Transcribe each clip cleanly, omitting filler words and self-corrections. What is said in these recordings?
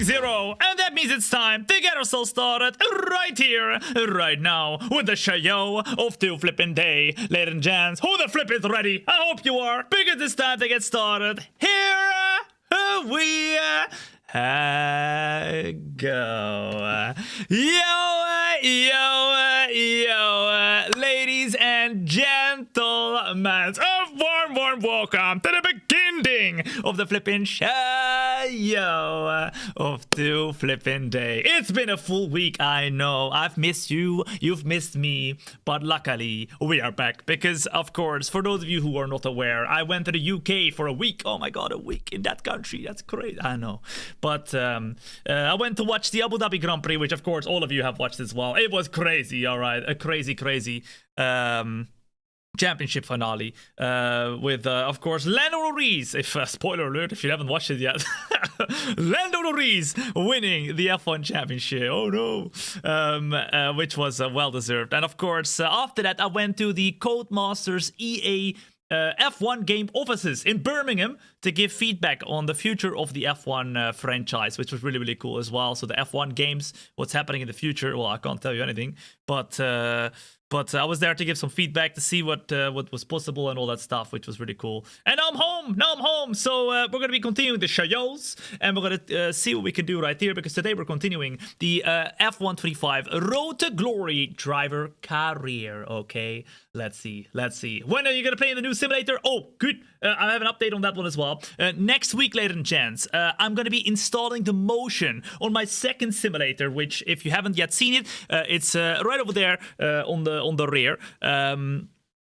week 0, and that means it's time to get ourselves started right here, right now, with the show of 2 flipping day. Ladies and gents, who the flip is ready? I hope you are, because it's time to get started. Here we go. Yo, ladies and gentlemen, a warm welcome to the beginning of the flipping show of 2 flipping day. It's been a full week, I know. I've missed you, you've missed me, but luckily we are back because, of course, for those of you who are not aware, I went to the UK for a week. Oh my god, a week in that country, that's crazy. I know. But I went to watch the Abu Dhabi Grand Prix, which of course all of you have watched as well. It was crazy, all right, a crazy championship finale with of course Lando Norris, if spoiler alert if you haven't watched it yet. Lando Norris winning the F1 championship. Oh no. Which was well deserved. And of course after that I went to the Codemasters EA F1 game offices in Birmingham to give feedback on the future of the F1 franchise, which was really cool as well. So the F1 games, what's happening in the future, well, I can't tell you anything, but I was there to give some feedback to see what was possible and all that stuff, which was really cool. And now I'm home. So we're going to be continuing the shows, and we're going to see what we can do right here, because today we're continuing the F125 Road to Glory driver career. Okay, let's see. When are you going to play in the new simulator? Oh, good. I have an update on that one as well. Next week, ladies and gents, I'm going to be installing the motion on my second simulator, which, if you haven't yet seen it, it's right over there on the rear.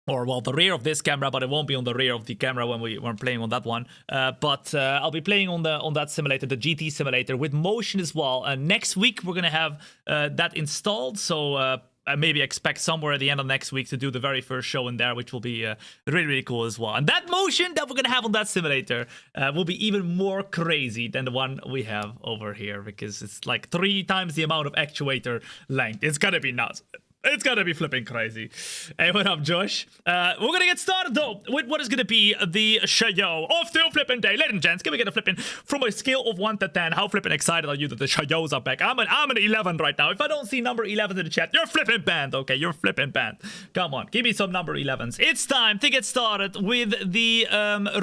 Or, well, the rear of this camera, but it won't be on the rear of the camera when we're playing on that one. But I'll be playing on that simulator, the GT simulator, with motion as well. Next week, we're going to have that installed, so maybe expect somewhere at the end of next week to do the very first show in there, which will be really cool as well. And that motion that we're going to have on that simulator will be even more crazy than the one we have over here, because it's like 3 times the amount of actuator length. It's going to be nuts. It's gonna be flipping crazy. Hey, what up, Josh? We're gonna get started though with what is gonna be the show of 2 flipping day. Ladies and gents, can we get a flipping from a scale of 1 to 10? How flipping excited are you that the shows are back? I'm an 11 right now. If I don't see number 11 in the chat, you're flipping banned. Okay, you're flipping banned. Come on, give me some number 11s. It's time to get started with the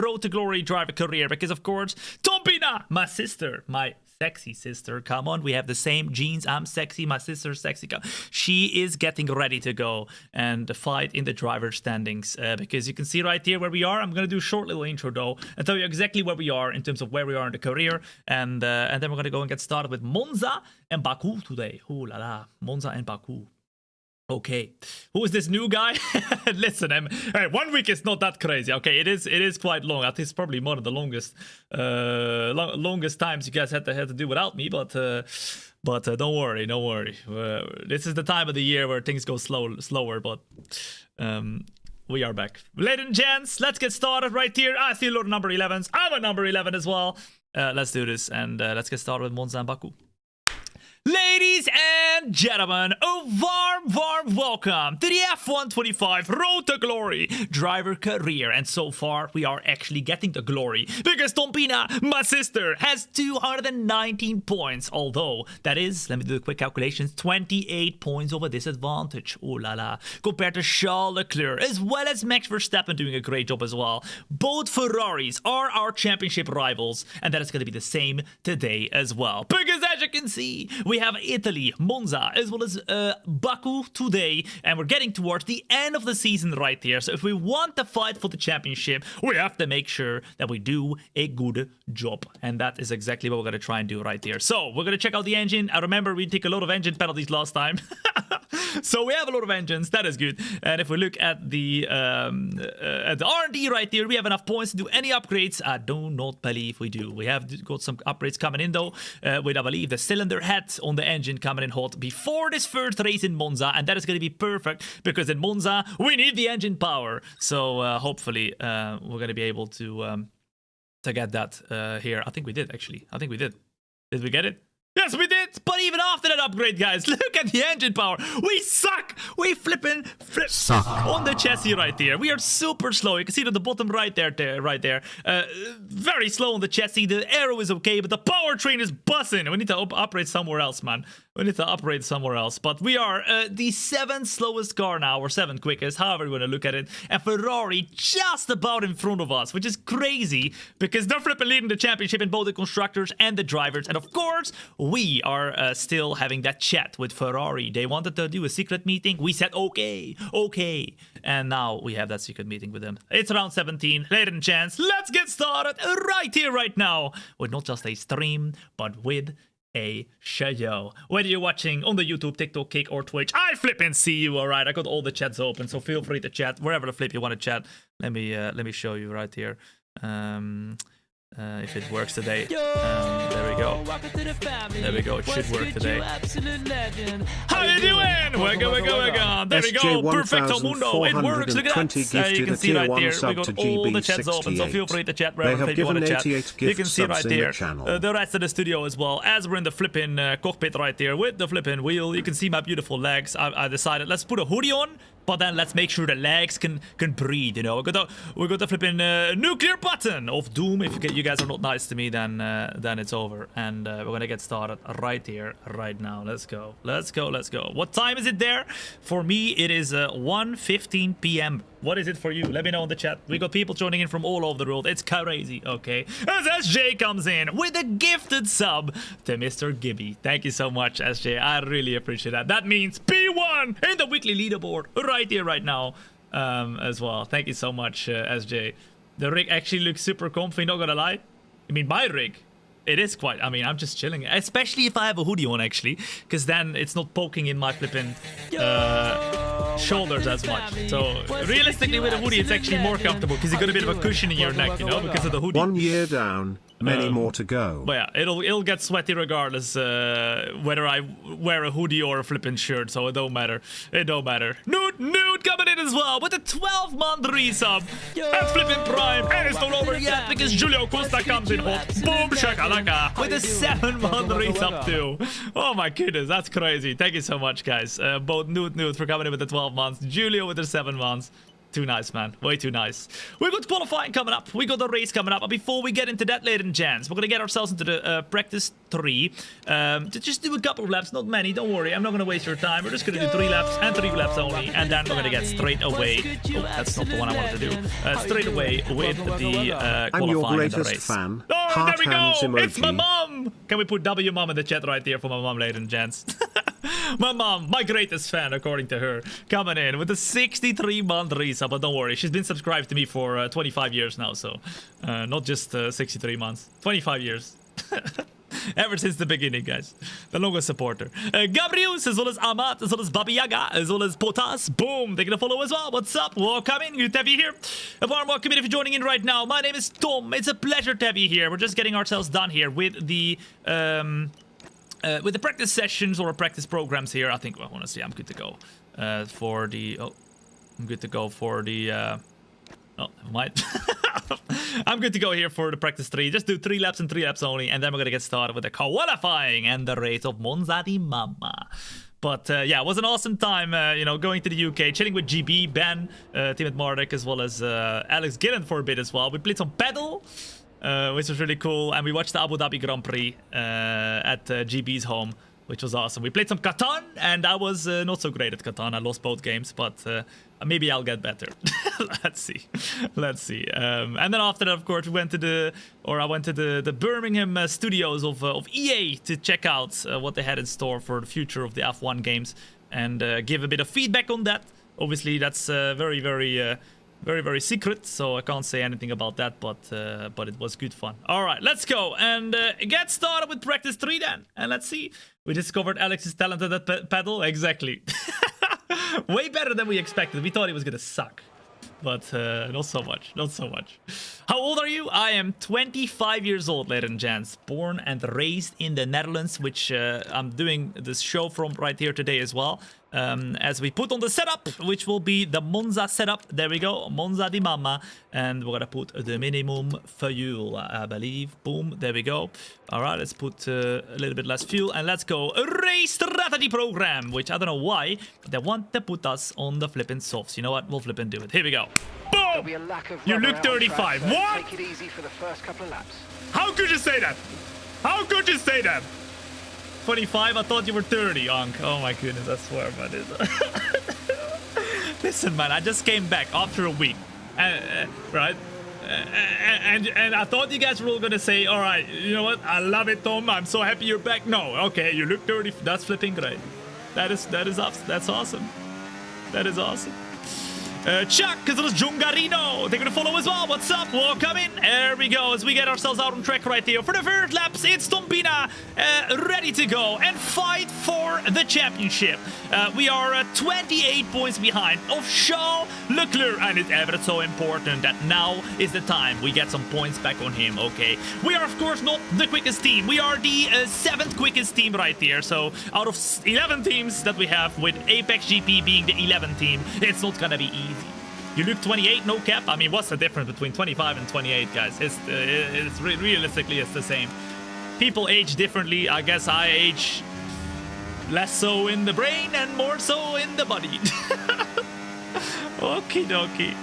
Road to Glory driver career, because of course, Thombina, my sister, my sexy sister, come on, we have the same genes. I'm sexy, my sister's sexy. She is getting ready to go and fight in the driver standings, because you can see right here where we are. I'm gonna do a short little intro though and tell you exactly where we are in terms of where we are in the career, and then we're gonna go and get started with Monza and Baku today. Ooh la la, Monza and Baku. Okay, who is this new guy? Listen, hey, 1 week is not that crazy. Okay, it is quite long. I think it's probably one of the longest times you guys had to do without me. But don't worry. This is the time of the year where things go slower. But we are back, ladies and gents. Let's get started right here. I see a lot of number 11s. I'm a number 11 as well. Let's do this, and let's get started with Monza and Baku. Ladies and gentlemen, a warm welcome to the F125 Road to Glory driver career. And so far, we are actually getting the glory, because Thombina, my sister, has 219 points. Although, that is, let me do the quick calculations, 28 points over disadvantage. Oh la la. Compared to Charles Leclerc, as well as Max Verstappen doing a great job as well. Both Ferraris are our championship rivals, and that is going to be the same today as well. Because as you can see, we have Italy, Monza, as well as Baku today, and we're getting towards the end of the season right here. So if we want to fight for the championship, we have to make sure that we do a good job, and that is exactly what we're going to try and do right here. So we're going to check out the engine. I remember we took a lot of engine penalties last time. So we have a lot of engines, that is good. And if we look at the R&D right here, we have enough points to do any upgrades. I do not believe we do. We have got some upgrades coming in though, with I believe the cylinder head on the engine coming in hot before this first race in Monza, and that is going to be perfect, because in Monza we need the engine power. So hopefully we're going to be able to get that here. I think we did actually. I think we did. Did we get it? Yes, we did. But even after that upgrade, guys, look at the engine power. We suck. We suck on the chassis right there. We are super slow. You can see it at the bottom right there. Very slow on the chassis. The aero is okay, but the powertrain is buzzing. We need to operate somewhere else, man. We need to operate somewhere else. But we are the 7th slowest car now, or 7th quickest, however you want to look at it. And Ferrari just about in front of us, which is crazy because they're flipping leading the championship in both the constructors and the drivers. And of course, we are still having that chat with Ferrari. They wanted to do a secret meeting. We said, okay. And now we have that secret meeting with them. It's round 17. Ladies and gents, let's get started right here, right now. With not just a stream, but with a show. Whether you're watching on the YouTube, TikTok, Kick, or Twitch, I flip and see you. All right, I got all the chats open, so feel free to chat wherever the flip you want to chat. Let me show you right here. If it works today. There we go. There we go. It should work today. How you doing? We're going. There we go. Perfecto mundo. It works. Look at that. You can see right there. We got all the chats open, so feel free to chat wherever you want to chat. You can see right there the rest of the studio as well. As we're in the flipping cockpit right there with the flipping wheel, you can see my beautiful legs. I decided let's put a hoodie on. But then let's make sure the legs can breathe, you know. We got the flipping nuclear button of doom. If you guys are not nice to me, then it's over. And we're gonna get started right here, right now. Let's go. What time is it there? For me, it is 1:15 p.m. What is it for you? Let me know in the chat. We got people joining in from all over the world. It's crazy, okay? As SJ comes in with a gifted sub to Mr. Gibby. Thank you so much, SJ. I really appreciate that. That means P1 in the weekly leaderboard right here, right now, as well. Thank you so much, SJ. The rig actually looks super comfy, not gonna lie. I mean, my rig. It is quite, I mean, I'm just chilling. Especially if I have a hoodie on, actually. Because then it's not poking in my flipping shoulders as much. So, realistically, with a hoodie, it's actually more comfortable. Because you got a bit of a cushion in your neck, you know, because of the hoodie. 1 year down. Many more to go. But yeah, it'll get sweaty regardless whether I wear a hoodie or a flipping shirt, so it don't matter. Nude coming in as well with a 12-month resub at flipping prime, and it's not over yet because Julio Costa comes in hot. Boom shakalaka with a 7-month resub too. Oh my goodness, that's crazy. Thank you so much, guys. Both Nude for coming in with the 12 months, Julio with the 7 months. Too nice, man. Way too nice. We got qualifying coming up. We got the race coming up. But before we get into that, ladies and gents, we're going to get ourselves into the practice 3. To just do a couple of laps. Not many. Don't worry. I'm not going to waste your time. We're just going to do 3 laps and 3 laps only. And then we're going to get straight away. Oh, that's not the one I wanted to do. Straight away with the qualifying I'm your greatest and the race. fan. Oh, there we go. Emoji. It's my mom. Can we put W mom in the chat right there for my mom, ladies and gents? My mom, my greatest fan, according to her, coming in with a 63-month resub. But don't worry, she's been subscribed to me for 25 years now, so not just 63 months, 25 years. Ever since the beginning, guys. The longest supporter. Gabrius, as well as Amat, as well as Baba Yaga, as well as Potas. Boom, they're gonna follow as well. What's up? Welcome in. Good to have you here. A warm welcome if you're joining in right now. My name is Tom. It's a pleasure to have you here. We're just getting ourselves done here with the practice sessions or practice programs here. I think, well, honestly, I'm good to go for the... Oh, I'm good to go for the... Oh, never mind. I'm good to go here for the practice 3. Just do 3 laps and 3 laps only. And then we're going to get started with the qualifying and the race of Monza di Mamma. But yeah, it was an awesome time, you know, going to the UK, chilling with GB, Ben, Timothy Marduk, as well as Alex Gillen for a bit as well. We played some paddle. Which was really cool, and we watched the Abu Dhabi Grand Prix at GB's home, which was awesome. We played some Catan, and I was not so great at Catan. I lost both games, but maybe I'll get better. Let's see. And then after that, of course, I went to the Birmingham studios of EA to check out what they had in store for the future of the F1 games and give a bit of feedback on that. Obviously, that's very secret, so I can't say anything about that, but it was good fun. All right, let's go and get started with practice 3 then. And let's see. We discovered Alex is talented at paddle. Exactly. Way better than we expected. We thought he was gonna suck, but not so much. How old are you? I am 25 years old, ladies and gents. Born and raised in the Netherlands, which I'm doing this show from right here today as well. As we put on the setup, which will be the Monza setup. There we go, Monza di Mama. And we're gonna put the minimum fuel, I believe. Boom, there we go. All right, let's put a little bit less fuel and let's go. A race strategy program, which I don't know why, but they want to put us on the flipping softs. You know what? We'll flip and do it. Here we go. Boom! You look 35. Track, so what? Take it easy for the first couple of laps. How could you say that? How could you say that? 25? I thought you were 30, Onk. Oh my goodness, I swear, man. Listen, man, I just came back after a week, right? And I thought you guys were all gonna say, all right, you know what? I love it, Tom. I'm so happy you're back. No, okay, you look 30. That's flipping great. That's awesome. That is awesome. Chuck, because it was Jungarino. They're going to follow as well. What's up? Welcome in. There we go. As we get ourselves out on track right here. For the first laps, it's Thombina ready to go and fight for the championship. We are 28 points behind of Charles Leclerc. And it's ever so important that now is the time we get some points back on him, okay? We are, of course, not the quickest team. We are the 7th quickest team right here. So out of 11 teams that we have, with Apex GP being the 11th team, it's not going to be easy. You look 28, no cap. I mean, what's the difference between 25 and 28, guys? Realistically, it's the same. People age differently. I guess I age less so in the brain and more so in the body. Okie dokie.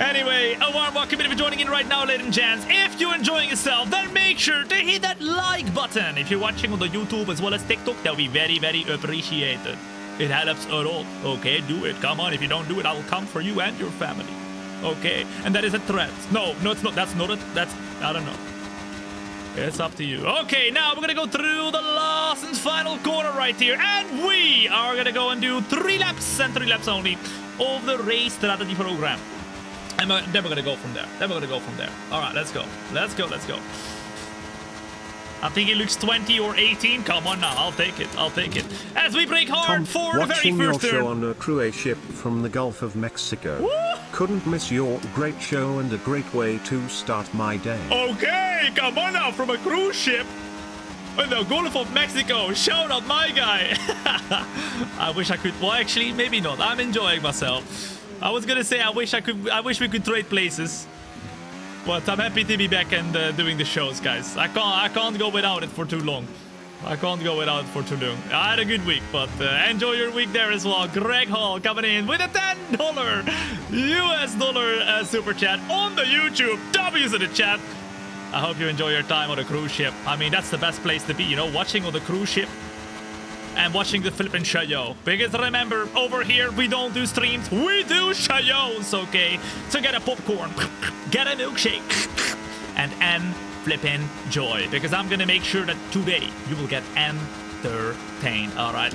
Anyway, a warm welcome for joining in right now, ladies and gents. If you're enjoying yourself, then make sure to hit that like button. If you're watching on the YouTube as well as TikTok, that will be very, very appreciated. It helps a lot. Okay, do it. Come on. If you don't do it, I will come for you and your family. Okay? And that is a threat. No, it's not. That's not it. I don't know. It's up to you. Okay, now we're going to go through the last and final corner right here. And we are going to go and do 3 laps and 3 laps only of the race strategy program. And then we're going to go from there. All right, let's go. I think it looks 20 or 18. Come on now, I'll take it. As we break hard Tom, for the very watching first your turn. show on a cruise ship from the Gulf of Mexico. Woo! Couldn't miss your great show and a great way to start my day. Okay, come on now, from a cruise ship in the Gulf of Mexico. Shout out my guy. I wish I could. Well, actually, maybe not. I'm enjoying myself. I was gonna say I wish we could trade places. But I'm happy to be back and doing the shows, guys. I can't go without it for too long. I had a good week, but enjoy your week there as well. Greg Hall coming in with a $10 US dollar super chat on the YouTube. W's in the chat. I hope you enjoy your time on the cruise ship. I mean, that's the best place to be, you know, watching on the cruise ship and watching the flipping show. Because remember, over here, we don't do streams, we do shows, okay? So get a popcorn, get a milkshake, and flipping joy. Because I'm gonna make sure that today you will get entertained, all right?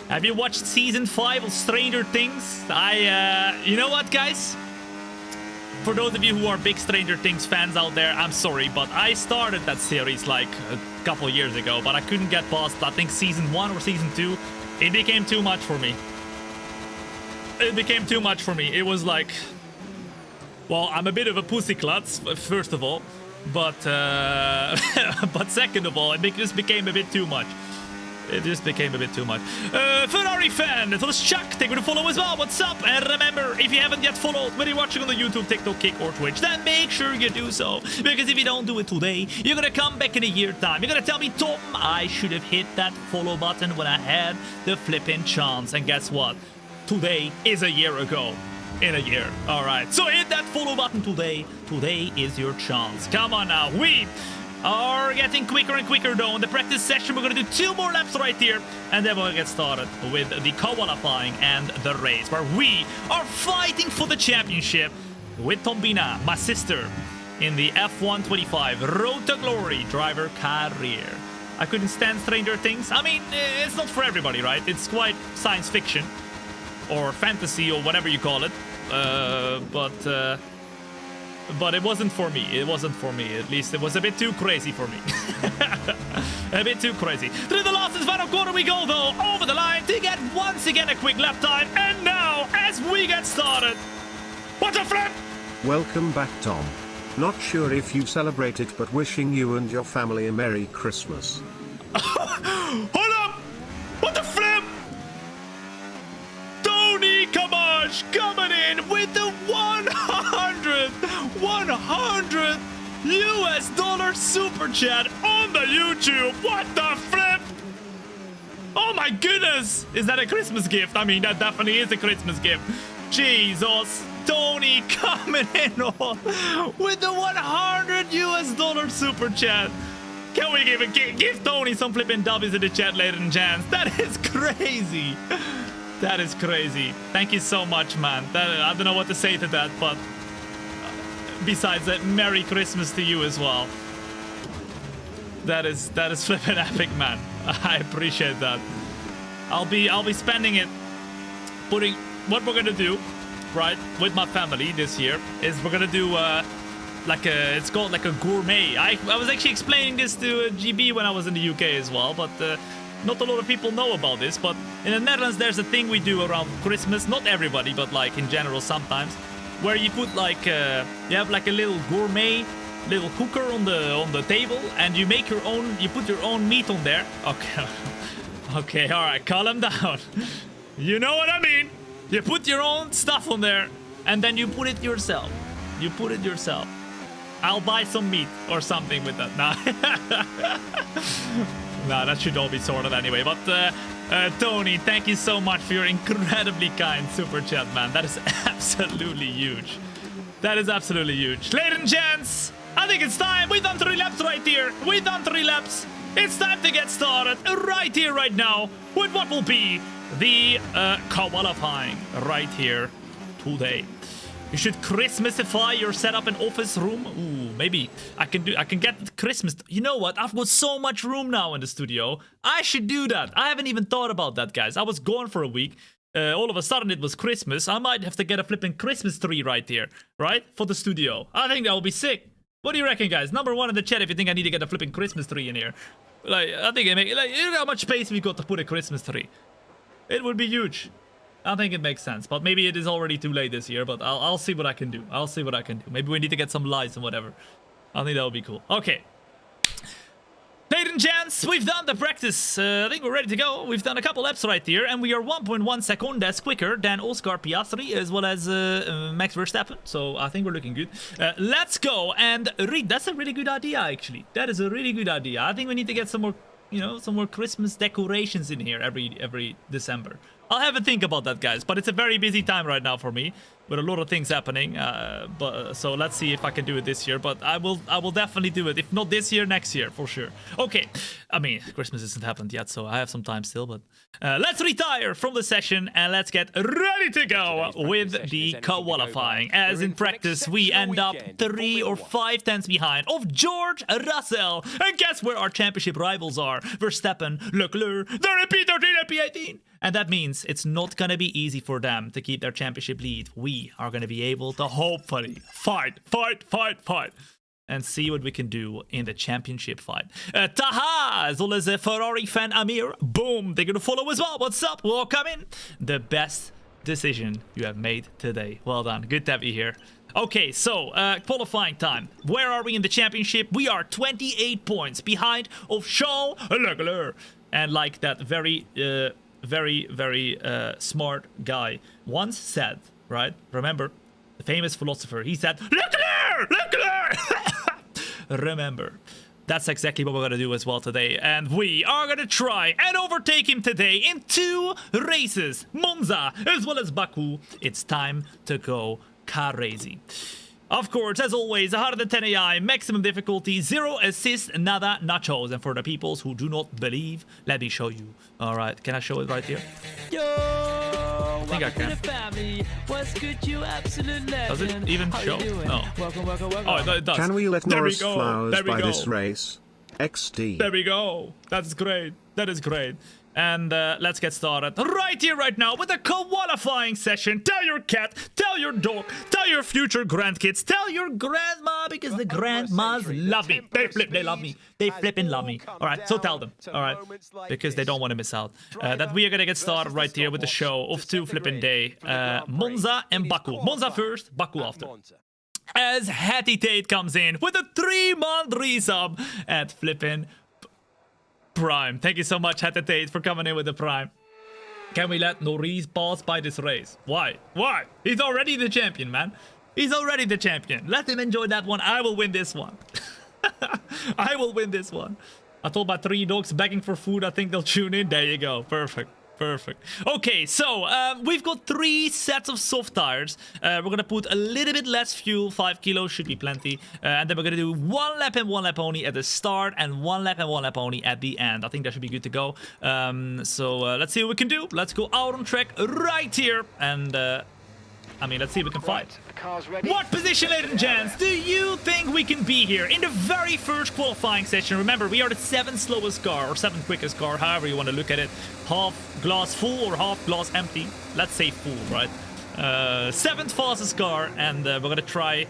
Have you watched season 5 of Stranger Things? You know what, guys? For those of you who are big Stranger Things fans out there, I'm sorry, but I started that series like a couple years ago, but I couldn't get past, I think, season 1 or season 2. It became too much for me. It was like, well, I'm a bit of a pussy klutz, first of all, but second of all, it just became a bit too much. Ferrari fan, so let's Chuck, take a follow as well. What's up? And remember, if you haven't yet followed, whether you're watching on the YouTube, TikTok, Kick, or Twitch, then make sure you do so. Because if you don't do it today, you're gonna come back in a year time. You're gonna tell me, Tom, I should have hit that follow button when I had the flipping chance. And guess what? Today is a year ago. In a year. All right. So hit that follow button today. Today is your chance. Come on now. We are getting quicker and quicker though. In the practice session, we're going to do 2 more laps right here. And then we'll get started with the qualifying and the race, where we are fighting for the championship with Thombina, my sister, in the F125 Road to Glory driver career. I couldn't stand Stranger Things. I mean, it's not for everybody, right? It's quite science fiction or fantasy or whatever you call it. But it wasn't for me. At least it was a bit too crazy for me. A bit too crazy. Through the last and final corner we go, though, over the line to get once again a quick lap time. And now, as we get started, what a flip! Welcome back, Tom. Not sure if you celebrate it, but wishing you and your family a Merry Christmas. Hold up! What the flip? Tony Kamash coming in with the 100 US dollar super chat on the YouTube. What the flip? Oh my goodness! Is that a Christmas gift? I mean, that definitely is a Christmas gift. Jesus. Tony coming in with the 100 US dollar super chat. Can we give Tony some flipping W's in the chat, ladies and gents? That is crazy. That is crazy. Thank you so much, man. I don't know what to say to that, but besides that, Merry Christmas to you as well. That is flipping epic, man. I appreciate that. I'll be spending it putting what we're gonna do, right, with my family this year is we're gonna do it's called like a gourmet. I was actually explaining this to GB when I was in the UK as well, but not a lot of people know about this. But in the Netherlands there's a thing we do around Christmas, not everybody, but like in general sometimes, where you put like you have like a little gourmet little cooker on the table, and you make your own, you put your own meat on there. Okay, all right, calm down. You know what I mean. You put your own stuff on there, and then you put it yourself. You put it yourself. I'll buy some meat or something with that. Nah. Nah, that should all be sorted anyway. But Tony, thank you so much for your incredibly kind super chat, man. That is absolutely huge. That is absolutely huge. Ladies and gents, I think it's time. We've done 3 laps right here. We've done 3 laps. It's time to get started right here, right now, with what will be the qualifying right here today. You should Christmasify your setup and office room. Ooh, maybe I can get Christmas. You know what? I've got so much room now in the studio. I should do that. I haven't even thought about that, guys. I was gone for a week. All of a sudden it was Christmas. I might have to get a flipping Christmas tree right here, right? For the studio. I think that will be sick. What do you reckon, guys? Number 1 in the chat if you think I need to get a flipping Christmas tree in here. Like, I think it make, like, you know how much space we got to put a Christmas tree. It would be huge. I think it makes sense, but maybe it is already too late this year, but I'll see what I can do. I'll see what I can do. Maybe we need to get some lights and whatever. I think that would be cool. Okay. Ladies and gents, we've done the practice. I think we're ready to go. We've done a couple laps right here, and we are 1.1 seconds quicker than Oscar Piastri as well as Max Verstappen. So I think we're looking good. Let's go and read. That's a really good idea, actually. That is a really good idea. I think we need to get some more, you know, some more Christmas decorations in here every December. I'll have a think about that, guys. But it's a very busy time right now for me, with a lot of things happening. So let's see if I can do it this year. But I will definitely do it. If not this year, next year for sure. Okay. I mean, Christmas hasn't happened yet, so I have some time still. But let's retire from the session and let's get ready to go with the qualifying. As in practice, we end up 3 or 5 tenths behind of George Russell. And guess where our championship rivals are? Verstappen, Leclerc, they're in P13 and P18. And that means it's not going to be easy for them to keep their championship lead. We are going to be able to hopefully fight, and see what we can do in the championship fight. Taha, as well as a Ferrari fan Amir. Boom, they're going to follow as well. What's up? Welcome in. The best decision you have made today. Well done. Good to have you here. Okay, so qualifying time. Where are we in the championship? We are 28 points behind of Charles Leclerc. And like that very smart guy once said, right? Remember, the famous philosopher, he said, Leclerc! Remember, that's exactly what we're going to do as well today. And we are going to try and overtake him today in 2 races. Monza as well as Baku. It's time to go crazy. Of course, as always, 110 AI, maximum difficulty, 0 assist, nada nachos. And for the peoples who do not believe, let me show you. All right, can I show it right here? Yo, I think I can. Family. What's good, you absolute legend? Does it even show? No. Welcome. Oh, it does. Can we let There Norris we go. flowers There we by go. this race? XD. There we go. That's great. That is great. And let's get started right here, right now, with a qualifying session. Tell your cat, tell your dog, tell your future grandkids, tell your grandma, because the grandmas love me. They love me. They flipping love me. All right, so tell them. All right, because they don't want to miss out. That we are gonna get started right here with the show of 2 flipping day. Monza and Baku. Monza first, Baku after. as Hattie Tate comes in with a 3-month resub at flippin' Prime. Thank you so much, Hattie Tate, for coming in with the Prime. Can we let Norris pass by this race? Why? Why? He's already the champion, man. He's already the champion. Let him enjoy that one. I will win this one. I will win this one. I told my 3 dogs begging for food. I think they'll tune in. There you go. Perfect. Perfect. Okay, so we've got 3 sets of soft tires. We're gonna put a little bit less fuel, 5 kilos should be plenty, and then we're gonna do 1 lap and 1 lap only at the start, and 1 lap and 1 lap only at the end. I think that should be good to go. So let's see what we can do. Let's go out on track right here, and I mean, let's see if we can fight. The car's ready. What position, ladies and gents, do you think we can be here in the very first qualifying session? Remember, we are the 7th slowest car, or 7th quickest car, however you want to look at it. Half glass full or half glass empty. Let's say full, right? 7th fastest car, and we're going to try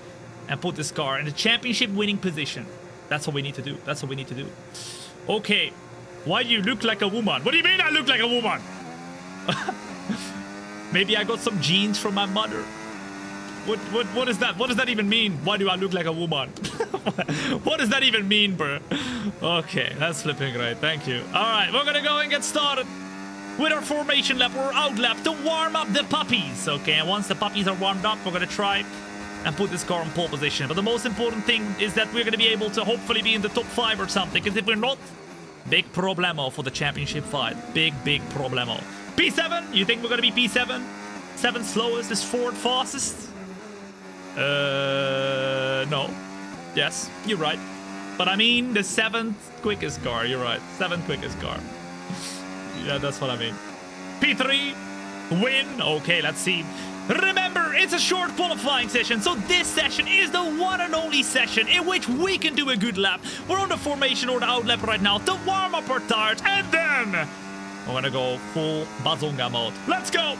and put this car in the championship winning position. That's what we need to do. That's what we need to do. Okay. Why do you look like a woman? What do you mean I look like a woman? Maybe I got some genes from my mother. What is that? What does that even mean? Why do I look like a woman? What does that even mean, bro? Okay, that's flipping great. Thank you. All right, we're gonna go and get started with our formation lap or out lap to warm up the puppies. Okay, and once the puppies are warmed up, we're gonna try and put this car in pole position. But the most important thing is that we're gonna be able to hopefully be in the top 5 or something. Because if we're not, big problemo for the championship fight. Big problemo. P7? You think we're gonna be P7? 7th slowest is 4th fastest? No. Yes, you're right. But I mean the 7th quickest car, you're right. 7th quickest car. Yeah, that's what I mean. P3? Win? Okay, let's see. Remember, it's a short qualifying session, so this session is the one and only session in which we can do a good lap. We're on the formation or the out lap right now to warm up our tires, and then we're gonna go full bazonga mode. Let's go!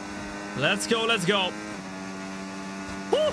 Let's go, let's go. Woo.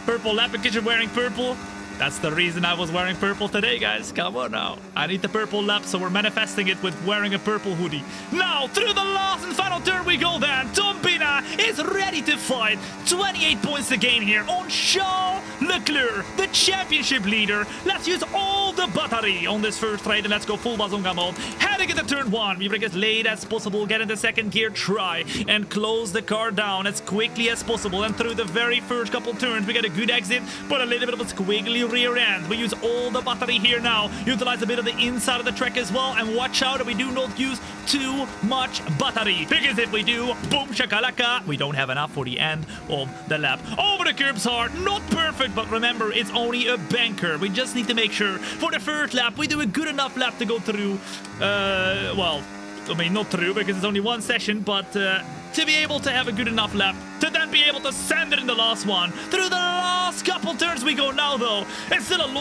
Purple lap because you're wearing purple. That's the reason I was wearing purple today, guys. Come on now. I need the purple lap, so we're manifesting it with wearing a purple hoodie. Now, through the last and final turn we go then. Thombina is ready to fight. 28 points to gain here on Charles Leclerc, the championship leader. Let's use all the battery on this first raid, and let's go full bazonga mode. Heading into turn 1. We bring as late as possible, get into second gear, try and close the car down as quickly as possible. And through the very first couple turns, we get a good exit, but a little bit of a squiggly rear end. We use all the battery here now. Utilize a bit of the inside of the track as well, and watch out that we do not use too much battery, because if we do, boom shakalaka, we don't have enough for the end of the lap. Over the curbs hard, not perfect, but remember, it's only a banker. We just need to make sure for the first lap we do a good enough lap to go through. Well, I mean, not through because it's only one session, but to be able to have a good enough lap to then be able to send it in the last one. Through the last couple turns we go now, though. It's still a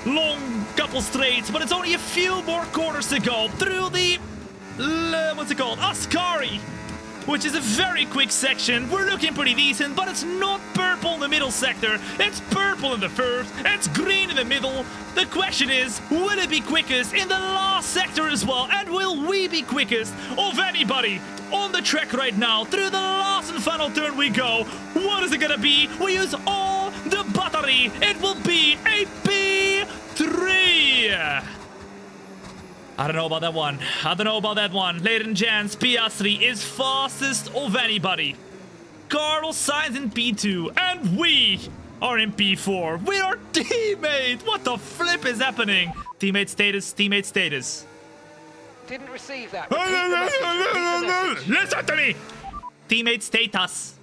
long couple straights, but it's only a few more corners to go through the what's it called, Ascari, which is a very quick section. We're looking pretty decent, but it's not purple in the middle sector. It's purple in the first, it's green in the middle. The question is, will it be quickest in the last sector as well? And will we be quickest of anybody on the track right now? Through the last and final turn we go. What is it gonna be? We use all the battery. It will be a P3. I don't know about that one. I don't know about that one. Ladies and gents, Piastri is fastest of anybody. Carlos Sainz in P2. And we are in P4 with our teammate. What the flip is happening? Teammate status, teammate status. Didn't receive that. Repeat the message. Listen to me. Teammate status.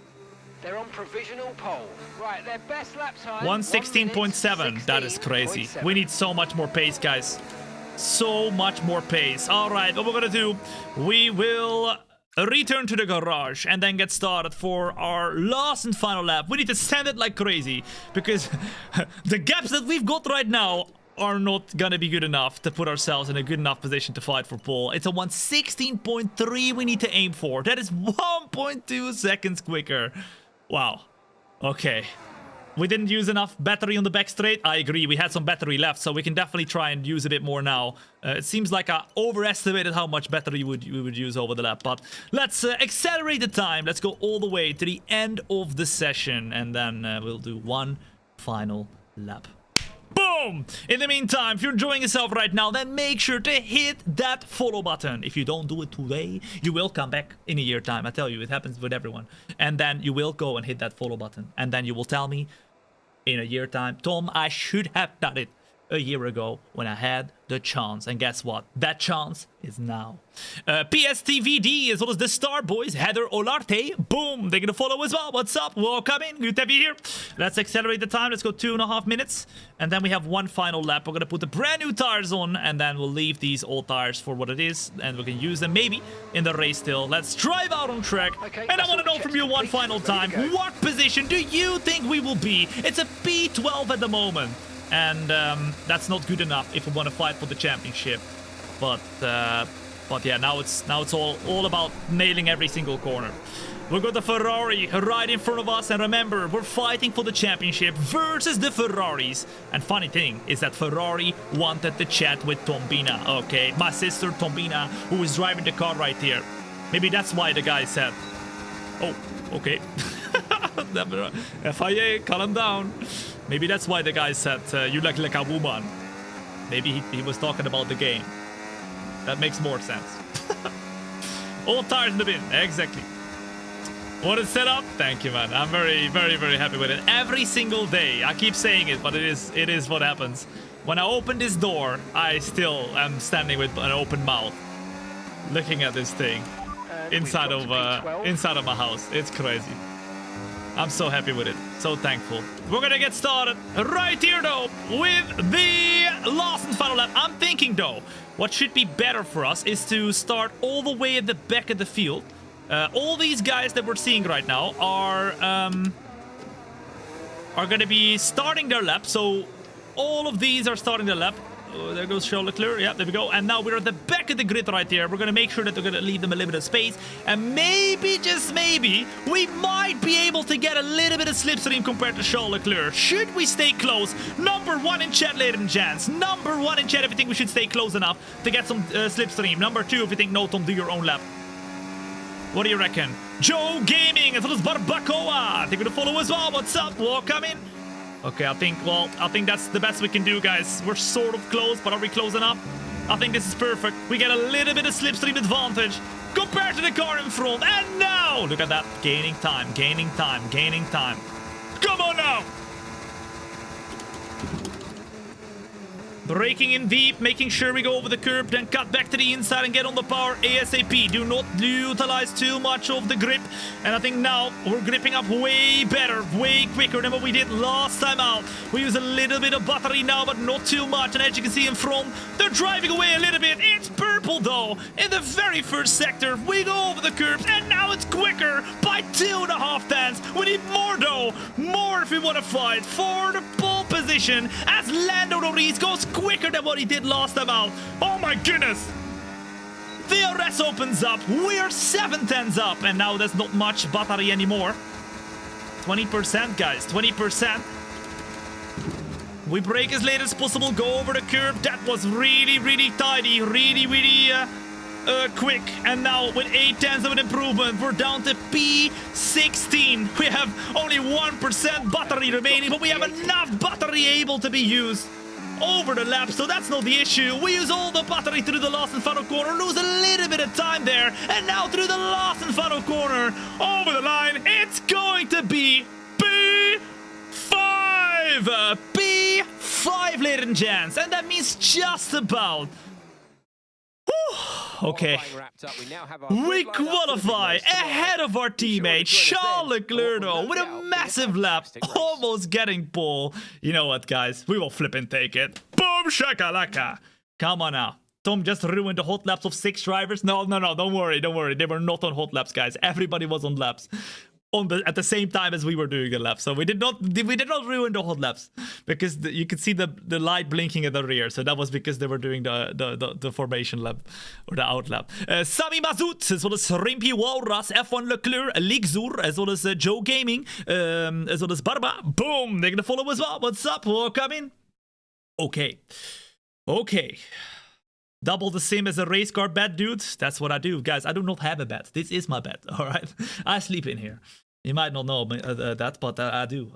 They're on provisional pole. Right, their best lap time. 1:16.7. That is crazy. We need so much more pace, guys. So much more pace. All right, what we're gonna do, we will return to the garage and then get started for our last and final lap. We need to send it like crazy because the gaps that we've got right now are not gonna be good enough to put ourselves in a good enough position to fight for pole. It's a 1:16.3 we need to aim for. That is 1.2 seconds quicker. Wow. Okay. We didn't use enough battery on the back straight. I agree, we had some battery left, so we can definitely try and use a bit more now. It seems like I overestimated how much battery we would use over the lap, but let's accelerate the time. Let's go all the way to the end of the session, and then we'll do one final lap. Boom! In the meantime, if you're enjoying yourself right now, then make sure to hit that follow button. If you don't do it today, you will come back in a year time. I tell you, it happens with everyone. And then you will go and hit that follow button. And then you will tell me in a year time, Tom, I should have done it a year ago when I had the chance. And guess what? That chance is now. PSTVD as well as the Star Boys, Heather Olarte, boom, they're gonna follow as well. What's up? Welcome in, good to have you here. Let's accelerate the time. Let's go 2.5 minutes. And then we have one final lap. We're gonna put the brand new tires on and then we'll leave these old tires for what it is. And we can use them maybe in the race still. Let's drive out on track. Okay, and I want to know from you one final time, what position do you think we will be? It's a P12 at the moment. And that's not good enough if we want to fight for the championship. But yeah, now it's all about nailing every single corner. We've got the Ferrari right in front of us, and remember, we're fighting for the championship versus the Ferraris. And funny thing is that Ferrari wanted to chat with Thombina. Okay, my sister Thombina, who is driving the car right here. Maybe that's why the guy said, "Oh, okay." FIA, calm down. Maybe that's why the guy said, you look like a woman. Maybe he was talking about the game. That makes more sense. All tires in the bin, exactly. What is set up? Thank you, man. I'm very, very, very happy with it. Every single day, I keep saying it, but it is what happens. When I open this door, I still am standing with an open mouth, looking at this thing inside of my house. It's crazy. I'm so happy with it. So thankful. We're gonna get started right here, though, with the last and final lap. I'm thinking, though, what should be better for us is to start all the way at the back of the field. All these guys that we're seeing right now are gonna be starting their lap. So all of these are starting their lap. Oh, there goes Charles Leclerc. Yeah, there we go. And now we're at the back of the grid right here. We're going to make sure that we're going to leave them a little bit of space. And maybe, just maybe, we might be able to get a little bit of slipstream compared to Charles Leclerc. Should we stay close? Number one in chat, ladies and gents. Number one in chat if you think we should stay close enough to get some slipstream. Number two if you think, no, Tom, do your own lap. What do you reckon? Joe Gaming as well as Barbacoa. They're going to follow as well. What's up? Welcome in. Okay, I think that's the best we can do, guys. We're sort of close, but are we close enough? I think this is perfect. We get a little bit of slipstream advantage compared to the car in front. And now, look at that. Gaining time, gaining time, gaining time. Come on now. Braking in deep, making sure we go over the curb, then cut back to the inside and get on the power ASAP. Do not utilize too much of the grip. And I think now we're gripping up way better, way quicker than what we did last time out. We use a little bit of battery now, but not too much. And as you can see in front, they're driving away a little bit. It's purple though. In the very first sector, we go over the curbs, and now it's quicker by 2.5 tenths. We need more though. More if we want to fight for the pole position as Lando Norris goes quicker than what he did last time out. Oh my goodness. DRS opens up. We're 7 tenths up. And now there's not much battery anymore. 20%, guys. 20%. We brake as late as possible. Go over the curb. That was really, really tidy. Really, really quick. And now with 8 tenths of an improvement, we're down to P16. We have only 1% battery remaining, but we have enough battery able to be used over the lap, so that's not the issue. We use all the battery through the last and final corner, lose a little bit of time there, and now through the last and final corner, over the line, it's going to be P5! P5, ladies and gents, and that means just about... Okay, we qualify ahead of our teammate Charles Leclerc with a massive lap, almost getting pole. You know what, guys? We will flip and take it. Boom shakalaka. Come on now. Tom just ruined the hot laps of 6 drivers. No, don't worry. They were not on hot laps, guys. Everybody was on laps. At the same time as we were doing a lap, so we did not ruin the hot laps because you could see the light blinking at the rear. So that was because they were doing the formation lap or the out lap. Sami Mazout as well as Rimpi Walras, F1 Leclerc, Ligzur as well as Joe Gaming, as well as Barba. Boom, they're gonna follow as well. What's up? Welcome in. Okay. Double the sim as a race car bed, dude. That's what I do, guys. I do not have a bed. This is my bed. All right, I sleep in here. You might not know that, but I do.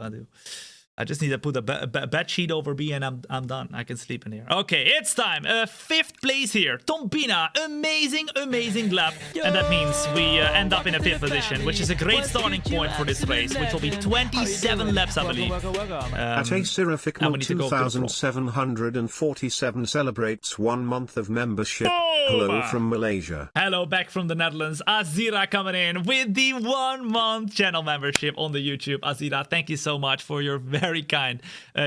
I just need to put a bed sheet over me and I'm done. I can sleep in here. Okay, it's time. 5th place here. Thombina, amazing lap. And that means we end up in a 5th position, which is a great starting point for this race, which will be 27 laps, I believe. At a Seraphicmo 2747 celebrates 1 month of membership. Hello from Malaysia. Hello back from the Netherlands. Azira coming in with the 1 month channel membership on the YouTube. Azira, thank you so much for your very kind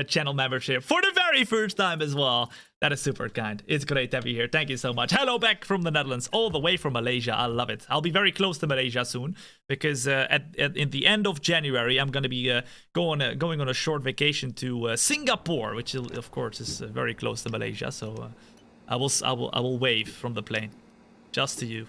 channel membership for the very first time as well. That is super kind. It's great to have you here. Thank you so much. Hello back from the Netherlands, all the way from Malaysia. I love it. I'll be very close to Malaysia soon because in the end of January, I'm going to be going on a short vacation to Singapore, which of course is very close to Malaysia. So I will wave from the plane, just to you.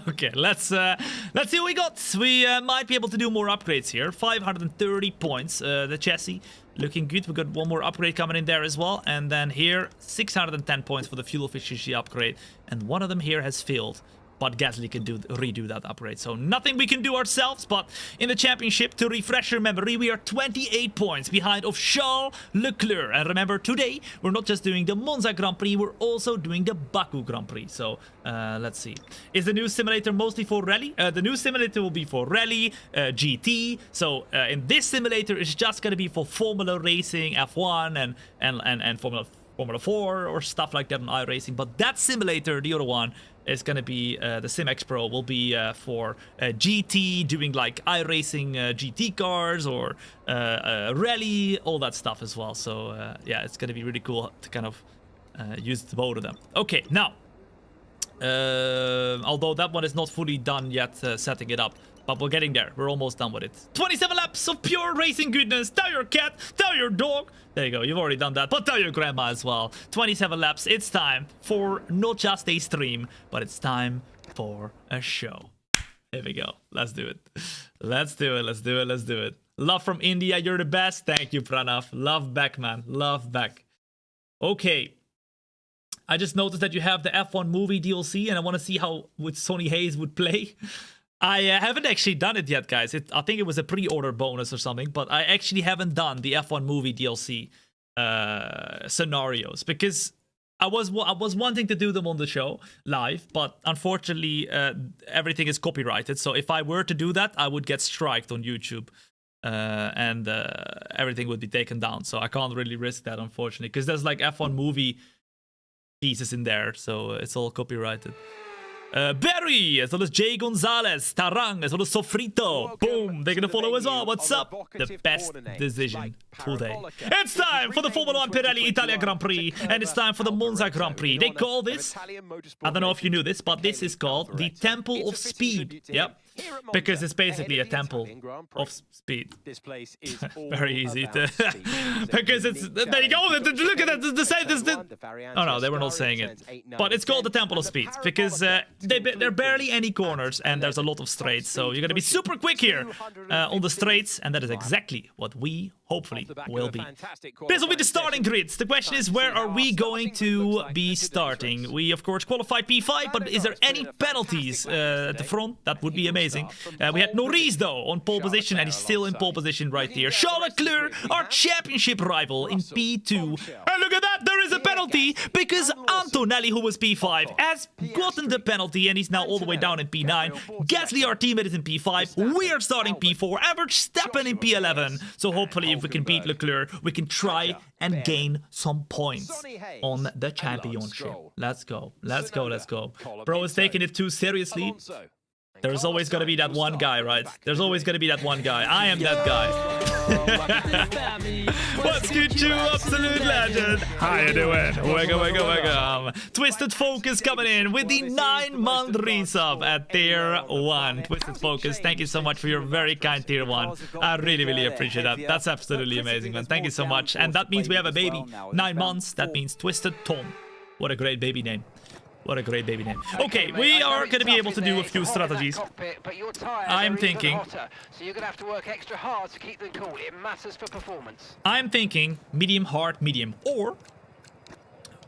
Okay, let's see what we got. We might be able to do more upgrades here. 530 points. The chassis looking good. We got one more upgrade coming in there as well. And then here, 610 points for the fuel efficiency upgrade. And one of them here has failed. But Gasly can redo that upgrade. So nothing we can do ourselves. But in the championship, to refresh your memory, we are 28 points behind of Charles Leclerc. And remember, today, we're not just doing the Monza Grand Prix, we're also doing the Baku Grand Prix. So let's see. Is the new simulator mostly for rally? The new simulator will be for rally, GT. So in this simulator, it's just going to be for Formula Racing, F1, and Formula 4 or stuff like that on iRacing. But that simulator, the other one, is going to be the SimX Pro will be for GT, doing like iRacing GT cars or rally, all that stuff as well. So yeah, it's going to be really cool to kind of use both of them. Okay, now, although that one is not fully done yet, setting it up, but we're getting there. We're almost done with it. 27 laps of pure racing goodness. Tell your cat, tell your dog. There you go. You've already done that. But tell your grandma as well. 27 laps. It's time for not just a stream, but it's time for a show. Here we go. Let's do it. Let's do it. Let's do it. Let's do it. Love from India. You're the best. Thank you, Pranav. Love back, man. Love back. Okay. I just noticed that you have the F1 movie DLC, and I want to see how Sonny Hayes would play. I haven't actually done it yet, guys. I think it was a pre-order bonus or something, but I actually haven't done the F1 movie DLC scenarios because I was wanting to do them on the show live, but unfortunately everything is copyrighted. So if I were to do that, I would get striked on YouTube and everything would be taken down. So I can't really risk that, unfortunately, because there's like F1 movie pieces in there, so it's all copyrighted. Barry, as well as Jay Gonzalez, Tarang, as well as Sofrito. Boom, they're gonna follow as well. What's up? The best decision today. It's time for the Formula 1 Pirelli Italia Grand Prix, and it's time for the Monza Grand Prix. They call this, I don't know if you knew this, but this is called the Temple of Speed. Yep. Because it's basically a temple of speed. Very easy to because it's there you go. Look at that. Oh no, they were not saying it. But it's called the Temple of Speed because there are barely any corners and there's a lot of straights. So you're gonna be super quick here on the straights, and that is exactly what we hopefully will be. This will be the starting grids. The question is, where are we going to be starting? We of course qualified P5, but is there any penalties at the front? That would be amazing. We had Norris though on pole position, and he's still in pole position right here. Charles Leclerc, our championship rival, in P2. And look at that, there is a penalty because Antonelli, who was P5, has gotten the penalty and he's now all the way down in P9. Gasly, our teammate, is in P5. We are starting P4. Verstappen in P11. So hopefully if we can beat Leclerc, we can try and gain some points on the championship. Let's go. Let's go. Let's go. Bro is taking it too seriously. There's always going to be that one guy, right? There's always going to be that one guy. I am that guy. What's good, you absolute legend? How you doing? Welcome. Twisted Focus coming in with the 9-month resub at tier 1. Twisted Focus, thank you so much for your very kind tier 1. I really appreciate that. That's absolutely amazing, man. Thank you so much. And that means we have a baby. 9 months. That means Twisted Tom. What a great baby name. What a great baby name. Okay, we are going to be able to do a few strategies. I'm thinking... So you're going to have to work extra hard to keep them cool. It matters for performance. I'm thinking medium, hard, medium. Or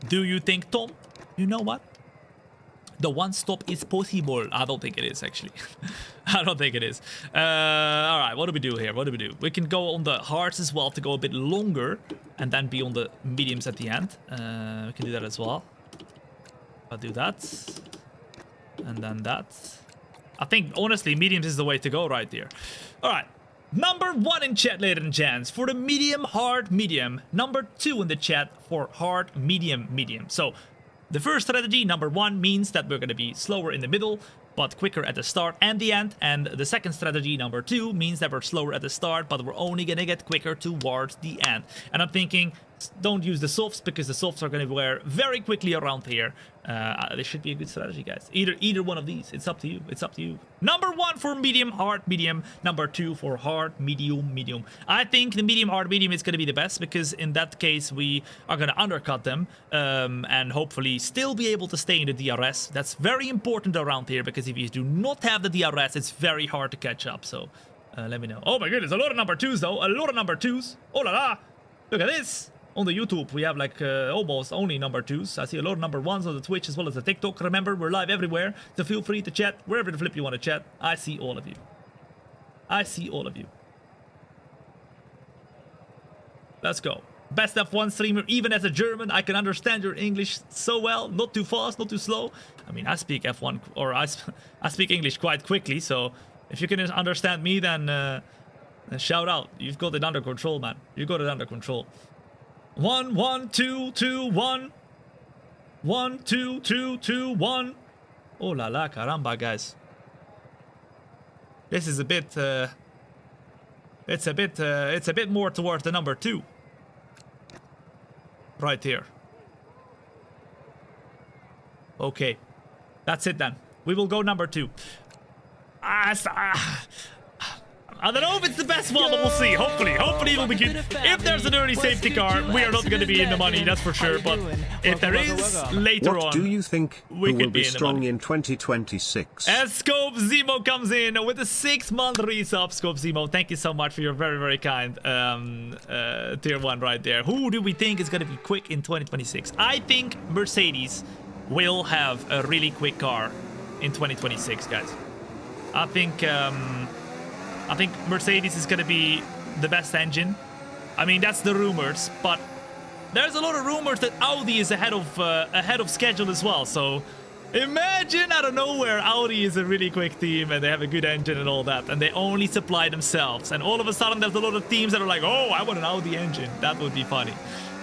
do you think, Tom, you know what? The one stop is possible. I don't think it is, actually. I don't think it is. All right, what do we do here? What do we do? We can go on the hards as well to go a bit longer and then be on the mediums at the end. We can do that as well. I'll do that. And then that. I think, honestly, mediums is the way to go right there. All right. Number 1 in chat, ladies and gents, for the medium, hard, medium. Number 2 in the chat for hard, medium, medium. So, the first strategy, number 1, means that we're going to be slower in the middle, but quicker at the start and the end. And the second strategy, number 2, means that we're slower at the start, but we're only going to get quicker towards the end. And I'm thinking, don't use the softs, because the softs are going to wear very quickly around here. This should be a good strategy, guys. Either one of these. It's up to you. It's up to you. Number 1 for medium, hard, medium. Number 2 for hard, medium, medium. I think the medium, hard, medium is going to be the best, because in that case, we are going to undercut them and hopefully still be able to stay in the DRS. That's very important around here, because if you do not have the DRS, it's very hard to catch up. So let me know. Oh my goodness, a lot of number 2s though. A lot of number 2s. Oh la la. Look at this. On the YouTube, we have like almost only number 2s. I see a lot of number 1s on the Twitch as well as the TikTok. Remember, we're live everywhere, so feel free to chat wherever the flip you want to chat. I see all of you. I see all of you. Let's go. Best F1 streamer, even as a German. I can understand your English so well. Not too fast, not too slow. I mean, I speak F1, or I speak English quite quickly, so if you can understand me, then shout out. You've got it under control, man. You got it under control. 1, 1, 2, 2, 1. 1, 2, 2, 2, 1. Oh la la, caramba, guys. This is a bit. It's a bit more towards the number 2. Right here. Okay, that's it then. We will go number 2. I don't know if it's the best one, but we'll see. Hopefully it will be good. If there's an early safety car, we are not going to be in the money, that's for sure. But if there is, later on, what do you think we will could be in strong in 2026? As Scope Zemo comes in with a 6-month resub. Scope Zemo, thank you so much for your very, very kind tier 1 right there. Who do we think is going to be quick in 2026? I think Mercedes will have a really quick car in 2026, guys. I think Mercedes is going to be the best engine. I mean, that's the rumors, but there's a lot of rumors that Audi is ahead of schedule as well. So imagine out of nowhere Audi is a really quick team and they have a good engine and all that, and they only supply themselves. And all of a sudden, there's a lot of teams that are like, "Oh, I want an Audi engine." That would be funny.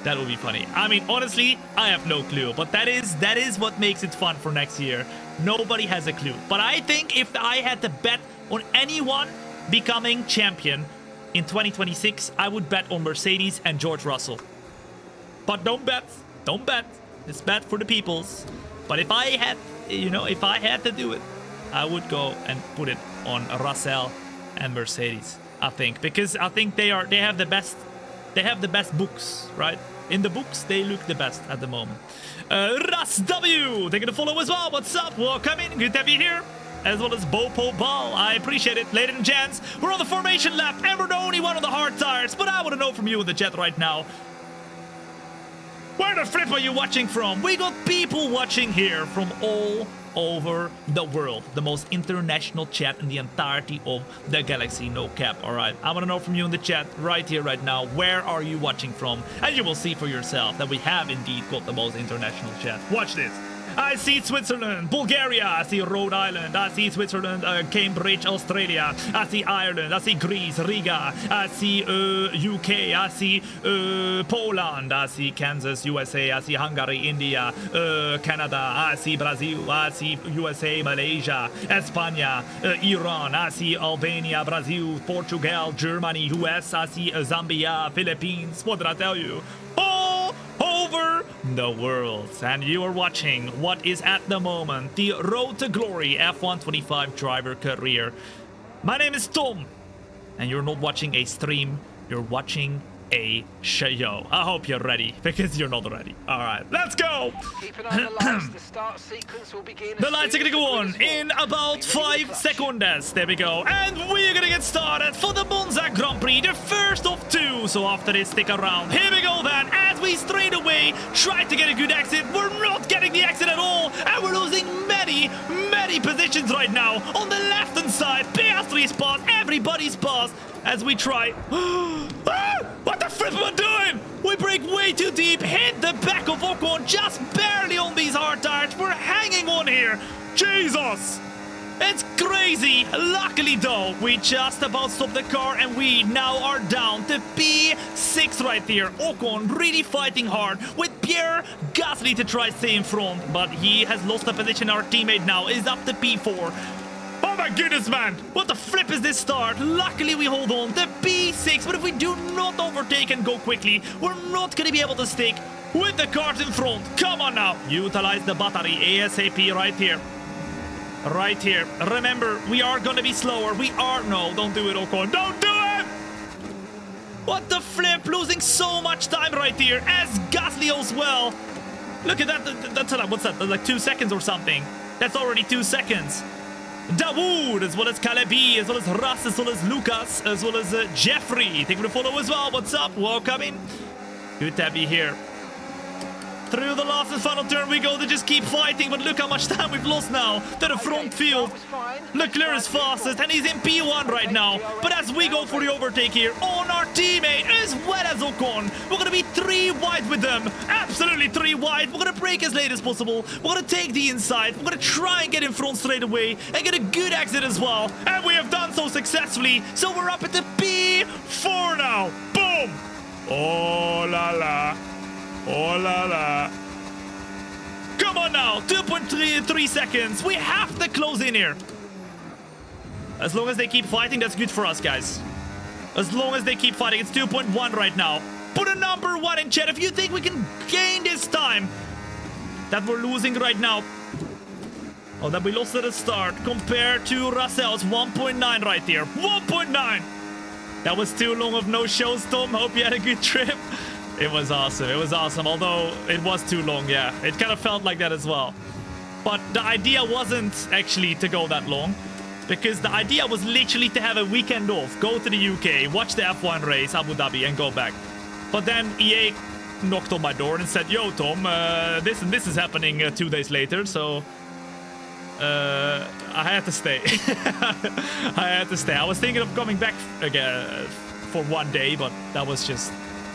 That would be funny. I mean, honestly, I have no clue, but that is what makes it fun for next year. Nobody has a clue. But I think if I had to bet on anyone becoming champion in 2026, I would bet on Mercedes and George Russell. But don't bet. It's bet for the peoples. But if I had, if I had to do it, I would go and put it on Russell and Mercedes. I think, because I think they have the best. They have the best books, right? In the books, they look the best at the moment. Russ W, taking a follow as well. What's up? Welcome in. Good to have you here. As well as Bopo Ball. I appreciate it. Ladies and gents, we're on the formation lap, and we're the only one on the hard tires. But I want to know from you in the chat right now, where the flip are you watching from? We got people watching here from all over the world. The most international chat in the entirety of the galaxy, no cap. All right, I want to know from you in the chat right here, right now, where are you watching from? And you will see for yourself that we have indeed got the most international chat. Watch this. I see Switzerland, Bulgaria, I see Rhode Island, I see Switzerland, Cambridge, Australia, I see Ireland, I see Greece, Riga, I see UK, I see Poland, I see Kansas, USA, I see Hungary, India, Canada, I see Brazil, I see USA, Malaysia, España, Iran, I see Albania, Brazil, Portugal, Germany, US, I see Zambia, Philippines. What did I tell you? All over the world. And you are watching what is at the moment the Road to Glory F1 25 driver career. My name is Tom, and you're not watching a stream, you're watching a show. I hope you're ready, because you're not ready. All right, let's go. Keep an eye on the lights. The start sequence will begin. The lights are gonna go on in about 5 seconds. There we go. And we're gonna get started for the Monza Grand Prix, the first of 2. So after this, stick around. Here we go then, as we straight away try to get a good exit. We're not getting the exit at all, and we're losing many positions right now. On the left-hand side, PS3 spots, everybody's pass as we try. What the flip am I doing? We break way too deep, hit the back of Ocon just barely on these hard tires. We're hanging on here. Jesus! It's crazy. Luckily though, we just about stopped the car and we now are down to P6 right here. Ocon really fighting hard with Pierre Gasly to try to stay in front, but he has lost the position. Our teammate now is up to P4. Oh my goodness, man! What the flip is this start? Luckily we hold on to P6, but if we do not overtake and go quickly, we're not gonna be able to stick with the cars in front. Come on now. Utilize the battery ASAP right here. Right here. Remember, we are gonna be slower. We are... No, don't do it, Ocon. Don't do it! What the flip? Losing so much time right here, as Gasly as well. Look at that. That's what's that? Like 2 seconds or something. That's already 2 seconds. Dawood, as well as Calabi, as well as Russ, as well as Lucas, as well as Jeffrey. Thank you for the follow as well. What's up? Welcome in. Good to have you here. Through the last and final turn we go to just keep fighting, but look how much time we've lost now to the front field. Leclerc is fastest and he's in P1 right now, but as we go for the overtake here on our teammate as well as Ocon, we're gonna be 3 wide with them. Absolutely 3 wide. We're gonna break as late as possible. We're gonna take the inside. We're gonna try and get in front straight away and get a good exit as well, and we have done so successfully. So we're up at the P4 now. Boom. Oh la la. Oh la la. Come on now, 2.3 seconds. We have to close in here. As long as they keep fighting, that's good for us, guys. As long as they keep fighting, it's 2.1 right now. Put a number 1 in chat if you think we can gain this time that we're losing right now. Oh, that we lost at the start compared to Russell's 1.9 right here. 1.9. That was too long of no shows, Tom. Hope you had a good trip. It was awesome. It was awesome. Although it was too long, yeah. It kind of felt like that as well. But the idea wasn't actually to go that long, because the idea was literally to have a weekend off, go to the UK, watch the F1 race, Abu Dhabi, and go back. But then EA knocked on my door and said, "Yo, Tom, this and this is happening 2 days later, so I had to stay." I had to stay. I was thinking of coming back again for 1 day, but that was just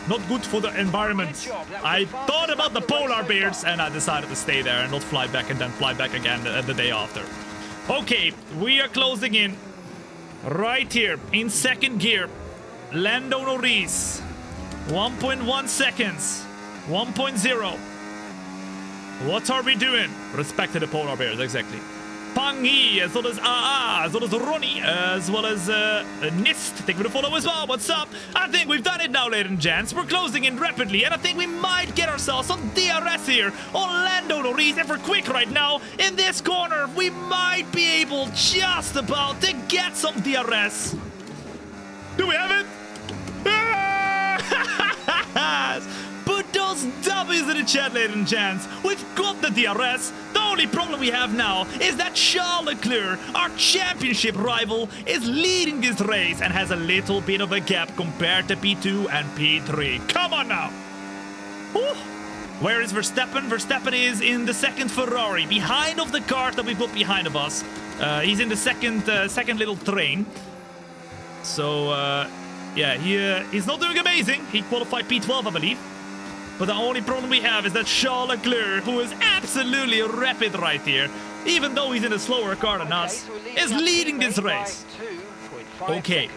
not good for the environment. I thought about the polar bears and I decided to stay there and not fly back and then fly back again the day after. Okay, we are closing in right here in second gear. Lando Norris, 1.1 seconds, 1.0. What are we doing? Respect to the polar bears, exactly. Pangi, as well as AA, as well as Ronnie, as well as Nist. Thank you for the follow as well. What's up? I think we've done it now, ladies and gents. We're closing in rapidly, and I think we might get ourselves some DRS here on Lando Norris. If we're quick right now in this corner, we might be able just about to get some DRS. Do we have it? Put those W's in the chat, ladies and gents. We've got the DRS. The only problem we have now is that Charles Leclerc, our championship rival, is leading this race and has a little bit of a gap compared to P2 and P3. Come on now. Ooh. Where is Verstappen? Verstappen is in the second Ferrari, behind of the car that we've got behind of us. He's in the second little train. So, yeah, he's not doing amazing. He qualified P12, I believe. But the only problem we have is that Charles Leclerc, who is absolutely rapid right here, even though he's in a slower car than us, is leading this race. Okay.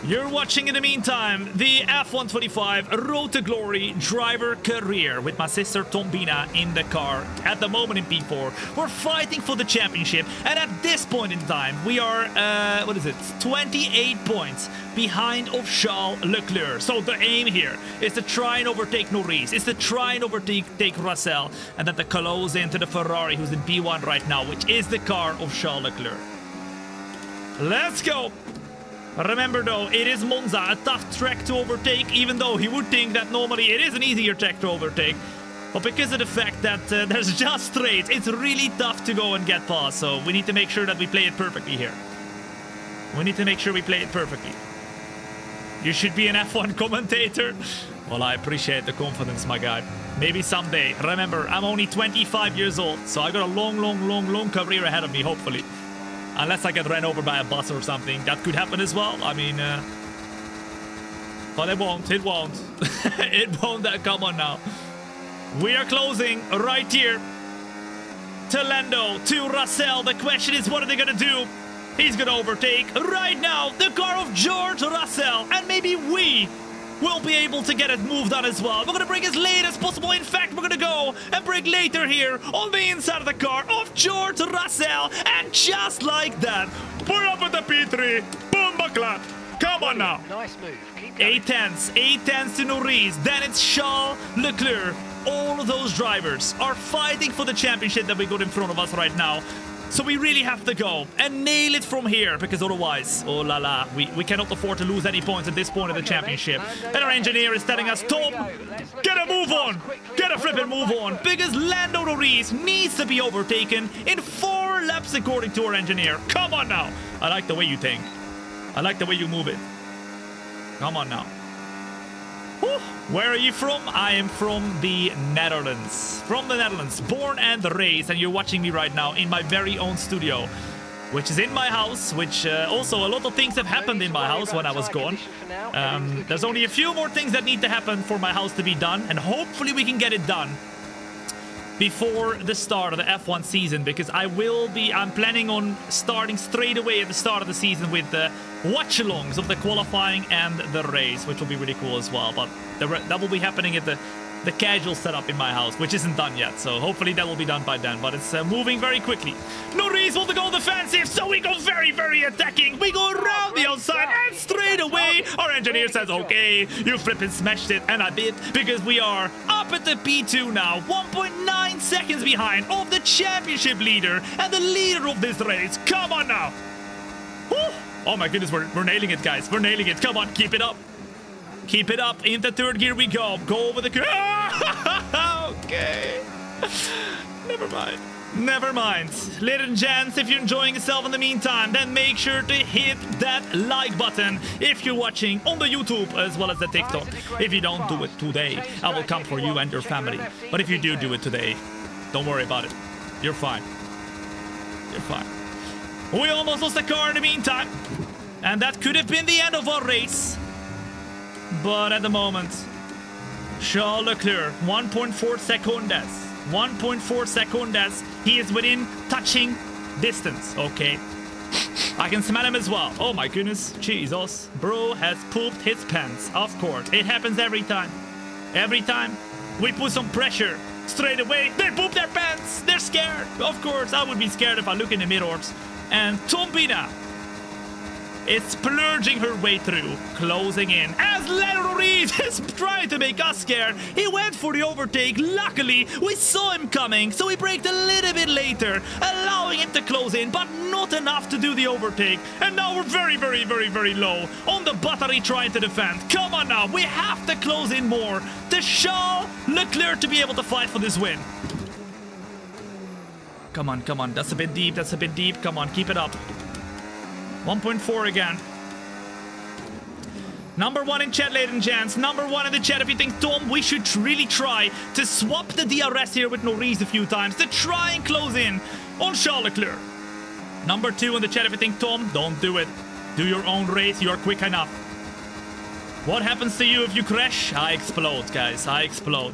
You're watching in the meantime the F125 Road to Glory driver career with my sister Thombina in the car at the moment in P4. We're fighting for the championship, and at this point in time we are 28 points behind of Charles Leclerc. So the aim here is to try and overtake Norris, is to try and overtake Russell, and then to close into the Ferrari, who's in P1 right now, which is the car of Charles Leclerc. Let's go. Remember though, it is Monza, a tough track to overtake, even though you would think that normally it is an easier track to overtake. But because of the fact that there's just straight, it's really tough to go and get past. So we need to make sure that we play it perfectly here. We need to make sure we play it perfectly. You should be an F1 commentator. Well, I appreciate the confidence, my guy. Maybe someday. Remember, I'm only 25 years old, so I got a long career ahead of me, hopefully. Unless I get ran over by a bus or something. That could happen as well. I mean, but it won't. It won't. It won't. Come on now. We are closing right here. To Lando, to Russell. The question is, what are they going to do? He's going to overtake right now the car of George Russell. And maybe we will be able to get it moved on as well. We're going to brake as late as possible. In fact, we're going to go and brake later here on the inside of the car of George Russell. And just like that, we're up at the P3. Boom, clap. Come on now. Nice move. Keep going. 8 tenths to Norris. Then it's Charles Leclerc. All of those drivers are fighting for the championship that we got in front of us right now. So we really have to go and nail it from here, because otherwise, oh la la, we cannot afford to lose any points at this point of the championship. And our engineer is telling us, Tom, get a move on, get a flipping move on, because Lando Norris needs to be overtaken in 4 laps according to our engineer. Come on now. I like the way you think. I like the way you move it. Come on now. Whew. Where are you from? I am from the Netherlands. From the Netherlands. Born and raised. And you're watching me right now in my very own studio, which is in my house, which also a lot of things have happened in my house when I was gone. There's only a few more things that need to happen for my house to be done. And hopefully we can get it done before the start of the F1 season, because I'm planning on starting straight away at the start of the season with the watch-alongs of the qualifying and the race, which will be really cool as well. But that will be happening at the casual setup in my house, which isn't done yet, so hopefully that will be done by then. But it's moving very quickly. Norris want to go defensive, so we go very attacking. We go around the outside, and straight away our engineer says, okay, you flipping smashed it. And I did, because we are up at the P2 now, 1.9 seconds behind of the championship leader and the leader of this race. Come on now. Whew. Oh my goodness, we're nailing it, guys. We're nailing it. Come on, keep it up. Keep it up. Into third gear we go. Go over the... Okay. Never mind. Never mind. Ladies and gents, if you're enjoying yourself in the meantime, then make sure to hit that like button if you're watching on the YouTube as well as the TikTok. If you don't do it today, I will come for you and your family. But if you do it today, don't worry about it. You're fine. You're fine. We almost lost the car in the meantime. And that could have been the end of our race. But at the moment, Charles Leclerc, 1.4 seconds. 1.4 seconds. He is within touching distance. Okay. I can smell him as well. Oh my goodness. Jesus. Bro has pooped his pants. Of course. It happens every time. Every time we put some pressure, straight away, they poop their pants. They're scared. Of course, I would be scared if I look in the mirrors. And Thombina is splurging her way through, closing in. As Lando Norris is trying to make us scared, he went for the overtake. Luckily, we saw him coming, so we braked a little bit later, allowing him to close in, but not enough to do the overtake. And now we're very low on the battery trying to defend. Come on now, we have to close in more to Charles Leclerc to be able to fight for this win. Come on, come on. That's a bit deep. That's a bit deep. Come on, keep it up. 1.4 again. Number 1 in chat, ladies and gents. Number 1 in the chat. If you think, Tom, we should really try to swap the DRS here with Norris a few times to try and close in on Charles Leclerc. Number 2 in the chat. If you think, Tom, don't do it. Do your own race. You are quick enough. What happens to you if you crash? I explode, guys. I explode.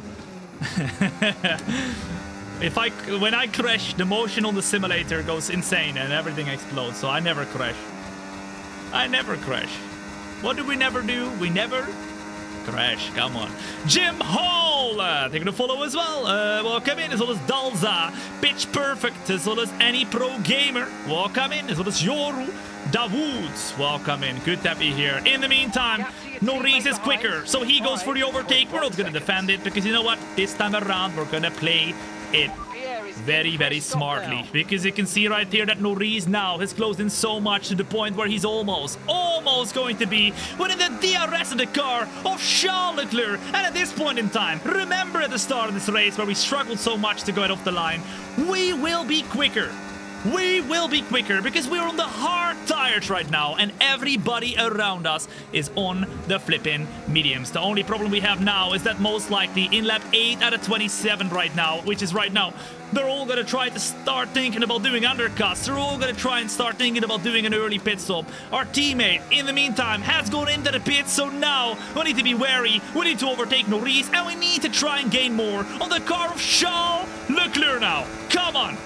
When I crash, the motion on the simulator goes insane and everything explodes. So I never crash. I never crash. What do we never do? We never crash. Come on. Jim Hall, taking the follow as well. Welcome in, as well as Dalza. Pitch Perfect, as well as Any Pro Gamer. Welcome in, as well as Yoru. Dawood, welcome in. Good to be here. In the meantime, Norris is quicker, so he goes for the overtake. We're not going to defend it, because you know what? This time around, we're going to play it very, very smartly, because you can see right here that Norris now has closed in so much to the point where he's almost going to be within the DRS of the car of Charles Leclerc. And at this point in time, remember at the start of this race where we struggled so much to go off the line, we will be quicker. We will be quicker because we're on the hard tires right now and everybody around us is on the flipping mediums. The only problem we have now is that most likely in lap 8 out of 27 right now, which is right now, they're all going to try to start thinking about doing undercuts. They're all going to try and start thinking about doing an early pit stop. Our teammate, in the meantime, has gone into the pits, so now we need to be wary. We need to overtake Norris and we need to try and gain more on the car of Charles Leclerc now. Come on.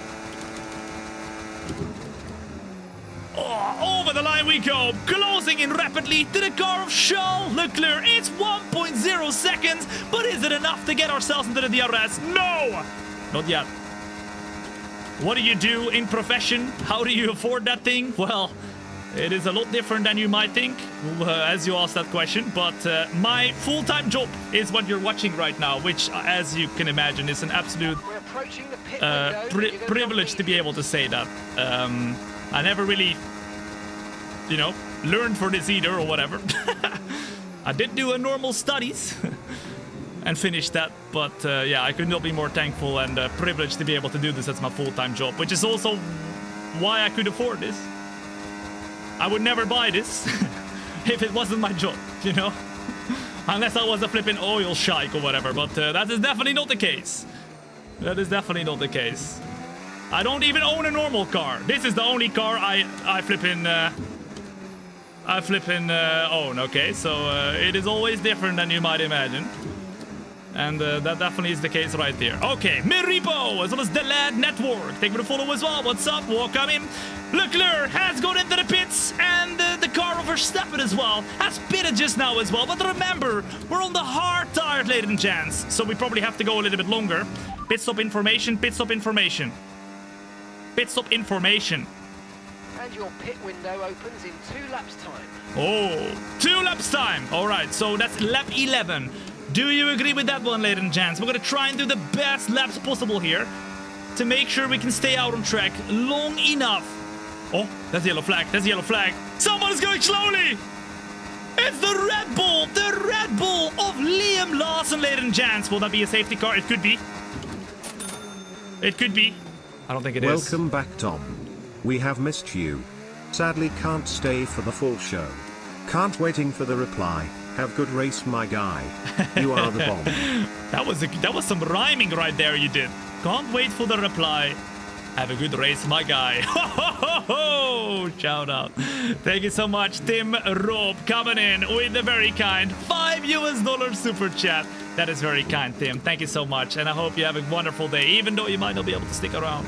Oh, over the line we go, closing in rapidly to the car of Charles Leclerc. It's 1.0 seconds, but is it enough to get ourselves into the DRS? No! Not yet. What do you do in profession? How do you afford that thing? Well, it is a lot different than you might think, as you asked that question, but my full-time job is what you're watching right now, which, as you can imagine, is an absolute privilege to be able to say that. I never really, you know, learned for this either or whatever. I did do a normal studies and finished that, but yeah, I could not be more thankful and privileged to be able to do this as my full-time job, which is also why I could afford this. I would never buy this if it wasn't my job, you know? Unless I was a flipping oil sheik or whatever, but that is definitely not the case. That is definitely not the case. I don't even own a normal car. This is the only car I flipping own, okay? So it is always different than you might imagine. And that definitely is the case right there. Okay, Miripo, as well as the Lad Network. Thank you for the follow as well. What's up? Welcome in. Leclerc has gone into the pits, and the car of Verstappen as well has pitted just now as well. But remember, we're on the hard tires, ladies and gents, so we probably have to go a little bit longer. Pit stop information, pit stop information. Pit stop information. And your pit window opens in 2 laps time. Oh, 2 laps time. All right, so that's lap 11. Do you agree with that one, ladies and gents? We're going to try and do the best laps possible here to make sure we can stay out on track long enough. Oh, that's the yellow flag. That's the yellow flag. Someone is going slowly. It's the Red Bull of Liam Lawson, ladies and gents. Will that be a safety car? It could be. It could be. I don't think it is. Welcome back, Tom. We have missed you. Sadly can't stay for the full show. Can't waiting for the reply. Have good race, my guy. You are the bomb. That was some rhyming right there you did. Can't wait for the reply. Have a good race, my guy. Ho, ho, ho, ho. Shout out. Thank you so much, Tim Rob, coming in with a very kind $5 super chat. That is very kind, Tim. Thank you so much. And I hope you have a wonderful day, even though you might not be able to stick around.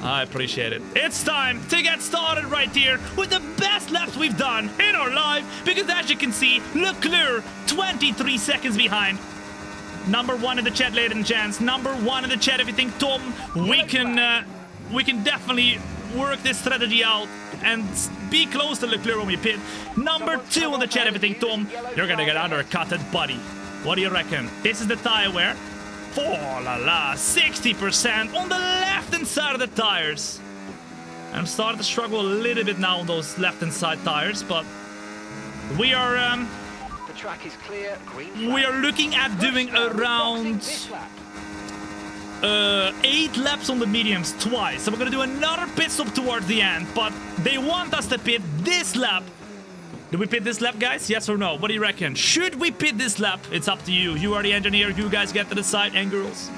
I appreciate it. It's time to get started right here with the best laps we've done in our life, because as you can see, Leclerc 23 seconds behind. Number 1 in the chat, ladies and gents. Number 1 in the chat. If you think, Tom, we can definitely work this strategy out and be close to Leclerc when we pit. Number 2 in the chat. If you think, Tom, you're gonna get undercutted, buddy. What do you reckon? This is the tire wear. Oh la la, 60% on the left-hand side of the tires. I'm starting to struggle a little bit now on those left-hand side tires, but we are The track is clear. Green flag. we are looking at doing around 8 laps on the mediums twice. So we're gonna do another pit stop towards the end, but they want us to pit this lap. Do we pit this lap, guys? Yes or no? What do you reckon? Should we pit this lap? It's up to you. You are the engineer. You guys get to decide, and girls,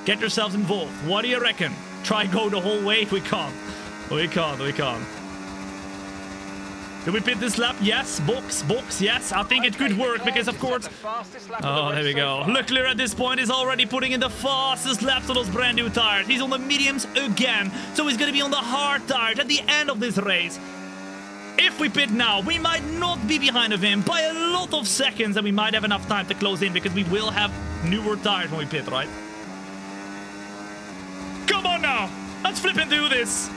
get yourselves involved. What do you reckon? Try go the whole way? We can't. We can't. Do we pit this lap? Yes. Box. Yes. I think it could work because, of course... Oh, there we go. Leclerc at this point is already putting in the fastest laps on those brand new tires. He's on the mediums again. So he's going to be on the hard tires at the end of this race. If we pit now, we might not be behind of him by a lot of seconds, and we might have enough time to close in because we will have newer tires when we pit, right? Come on now! Let's flip and do this!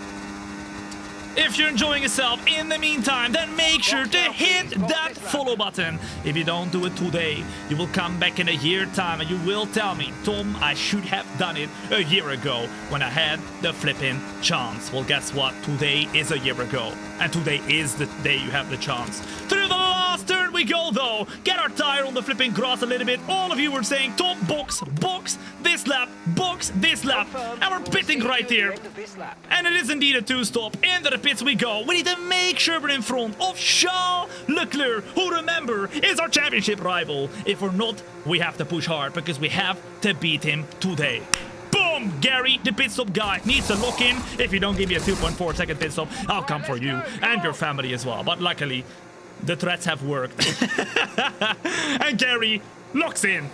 If you're enjoying yourself in the meantime, then make sure to hit that follow button. If you don't do it today, you will come back in a year time and you will tell me, Tom, I should have done it a year ago when I had the flipping chance. Well, guess what? Today is a year ago. And today is the day you have the chance. Through the last turn we go, though. Get our tire on the flipping grass a little bit. All of you were saying, Tom, box this lap, box this lap. And we're pitting right here. And it is indeed a two-stop. Into the pits we go. We need to make sure we're in front of Charles Leclerc, who, remember, is our championship rival. If we're not, we have to push hard because we have to beat him today. Boom! Gary, the pit stop guy, needs to lock in. If you don't give me a 2.4 second pit stop, I'll come for you and your family as well. But luckily, the threats have worked. And Gary locks in.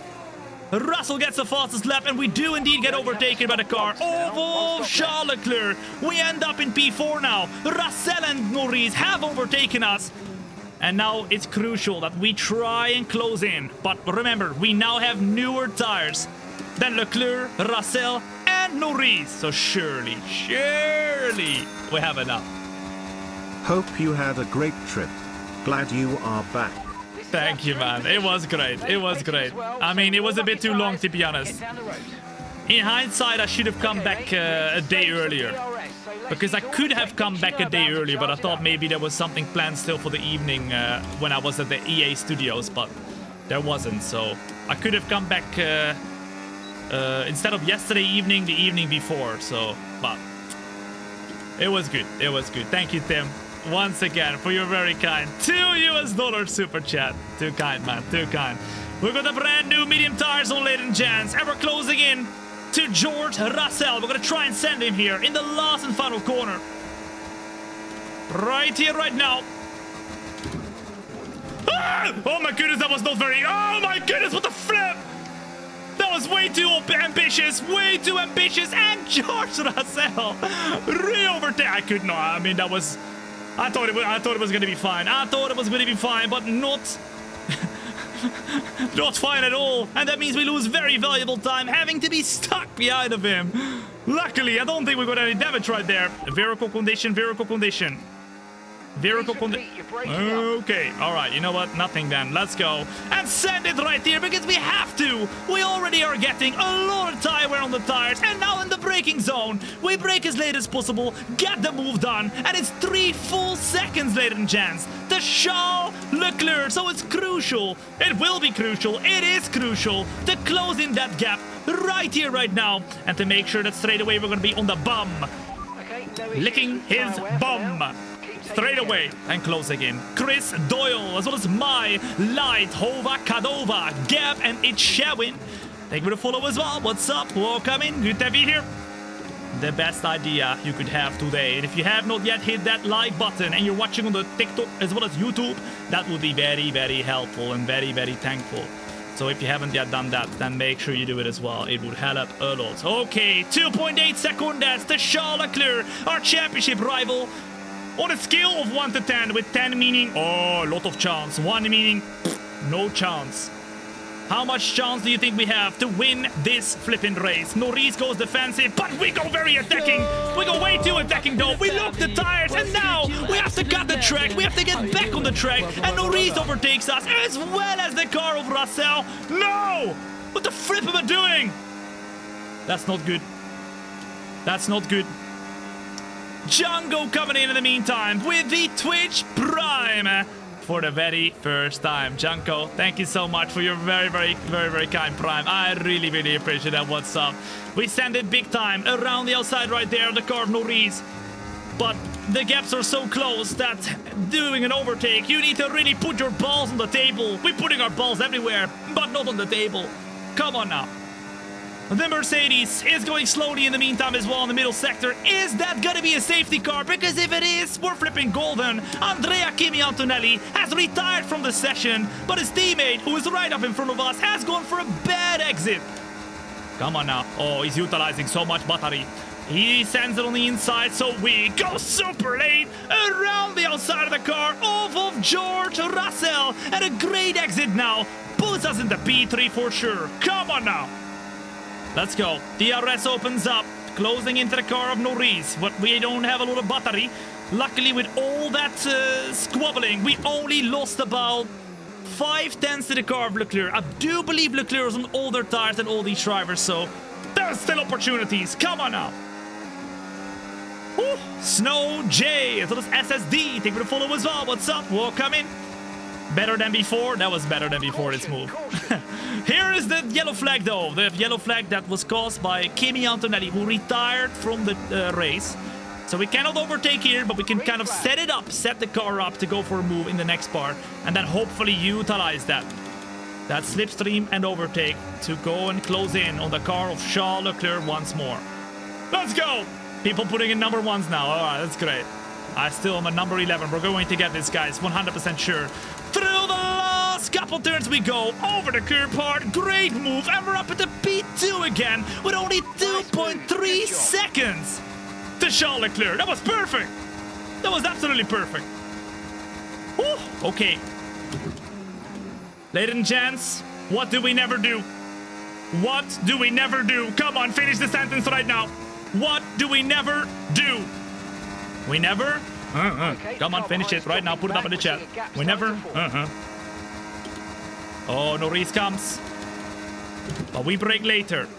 Russell gets the fastest lap, and we do indeed get overtaken by the car of Charles Leclerc. We end up in P4 now. Russell and Norris have overtaken us. And now it's crucial that we try and close in. But remember, we now have newer tires than Leclerc, Russell, and Norris. So surely we have enough. Hope you had a great trip. Glad you are back. Thank you, man. It was great. It was great. I mean, it was a bit too long, to be honest. In hindsight, I should have come back a day earlier. Because I could have come back a day earlier, but I thought maybe there was something planned still for the evening when I was at the EA studios, but there wasn't. So I could have come back instead of yesterday evening, the evening before. So, but it was good. It was good. Thank you, Tim. Once again, for your very kind $2 super chat. Too kind, man. Too kind. We've got a brand new medium tires on, ladies and gents, and we're closing in to George Russell. We're going to try and send him here in the last and final corner. Right here, right now. Ah! Oh my goodness, that was not very... Oh my goodness, what the flip! That was way too ambitious, and George Russell re-overtake. I could not. I mean, that was... I thought it was going to be fine. But not not fine at all. And that means we lose very valuable time having to be stuck behind of him. Luckily, I don't think we got any damage right there. Vehicle condition. Okay, all right, you know what? Nothing then. Let's go and send it right here because we have to. We already are getting a lot of tire wear on the tires, and now in the braking zone, we brake as late as possible, get the move done, and it's 3 full seconds, ladies and gents, to Charles Leclerc. So it's crucial. It will be crucial. It is crucial to close in that gap right here, right now, and to make sure that straight away we're going to be on the bum, licking his bum. Straight away and closing in. Chris Doyle, as well as my Light, Hova, Kadova, Gab, and Itchawin. Thank you for the follow as well. What's up? Welcome in. Good to have you here. The best idea you could have today. And if you have not yet hit that like button and you're watching on the TikTok as well as YouTube, that would be very, very helpful and very, very thankful. So if you haven't yet done that, then make sure you do it as well. It would help a lot. Okay, 2.8 seconds to Charles Leclerc, our championship rival. On a scale of 1 to 10, with 10 meaning, oh, a lot of chance. 1 meaning, no chance. How much chance do you think we have to win this flipping race? Norris goes defensive, but we go very attacking. We go way too attacking, though. We lock the tires, and now we have to cut the track. We have to get back on the track, and Norris overtakes us, as well as the car of Russell. No! What the flip am I doing? That's not good. That's not good. Django coming in the meantime with the Twitch Prime for the very first time. Django, thank you so much for your very, very, very, very kind Prime. I really, really appreciate that. What's up? We send it big time around the outside right there, the car of Norris. But the gaps are so close that doing an overtake, you need to really put your balls on the table. We're putting our balls everywhere, but not on the table. Come on now. The Mercedes is going slowly in the meantime as well in the middle sector. Is that gonna be a safety car? Because if it is, we're flipping golden. Andrea Kimi Antonelli has retired from the session, but his teammate, who is right up in front of us, has gone for a bad exit. Come on now. Oh, he's utilizing so much battery. He sends it on the inside, so we go super late around the outside of the car of George Russell. And a great exit now puts us in the P3 for sure. Come on now. Let's go. DRS opens up. closing into the car of Norris, but we don't have a lot of battery. Luckily, with all that squabbling, we only lost about 5/10 to the car of Leclerc. I do believe Leclerc is on older tires than all these drivers, so there's still opportunities. Come on now. Woo. Snow J, as well as SSD. Thank you for the follow as well. What's up? Welcome in. Better than before? That was better than before this move. Here is the yellow flag though. The yellow flag that was caused by Kimi Antonelli, who retired from the race. So we cannot overtake here, but we can kind of set it up, set the car up to go for a move in the next part, and then hopefully utilize that slipstream and overtake to go and close in on the car of Charles Leclerc once more. Let's go! People putting in number 1s now. All right, that's great. I still am at number 11. We're going to get this, guys. 100% sure. Through the last couple turns we go. Over the curb part. Great move. And we're up at the P2 again with only 2.3 seconds to Charles Leclerc. That was perfect. That was absolutely perfect. Whew. Okay. Ladies and gents, what do we never do? What do we never do? Come on, finish the sentence right now. What do we never do? We never? Okay, come on, finish it right now. Put it up in the chat. We never? Oh, Norris comes. But we brake later.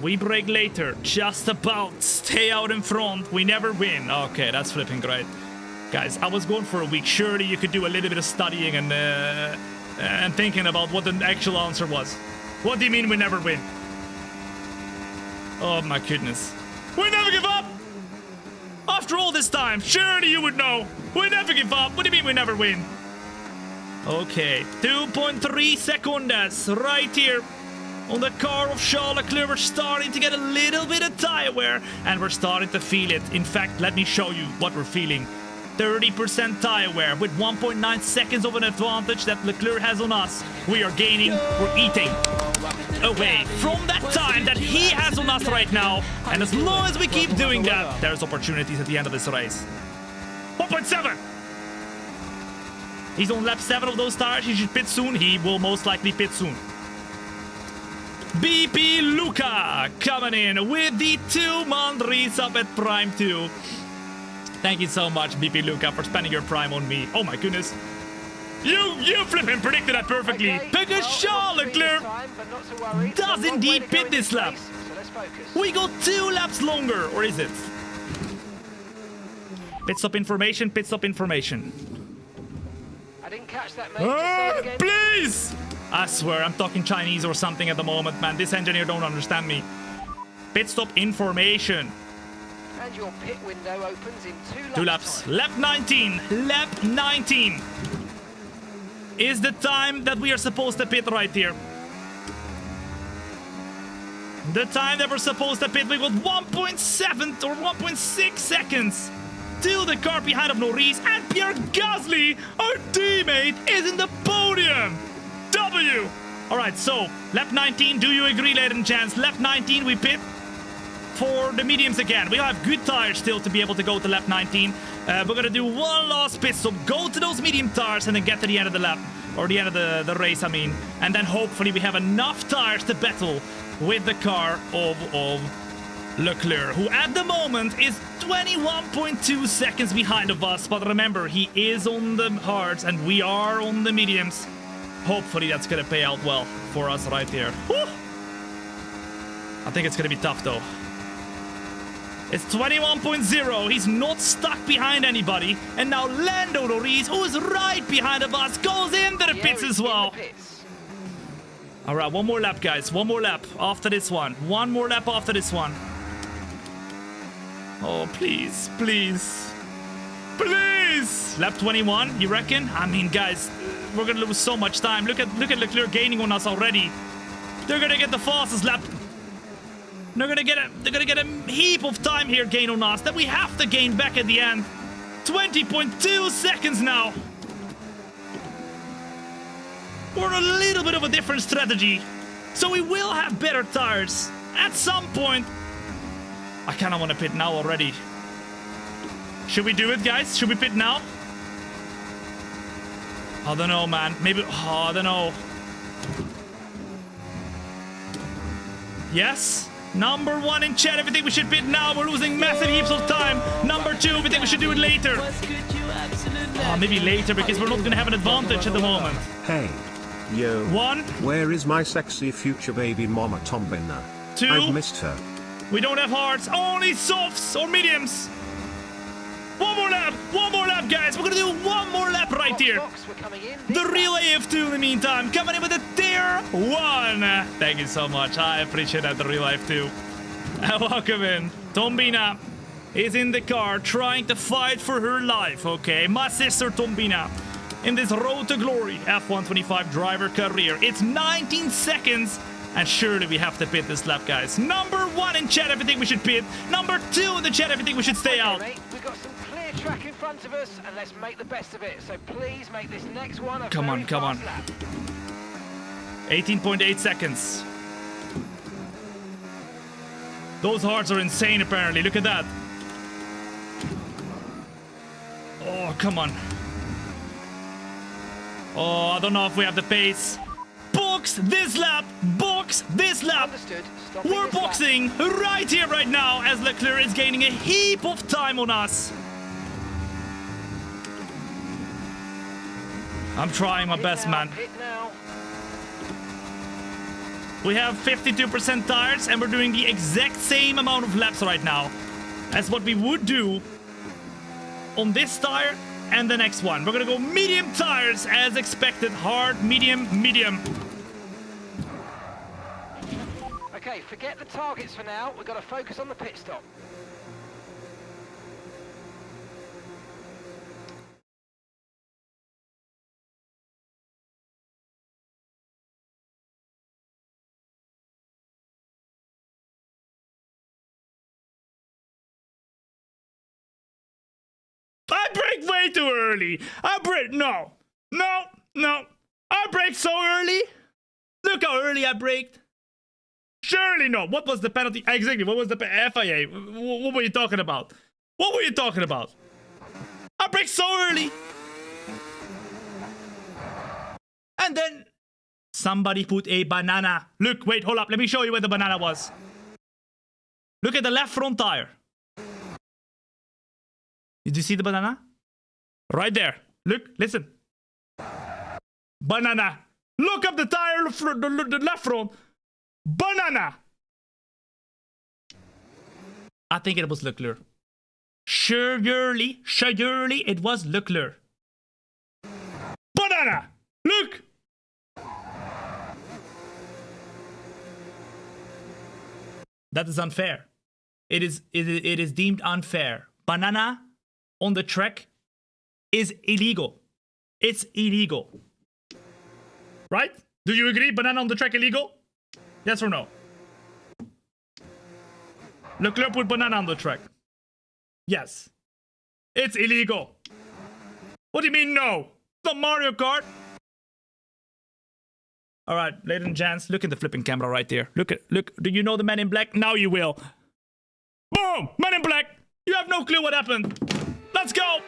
We brake later. Just about. Stay out in front. We never win. Okay, that's flipping great. Guys, I was going for a week. Surely you could do a little bit of studying and thinking about what the actual answer was. What do you mean we never win? Oh my goodness. We never give up! After all this time, surely you would know. We never give up. What do you mean we never win? Okay, 2.3 seconds right here on the car of Charles Leclerc. We're starting to get a little bit of tire wear, and we're starting to feel it. In fact, let me show you what we're feeling. 30% tire wear with 1.9 seconds of an advantage that Leclerc has on us. We are gaining, we're eating away from that time that he has on us right now. And as long as we keep doing that, there's opportunities at the end of this race. 1.7. He's on lap 7 of those tires. He should pit soon. He will most likely pit soon. BP Luca coming in with the 2-month resub at Prime 2. Thank you so much, BP Luca, for spending your Prime on me. Oh my goodness. You flipping predicted that perfectly. Okay, Because Charles Leclerc does indeed pit this lap. We go 2 laps longer, or is it? Pit stop information, pit stop information. I didn't catch that, mate. Just say it again. Please! I swear, I'm talking Chinese or something at the moment, man. This engineer don't understand me. Pit stop information. And your pit window opens in 2 laps. time. Lap 19. Lap 19 is the time that we are supposed to pit right here. The time that we're supposed to pit, we got 1.7 or 1.6 seconds to the car behind of Norris, and Pierre Gasly, our teammate, is in the podium. W. All right, so lap 19. Do you agree, ladies and gents? Lap 19, we pit for the mediums again. We have good tires still to be able to go to lap 19. We're gonna do one last pit stop, go to those medium tires, and then get to the end of the lap, or the end of the race, I mean. And then hopefully we have enough tires to battle with the car of Leclerc, who at the moment is 21.2 seconds behind of us. But remember, he is on the hards and we are on the mediums. Hopefully that's gonna pay out well for us right here. Woo! I think it's gonna be tough though. It's 21.0. He's not stuck behind anybody. And now Lando Norris, who is right behind of us, goes into the pits as well. All right, one more lap, guys. One more lap after this one. One more lap after this one. Oh, please, please, please. Lap 21, you reckon? I mean, guys, we're gonna lose so much time. Look at Leclerc gaining on us already. They're gonna get the fastest lap. They're gonna get a heap of time here gain on us that we have to gain back at the end. 20.2 seconds now. We're a little bit of a different strategy, so we will have better tires at some point. I kind of want to pit now already. Should we do it, guys? Should we pit now? I don't know, man. Maybe. Oh, I don't know. Yes? Number 1 in chat, if you think we should bid now, we're losing massive heaps of time. Number 2, if you think we should do it later. Was good, you absolute legend. Maybe later, because we're not going to have an advantage at the moment. Hey. Yo. 1, Where is my sexy future baby mama Thombina? 2. I've missed her. We don't have hearts, only softs or mediums. One more lap, guys. We're gonna do one more lap right here. Box, we're coming in. The real AF2 in the meantime, coming in with a tier 1. Thank you so much. I appreciate that, the real AF2. And welcome in. Thombina is in the car trying to fight for her life, okay? My sister Thombina in this road to glory F125 driver career. It's 19 seconds. And surely we have to pit this lap, guys. Number 1 in chat, everything we should pit. Number 2 in the chat, everything we should stay out. Mate, we've got some clear track in front of us, and let's make the best of it. So please make this next one a Come on, very come on. fast lap. 18.8 seconds. Those hearts are insane, apparently. Look at that. Oh, come on. Oh, I don't know if we have the pace. Box this lap! Box this lap! Understood. Stopping We're this lap. boxing right here, right now, as Leclerc is gaining a heap of time on us. I'm trying my Hit best, now, man. hit now. We have 52% tires, and we're doing the exact same amount of laps right now as what we would do on this tire and the next one. We're gonna go medium tires as expected. Hard, medium, medium. Okay, forget the targets for now. We've got to focus on the pit stop. I braked way too early. No. I braked so early. Look how early I braked. Surely not. What was the penalty? Exactly. What was the FIA? What were you talking about? What were you talking about? I braked so early. And then somebody put a banana. Look, wait, hold up. Let me show you where the banana was. Look at the left front tire. Did you see the banana? Right there. Look, listen. Banana. Look up the tire, the left front. Banana. I think it was Leclerc. Surely it was Leclerc. Banana. Look. That is unfair. It is deemed unfair. Banana on the track is illegal. It's illegal. Right? Do you agree? Banana on the track illegal? Yes or no? Leclerc put banana on the track. Yes. It's illegal. What do you mean no? It's not Mario Kart. Alright, ladies and gents, look at the flipping camera right there. Look. Do you know the Man in Black? Now you will. Boom! Man in Black! You have no clue what happened. Let's go!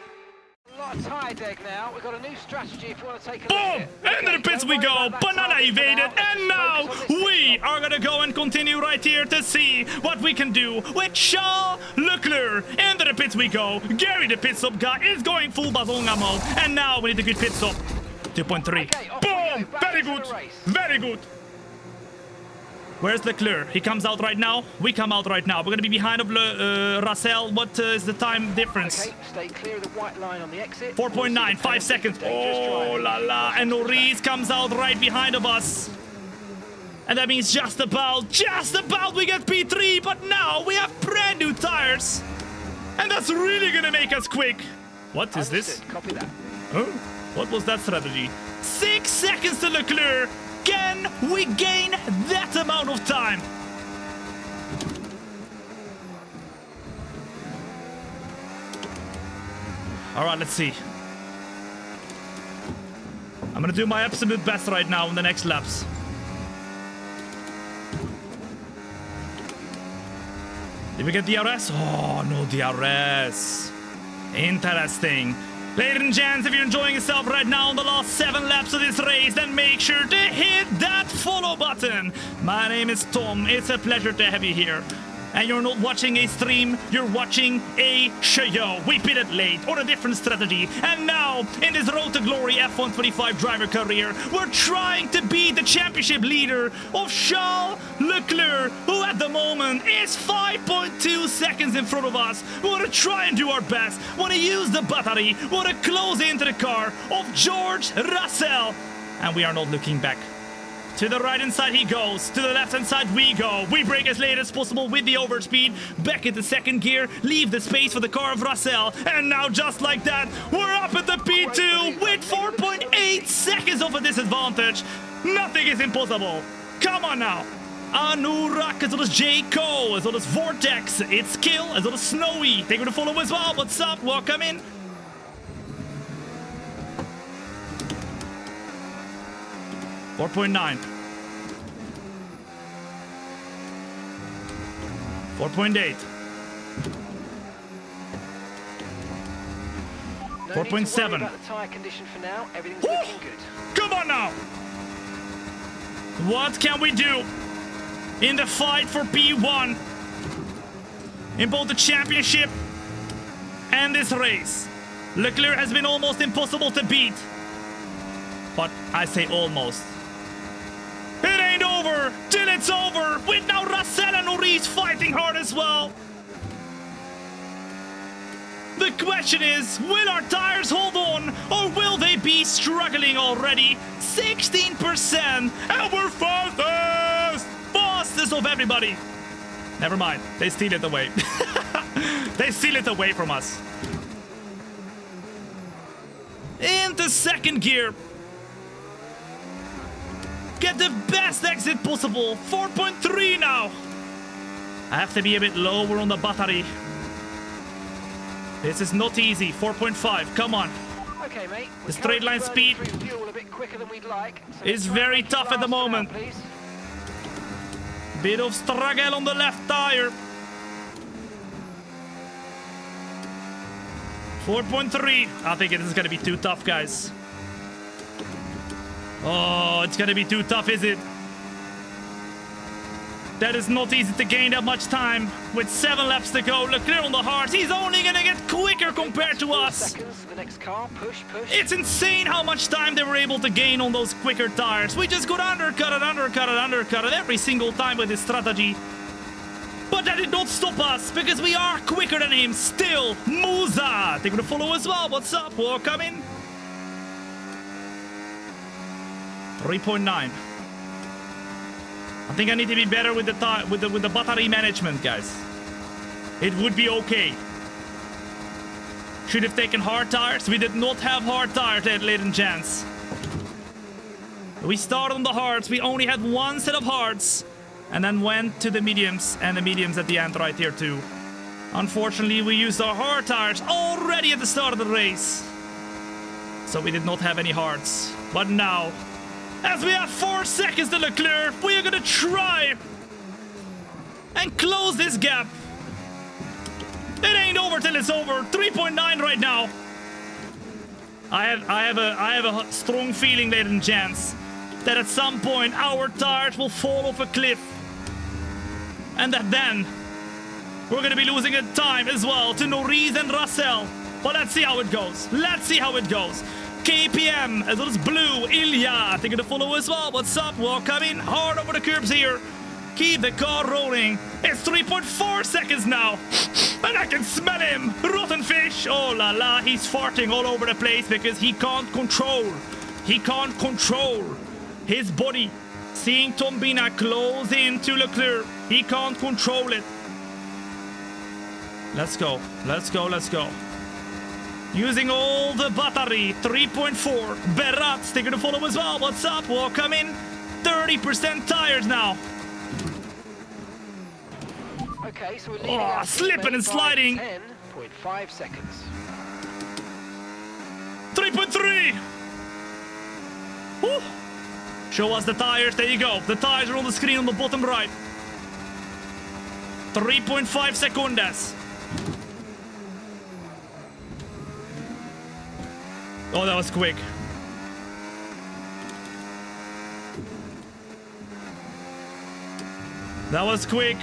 A lot of tire deg now. We've got a new strategy if you want to take a look Boom! at it. Into the pits we go. Banana evaded. And now we are gonna go and continue right here to see what we can do with Charles Leclerc. Into the pits we go. Gary, the pit stop guy, is going full bazonga mode. And now we need a good pit stop. 2.3. Okay, off we Boom! go. Back Very into good. the race. Very good. Where's Leclerc? He comes out right now. We come out right now. We're gonna be behind of Russell. What is the time difference? Okay, stay clear of the white line on the exit. 4.9, 5 seconds. Oh la la. And Norris comes out right behind of us. And that means just about we get P3. But now we have brand new tires. And that's really gonna make us quick. What is this? Understood. Copy that. Oh, what was that strategy? 6 seconds to Leclerc. Can we gain that amount of time? All right, let's see. I'm gonna do my absolute best right now in the next laps. Did we get DRS? Oh, no DRS. Interesting. Ladies and gents, if you're enjoying yourself right now on the last 7 laps of this race, then make sure to hit that follow button. My name is Tom. It's a pleasure to have you here. And you're not watching a stream, you're watching a show. We pitted late on a different strategy. And now, in this Road to Glory F1 25 driver career, we're trying to beat the championship leader of Charles Leclerc, who at the moment is 5.2 seconds in front of us. We want to try and do our best. Want to use the battery. Want to close into the car of George Russell. And we are not looking back. To the right hand side he goes, to the left hand side we go. We brake as late as possible with the overspeed, back into second gear, leave the space for the car of Russell, and now just like that, we're up at the P2 with 4.8 seconds of a disadvantage. Nothing is impossible. Come on now. Anurak, as well as J-Co, as well as Vortex, it's Kill, as well as Snowy. They're gonna follow as well. What's up? Welcome in. .9 4.8 4.7 about the tyre condition for now. Everything's looking good. Come on now. What can we do in the fight for P1 in both the championship and this race? Leclerc has been almost impossible to beat, but I say almost. It ain't over till it's over, with now Russell and Norris fighting hard as well. The question is, will our tires hold on, or will they be struggling already? 16%, and we're fastest! Fastest of everybody. Never mind, they steal it away. They steal it away from us. Into second gear. Get the best exit possible. 4.3 now. I have to be a bit lower on the battery. This is not easy. 4.5. Come on. Okay, mate. The straight line speed a bit quicker than we'd like, so is very tough at the moment. Bit of struggle on the left tire. 4.3. I think it is going to be too tough, guys. Oh, it's gonna be too tough, is it? That is not easy to gain that much time. With 7 laps to go, Leclerc on the hards. He's only gonna get quicker compared to us. The next car. Push. It's insane how much time they were able to gain on those quicker tires. We just got undercut every single time with this strategy. But that did not stop us, because we are quicker than him still. Monza, they're gonna follow as well. What's up? Welcome in. 3.9. I think I need to be better with the battery management, guys. It would be okay. Should have taken hard tires. We did not have hard tires, ladies and gents. We started on the hards. We only had 1 set of hards, and then went to the mediums, and the mediums at the end right here too. Unfortunately, we used our hard tires already at the start of the race, so we did not have any hards. But now, as we have 4 seconds to Leclerc, we are gonna try and close this gap. It ain't over till it's over. 3.9 right now. I have a strong feeling, ladies and gents, that at some point our tires will fall off a cliff, and that then we're gonna be losing a time as well to Norris and Russell. But let's see how it goes. Let's see how it goes. KPM, as well as Blue, Ilya, they're gonna follow as well. What's up? Welcome in. Hard over the curbs here. Keep the car rolling. It's 3.4 seconds now. And I can smell him. Rotten fish. Oh la la, he's farting all over the place because he can't control. He can't control his body. Seeing Thombina close into Leclerc, he can't control it. Let's go. Let's go. Let's go. Using all the battery, 3.4. Berat, they're gonna follow as well. What's up? Welcome in. 30% tires now. Okay, so we're leading slipping and sliding. 10.5 seconds. 3.3. Woo. Show us the tires. There you go. The tires are on the screen on the bottom right. 3.5 seconds. Oh, that was quick. That was quick.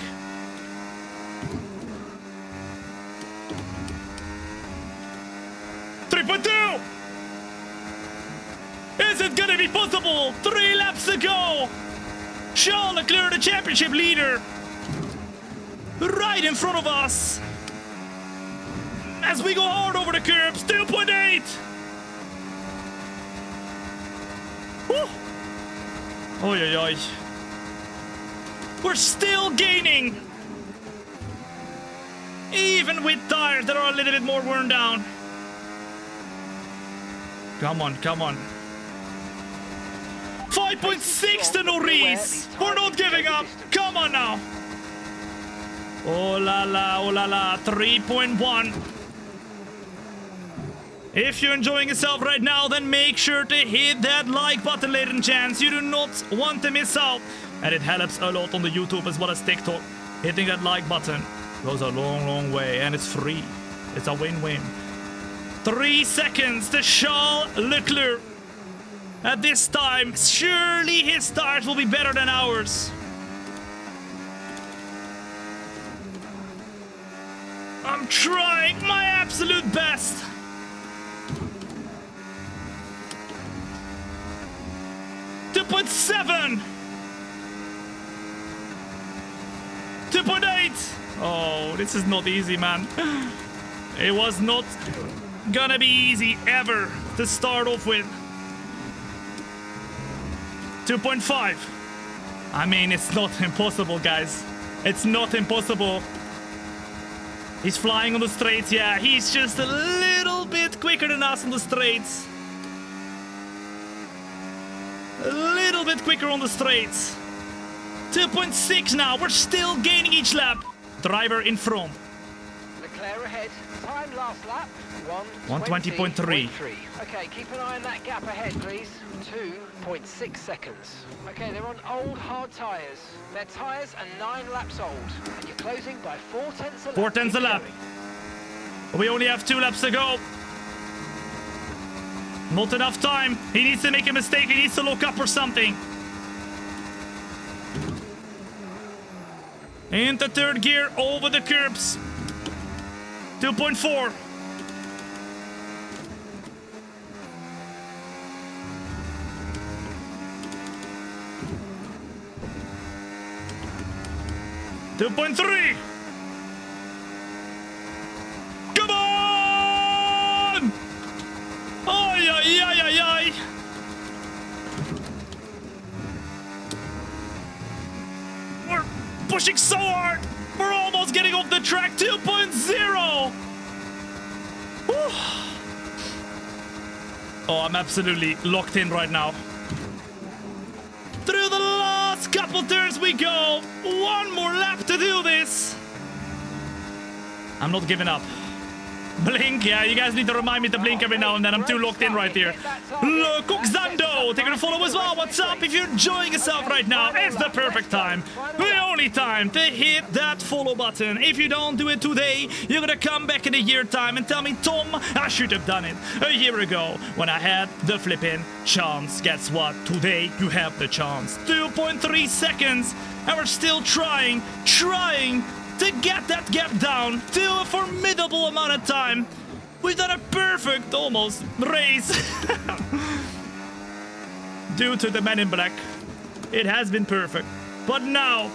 Is it gonna be possible? 3 laps to go. Charles Leclerc, the championship leader, right in front of us. As we go hard over the curbs, 2.8. Oi, oi, oi. We're still gaining. Even with tires that are a little bit more worn down. Come on, come on. 5.6 to Norris. We're not giving up. Come on now. Oh la la, oh la la. 3.1. If you're enjoying yourself right now, then make sure to hit that like button, ladies and gents. You do not want to miss out. And it helps a lot on the YouTube as well as TikTok. Hitting that like button goes a long, long way. And it's free. It's a win-win. 3 seconds to Charles Leclerc. At this time, surely his tires will be better than ours. I'm trying my absolute best. To put 7. 2.8. Oh, this is not easy, man. It was not gonna be easy ever to start off with. 2.5. I mean, it's not impossible, guys. It's not impossible. He's flying on the straights. Yeah, he's just a little bit quicker than us on the straights. A little bit quicker on the straights. 2.6 now. We're still gaining each lap. Driver in front. Leclerc ahead. Time last lap. 120.3. Okay, keep an eye on that gap ahead, please. 2.6 seconds. Okay, they're on old hard tyres. Their tyres are 9 laps old. And you're closing by 4/10 a lap. 4/10 a lap. We only have 2 laps to go. Not enough time. He needs to make a mistake. He needs to look up or something. Into 3rd gear over the curbs. 2.4. .3. Come on! Ay, ay, ay, ay, ay. We're pushing so hard. We're almost getting off the track. 2.0. Oh, I'm absolutely locked in right now. Through the last couple turns we go. 1 more lap to do this. I'm not giving up. Blink, yeah, you guys need to remind me to blink every now and then. I'm too locked in right here. Look, Coxando, taking a follow as well. What's up? If you're enjoying yourself right now, it's the perfect time. The only time to hit that follow button. If you don't do it today, you're gonna come back in a year time and tell me, Tom, I should have done it a year ago when I had the flipping chance. Guess what? Today, you have the chance. 2.3 seconds, and we're still trying to get that gap down to a formidable amount of time. We've done a perfect, almost, race. Due to the Men in Black, it has been perfect. But now,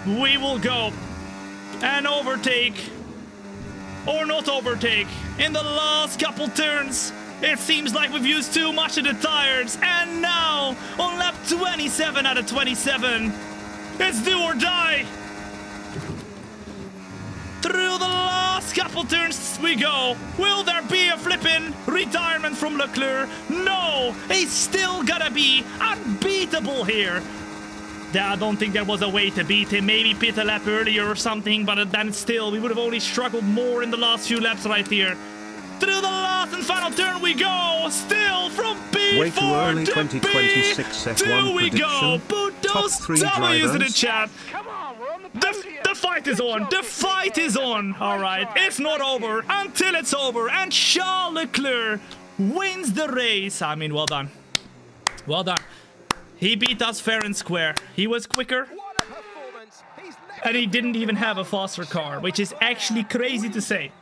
we will go and overtake, or not overtake, in the last couple turns. It seems like we've used too much of the tires, and now, on lap 27 out of 27, it's do or die. Through the last couple turns we go. Will there be a flippin' retirement from Leclerc? No, he's still gonna be unbeatable here. I don't think there was a way to beat him. Maybe pit a lap earlier or something, but then still, we would have only struggled more in the last few laps right here. Through the last and final turn we go. Still from P4 Way too early, to 2026 P2 F1 we go. prediction. Put Top those 3 W's in the drivers. chat. Come on, we're on the The podium. fight is on. The fight is on. All right, it's not over until it's over. And Charles Leclerc wins the race. I mean, well done. Well done. He beat us fair and square. He was quicker. And he didn't even have a faster car, which is actually crazy to say.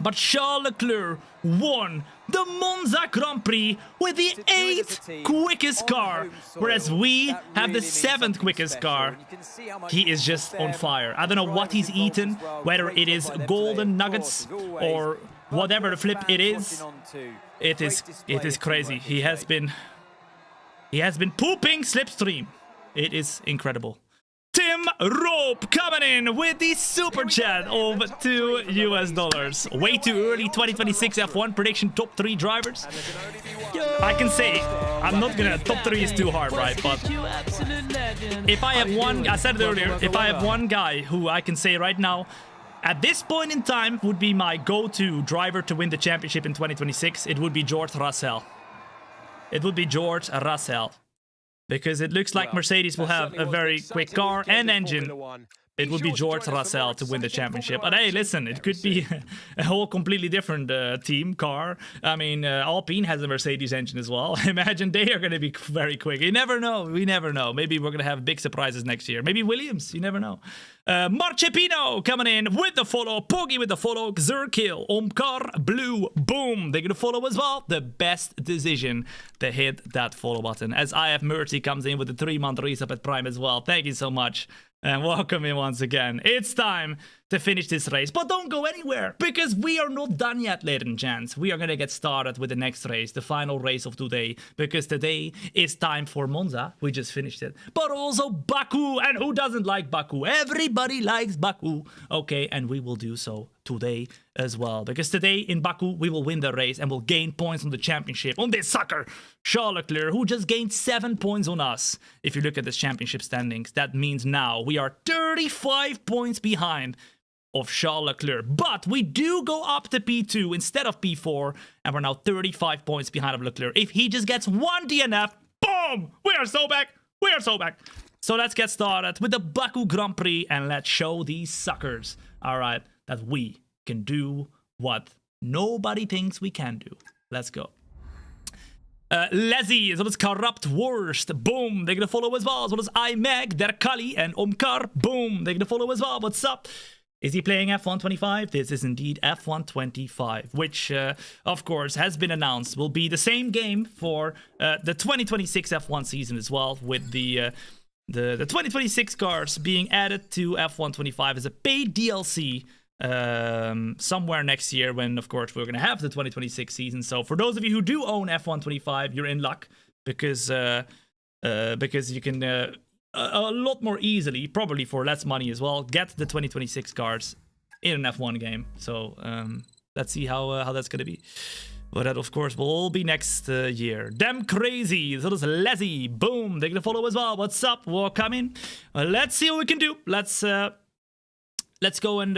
But Charles Leclerc won the Monza Grand Prix with the 8th quickest car, whereas we have the 7th quickest car. He is just on fire. I don't know what he's eaten, whether it is golden nuggets or whatever the flip it is. It is crazy. He has been pooping slipstream. It is incredible. Tim Rope coming in with the super chat of $2. Way too early 2026 F1 prediction top 3 drivers. I can say, I'm not gonna, top 3 is too hard, right? But if I have one, I said it earlier, if I have one guy who I can say right now, at this point in time would be my go-to driver to win the championship in 2026, it would be George Russell. It would be George Russell. Because it looks like Mercedes will have a very quick car and engine. It would be George Russell to win the championship. But hey, listen, it could be a whole completely different team car. I mean, Alpine has a Mercedes engine as well. Imagine they are going to be very quick. You never know. We never know. Maybe we're going to have big surprises next year. Maybe Williams. You never know. Marcepino coming in with the follow. Poggy with the follow. Xerkill. Omkar. Blue. Boom. They're going to follow as well. The best decision to hit that follow button. As I have Mercy comes in with the 3-month resub at Prime as well. Thank you so much. And welcome in once again. It's time to finish this race, but don't go anywhere, because we are not done yet, ladies and gents. We are gonna get started with the next race, the final race of today, because today is time for Monza. We just finished it, but also Baku. And who doesn't like Baku? Everybody likes Baku. Okay, and we will do so today as well, because today in Baku we will win the race and we'll gain points on the championship on this sucker Charles Leclerc, who just gained 7 points on us. If you look at this championship standings, that means now we are 35 points behind of Charles Leclerc, but we do go up to P2 instead of P4, and we're now 35 points behind of Leclerc. If he just gets one DNF, boom, we are so back. So let's get started with the Baku Grand Prix and let's show these suckers, all right, that we can do what nobody thinks we can do. Let's go. Lazy, as well as Corrupt Worst, boom, they're gonna follow as well, as well as iMeg, Derkali, and Omkar, boom, they're gonna follow as well. What's up? Is he playing F1 25? This is indeed F1 25, which, of course, has been announced will be the same game for the 2026 F1 season as well, with the 2026 cars being added to F1 25 as a paid DLC somewhere next year, when, of course, we're going to have the 2026 season. So for those of you who do own F1 25, you're in luck, because you can a lot more easily, probably for less money as well, get the 2026 cars in an F1 game. So let's see how that's going to be. But that, of course, will all be next year. Damn crazy. So does Lazy. Boom. They're going to follow as well. What's up? We're coming. Let's see what we can do. Let's go and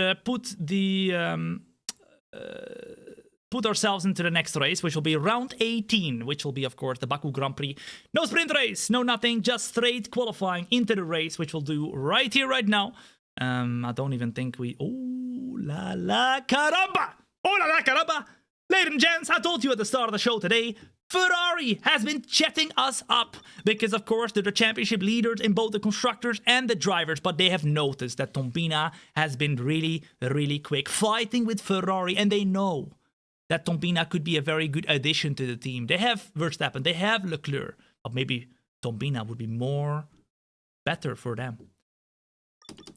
put ourselves into the next race, which will be round 18, which will be, of course, the Baku Grand Prix. No sprint race, no nothing, just straight qualifying into the race, which we'll do right here, right now. I don't even think we... Oh, la la caramba! Oh, la la caramba! Ladies and gents, I told you at the start of the show today, Ferrari has been chatting us up, because, of course, they're the championship leaders in both the constructors and the drivers, but they have noticed that Thombina has been really, really quick, fighting with Ferrari, and they know that Thombina could be a very good addition to the team. They have Verstappen, they have Leclerc, but maybe Thombina would be better for them.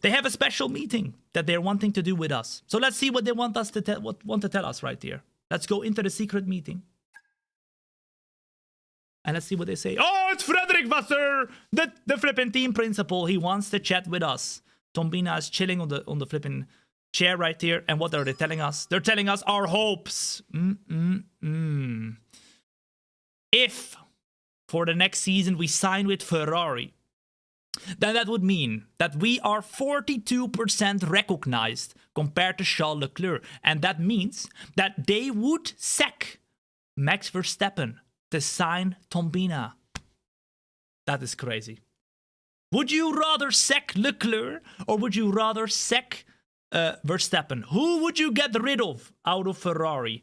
They have a special meeting that they're wanting to do with us. So let's see what they want us to tell us right here. Let's go into the secret meeting. And let's see what they say. Oh, it's Frederick Vasseur, the flipping team principal. He wants to chat with us. Thombina is chilling on the flipping chair right here. And what are they telling us? They're telling us our hopes. If for the next season we sign with Ferrari, then that would mean that we are 42% recognized compared to Charles Leclerc. And that means that they would sack Max Verstappen to sign Thombina. That is crazy. Would you rather sack Leclerc or would you rather sack Verstappen? Who would you get rid of out of Ferrari?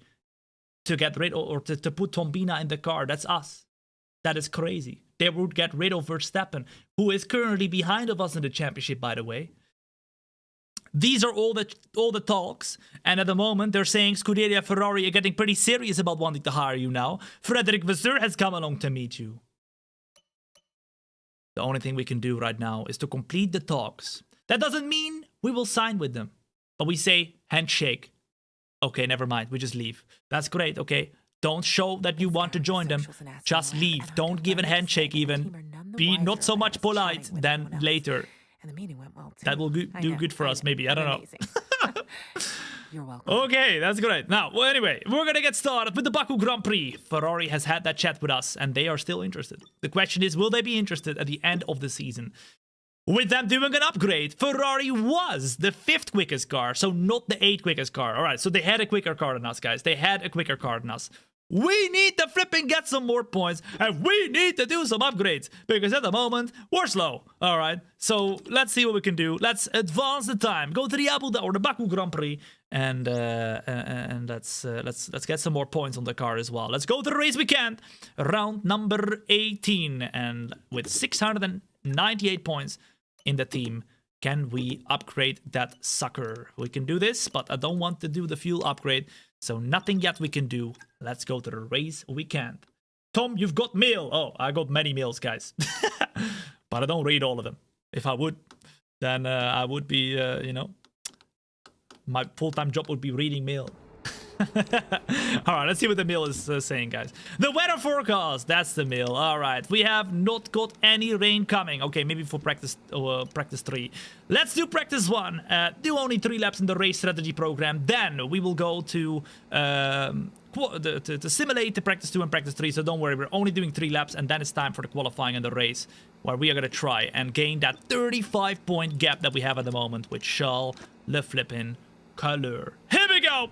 to get rid or to put Thombina in the car. That's us. That is crazy. They would get rid of Verstappen, who is currently behind of us in the championship, by the way. These are all the talks, and at the moment they're saying Scuderia Ferrari are getting pretty serious about wanting to hire you now. Frederick Vasseur has come along to meet you. The only thing we can do right now is to complete the talks. That doesn't mean we will sign with them, but we say handshake. Okay, never mind. We just leave. That's great. Okay. Don't show that you want to join them. Just leave. Don't give a handshake even. Be not so much polite than later. That will do good for us, maybe. I don't know. You're welcome. Okay, that's great. Now, well, anyway, we're going to get started with the Baku Grand Prix. Ferrari has had that chat with us, and they are still interested. The question is, will they be interested at the end of the season? With them doing an upgrade, Ferrari was the 5th quickest car, so not the 8th quickest car. All right, so they had a quicker car than us, guys. They had a quicker car than us. We need to flipping get some more points, and we need to do some upgrades, because at the moment, we're slow. All right, so let's see what we can do. Let's advance the time. Go to the Baku Grand Prix, and let's get some more points on the car as well. Let's go to the race weekend, round number 18, and with 698 points in the team, can we upgrade that sucker? We can do this, but I don't want to do the fuel upgrade, so nothing yet we can do. Let's go to the race weekend. Tom, you've got mail. Oh, I got many mails, guys. But I don't read all of them. If I would, then I would be, you know, my full-time job would be reading mail. All right, let's see what the mail is saying, guys. The weather forecast, that's the mail. All right, we have not got any rain coming. Okay, maybe for practice 3. Let's do practice 1. Do only 3 laps in the race strategy program. Then we will go to simulate the practice 2 and practice 3. So don't worry, we're only doing 3 laps, and then it's time for the qualifying and the race, where we are going to try and gain that 35-point gap that we have at the moment with Charles Le Flippin Color. Here we go.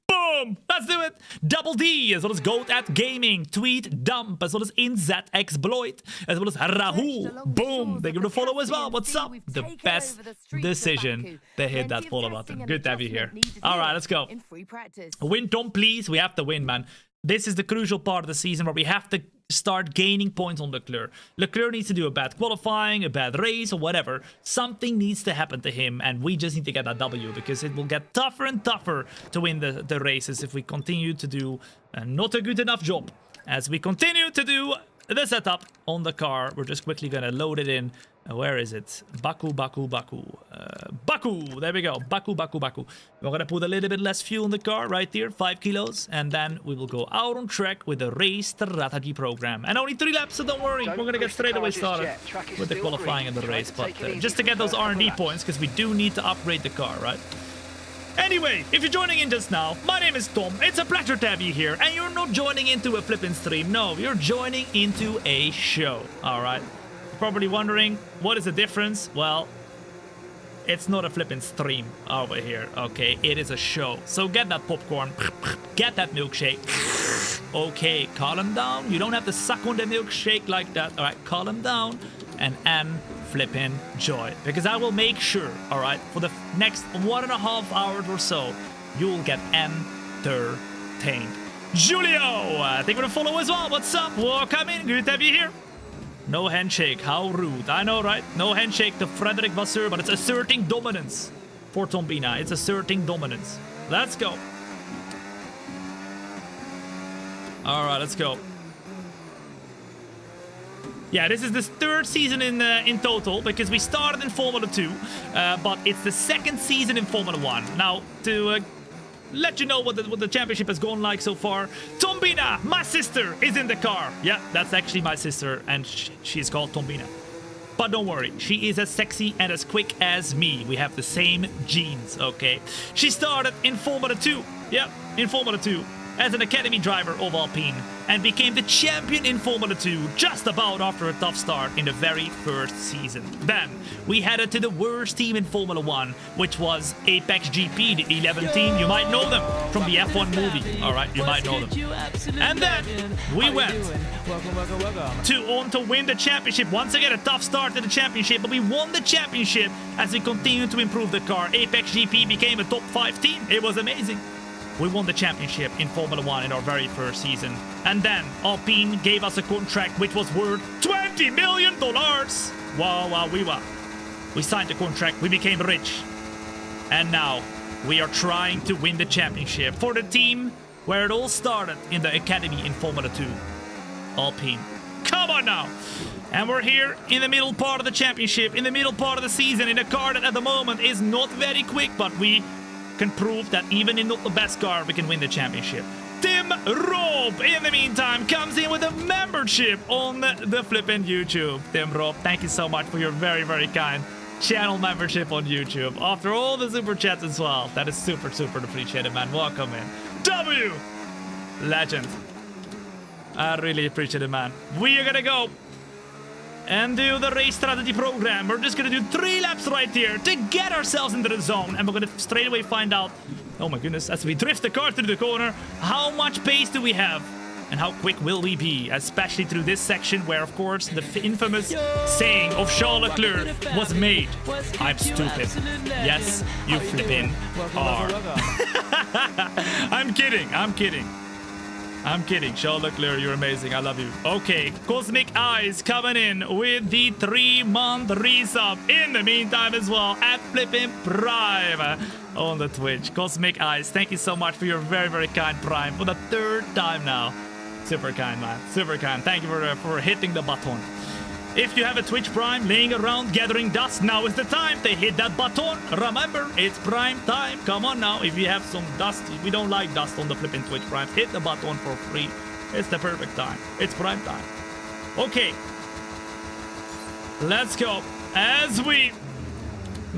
Boom! Let's do it! Double D, as well as Goat at Gaming, Tweet Dump, as well as Inzat Exploit, as well as Rahul. Boom! They give it a follow as well. What's up? The best decision. They hit that follow button. Good to have you here. Alright, let's go. Win, Tom, please. We have to win, man. This is the crucial part of the season where we have to start gaining points on Leclerc. Leclerc needs to do a bad qualifying, a bad race, or whatever. Something needs to happen to him, and we just need to get that W, because it will get tougher and tougher to win the races if we continue to do not a good enough job. As we continue to do the setup on the car, we're just quickly gonna load it in. Where is it? Baku, Baku, Baku. Baku! There we go. Baku, Baku, Baku. We're gonna put a little bit less fuel in the car right here, 5 kilos, and then we will go out on track with the race strategy program. And only 3 laps, so don't worry. We're gonna get straight away started with the qualifying and the race, but just to get those R&D points, because we do need to upgrade the car, right? Anyway, if you're joining in just now, my name is Tom. It's a pleasure to have you here, and you're not joining into a flipping stream. No, you're joining into a show, all right? Probably wondering what is the difference. Well, it's not a flipping stream over here, okay? It is a show. So get that popcorn, get that milkshake. Okay, calm down. You don't have to suck on the milkshake like that. All right, calm down and flipping joy, because I will make sure, all right, for the next 1.5 hours or so, you will get entertained. Julio, thank you for the follow as well. What's up? Welcome in. Good to have you here. No handshake, how rude. I know, right? No handshake to Frederick Vasseur, but it's asserting dominance for Thombina. It's asserting dominance. Let's go. All right, let's go. Yeah, this is the 3rd season in total, because we started in Formula 2, but it's the 2nd season in Formula 1. Now, to let you know what the championship has gone like so far, Thombina, my sister, is in the car. Yeah, that's actually my sister, and she's called Thombina. But don't worry, she is as sexy and as quick as me. We have the same genes, okay? She started in Formula 2. Yeah, in Formula 2. As an academy driver of Alpine, and became the champion in Formula 2 just about after a tough start in the very first season. Then we headed to the worst team in Formula 1, which was Apex GP, the 11 team. You might know them from the F1 movie. All right, you might know them. And then we went on to win the championship. Once again, a tough start to the championship, but we won the championship as we continued to improve the car. Apex GP became a top 5 team. It was amazing. we won the championship in Formula 1 in our very first season. And then Alpine gave us a contract which was worth $20 million. Wow, wow, wow. We signed the contract, we became rich. And now we are trying to win the championship for the team where it all started in the academy in Formula 2. Alpine. Come on now! And we're here in the middle part of the championship, in the middle part of the season, in a car that at the moment is not very quick, but we can prove that even in not the best car, we can win the championship. THOMB, in the meantime, comes in with a membership on the flippin' YouTube. THOMB, thank you so much for your very, very kind channel membership on YouTube. After all the super chats as well. That is super, super appreciated, man. Welcome in. W! Legend. I really appreciate it, man. We are gonna go and do the race strategy program. We're just gonna do 3 laps right here to get ourselves into the zone. And we're gonna straight away find out, oh my goodness, as we drift the car through the corner, how much pace do we have? And how quick will we be? Especially through this section where, of course, the infamous saying of Charles Leclerc was made. I'm stupid. Yes, you flippin' are. I'm kidding. I'm kidding. I'm kidding. Charles Leclerc, you're amazing. I love you. Okay, Cosmic Eyes coming in with the 3-month resub in the meantime as well at Flippin' Prime on the Twitch. Cosmic Eyes, thank you so much for your very, very kind Prime for the 3rd time now. Super kind, man. Super kind. Thank you for hitting the button. If you have a Twitch Prime laying around gathering dust, now is the time to hit that button. Remember, it's Prime time. Come on now. If you have some dust, we don't like dust on the flipping Twitch Prime. Hit the button for free. It's the perfect time. It's Prime time. Okay. Let's go. As we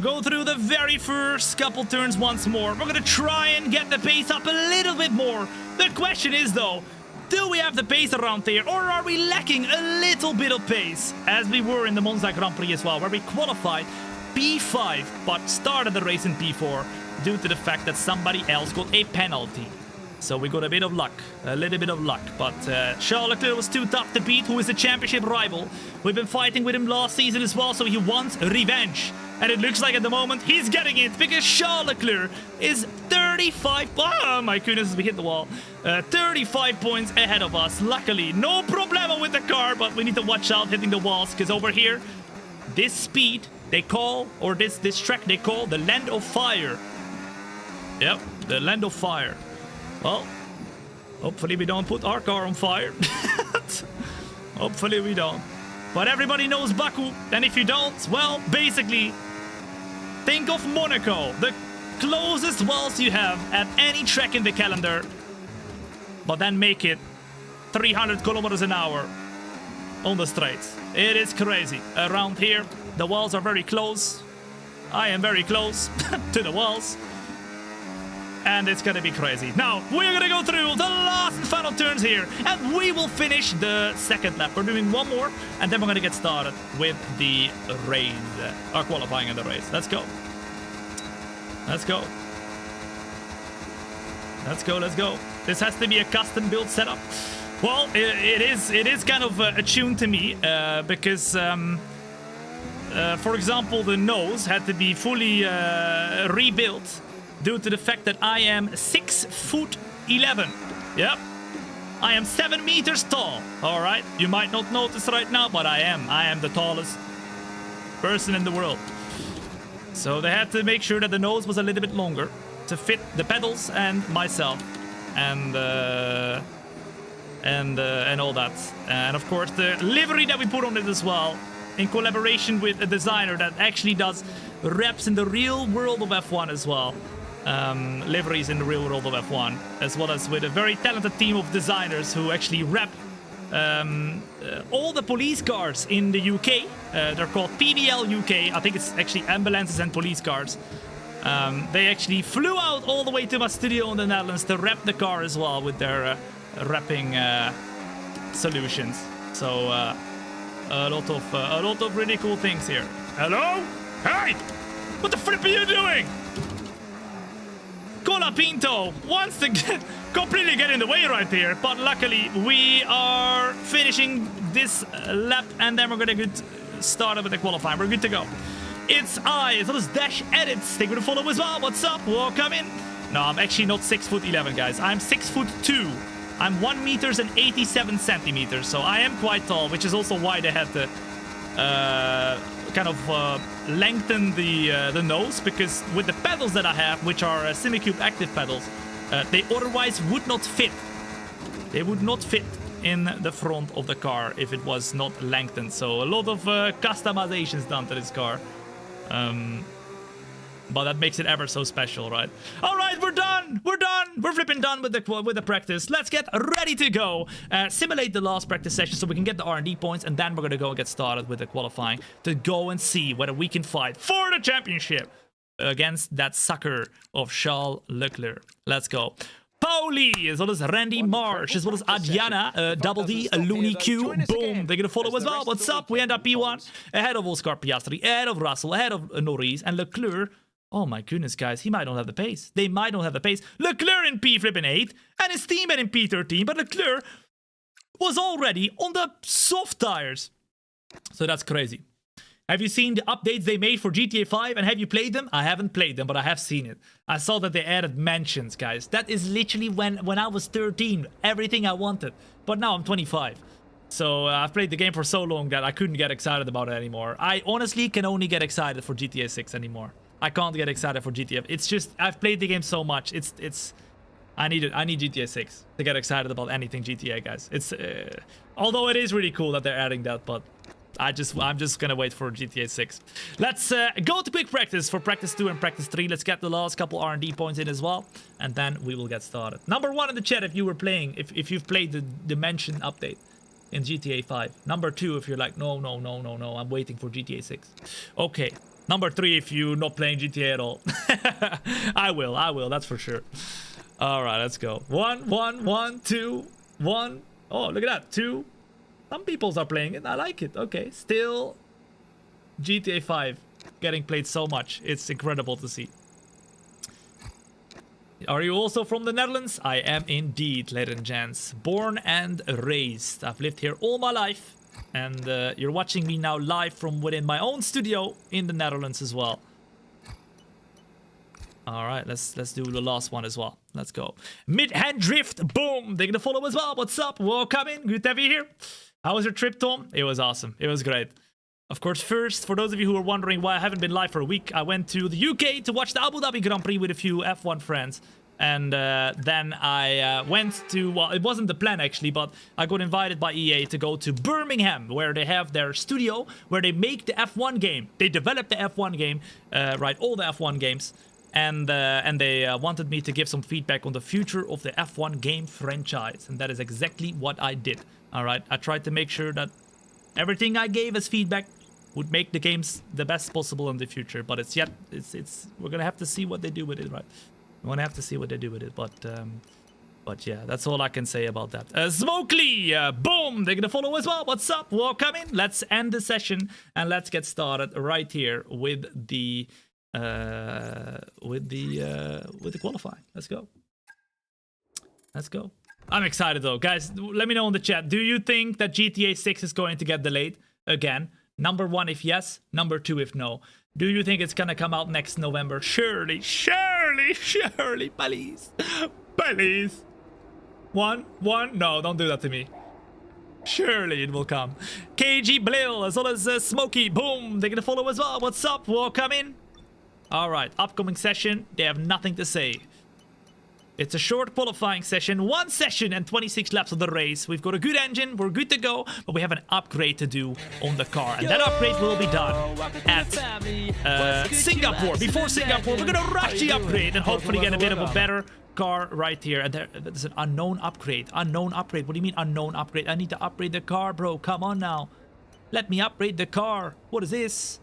go through the very first couple turns once more, we're going to try and get the pace up a little bit more. The question is, though, do we have the pace around here, or are we lacking a little bit of pace, as we were in the Monza Grand Prix as well, where we qualified P5, but started the race in P4 due to the fact that somebody else got a penalty. So we got a bit of luck, a little bit of luck, but Charles Leclerc was too tough to beat, who is a championship rival. We've been fighting with him last season as well, so he wants revenge. And it looks like at the moment he's getting it, because Charles Leclerc is 35... Oh my goodness, we hit the wall. 35 points ahead of us. Luckily, no problema with the car, but we need to watch out hitting the walls, because over here, this speed they call, or this track they call the Land of Fire. Yep, the Land of Fire. Well, hopefully we don't put our car on fire. Hopefully we don't. But everybody knows Baku, and if you don't, well, basically, think of Monaco, the closest walls you have at any track in the calendar, but then make it 300 kilometers an hour on the straights. It is crazy. Around here, the walls are very close. I am very close to the walls. And it's gonna be crazy. Now, we're gonna go through the last and final turns here, and we will finish the 2nd lap. We're doing one more, and then we're gonna get started with the race, or qualifying in the race. Let's go. Let's go. Let's go, let's go. This has to be a custom-built setup. Well, it is kind of attuned to me, because, for example, the nose had to be fully rebuilt due to the fact that I am 6'11". Yep. I am 7 meters tall. All right. You might not notice right now, but I am. I am the tallest person in the world. So they had to make sure that the nose was a little bit longer to fit the pedals and myself, and all that. And of course the livery that we put on it as well, in collaboration with a designer that actually does reps in the real world of F1 as well. Liveries in the real world of F1, as well as with a very talented team of designers who actually rep all the police cars in the UK. They're called PVL UK. I think it's actually ambulances and police cars. They actually flew out all the way to my studio in the Netherlands to rep the car as well with their repping solutions. So a lot of really cool things here. Hello? Hey! What the flip are you doing? Cola Pinto wants to completely get in the way right here, but luckily we are finishing this lap, and then we're gonna get started with the qualifying. We're good to go. It's I, as well as Dash Edits. Thank you for the follow as well. What's up? Welcome in. No, I'm actually not 6'11", guys. I'm 6'2". I'm 1 meters and 87 centimeters, so I am quite tall, which is also why they had to kind of lengthen the nose, because with the pedals that I have, which are Simicube active pedals, they otherwise would not fit. They would not fit in the front of the car if it was not lengthened. So a lot of customizations done to this car. But that makes it ever so special, right? All right, we're done. We're done. We're flipping done with the practice. Let's get ready to go. Simulate the last practice session so we can get the R&D points, and then we're gonna go and get started with the qualifying to go and see whether we can fight for the championship against that sucker of Charles Leclerc. Let's go. Pauli, as well as Randy Marsh, as well as Adriana, Double D, Looney Q, boom, they're gonna follow as well. What's up? We end up P1, ahead of Oscar Piastri, ahead of Russell, ahead of Norris, and Leclerc. Oh my goodness, guys, he might not have the pace. They might not have the pace. Leclerc in P8, and his teammate in P13, but Leclerc was already on the soft tires. So that's crazy. Have you seen the updates they made for GTA 5, and have you played them? I haven't played them, but I have seen it. I saw that they added mentions, guys. That is literally when I was 13, everything I wanted. But now I'm 25. So I've played the game for so long that I couldn't get excited about it anymore. I honestly can only get excited for GTA 6 anymore. I can't get excited for GTA. It's just, I've played the game so much. I need GTA 6 to get excited about anything GTA, guys. It's although it is really cool that they're adding that, but I'm just gonna wait for GTA 6. Let's go to quick practice for practice 2 and practice 3. Let's get the last couple R&D points in as well, and then we will get started. Number 1 in the chat if you were playing, if you've played the Dimension update in GTA 5. Number 2 if you're like, no, I'm waiting for GTA 6. Okay. Number 3 if you're not playing GTA at all. I will, that's for sure. All right, let's go. 1, 2, 1. Oh, look at that, 2. Some people are playing it. I like it. Okay, still GTA 5 getting played so much. It's incredible to see. Are you also from the Netherlands? I am indeed, ladies and gents. Born and raised. I've lived here all my life. And you're watching me now live from within my own studio in the Netherlands as well. All right, let's do the last one as well. Let's go. Mid-hand drift, boom. They're gonna follow as well. What's up? Welcome in. Good to have you here. How was your trip, Tom? It was awesome. It was great. Of course, first, for those of you who are wondering why I haven't been live for a week, I went to the UK to watch the Abu Dhabi Grand Prix with a few F1 friends. And then I went to, well, it wasn't the plan actually, but I got invited by EA to go to Birmingham, where they have their studio, where they make the F1 game. They develop the F1 game, right, all the F1 games. And they wanted me to give some feedback on the future of the F1 game franchise. And that is exactly what I did. All right, I tried to make sure that everything I gave as feedback would make the games the best possible in the future. But we're gonna have to see what they do with it, right? We're gonna have to see what they do with it, but yeah, that's all I can say about that. Smokely, boom, they're gonna follow as well. What's up? Welcome in. Let's end the session and let's get started right here with the qualifying. Let's go. Let's go. I'm excited though, guys. Let me know in the chat. Do you think that GTA 6 is going to get delayed again? Number 1 if yes, number 2 if no. Do you think it's gonna come out next November? Surely, please. Please. 1. No, don't do that to me. Surely it will come. KG Blil, as well as Smokey, boom. They're gonna follow as well. What's up? Welcome in. All right, upcoming session. They have nothing to say. It's a short qualifying session, 1 session and 26 laps of the race. We've got a good engine, we're good to go, but we have an upgrade to do on the car. And that upgrade will be done at Singapore. Before Singapore, we're gonna rush the upgrade and hopefully get a bit of a better car right here. And there's an unknown upgrade. Unknown upgrade. What do you mean unknown upgrade? I need to upgrade the car, bro. Come on now. Let me upgrade the car. What is this?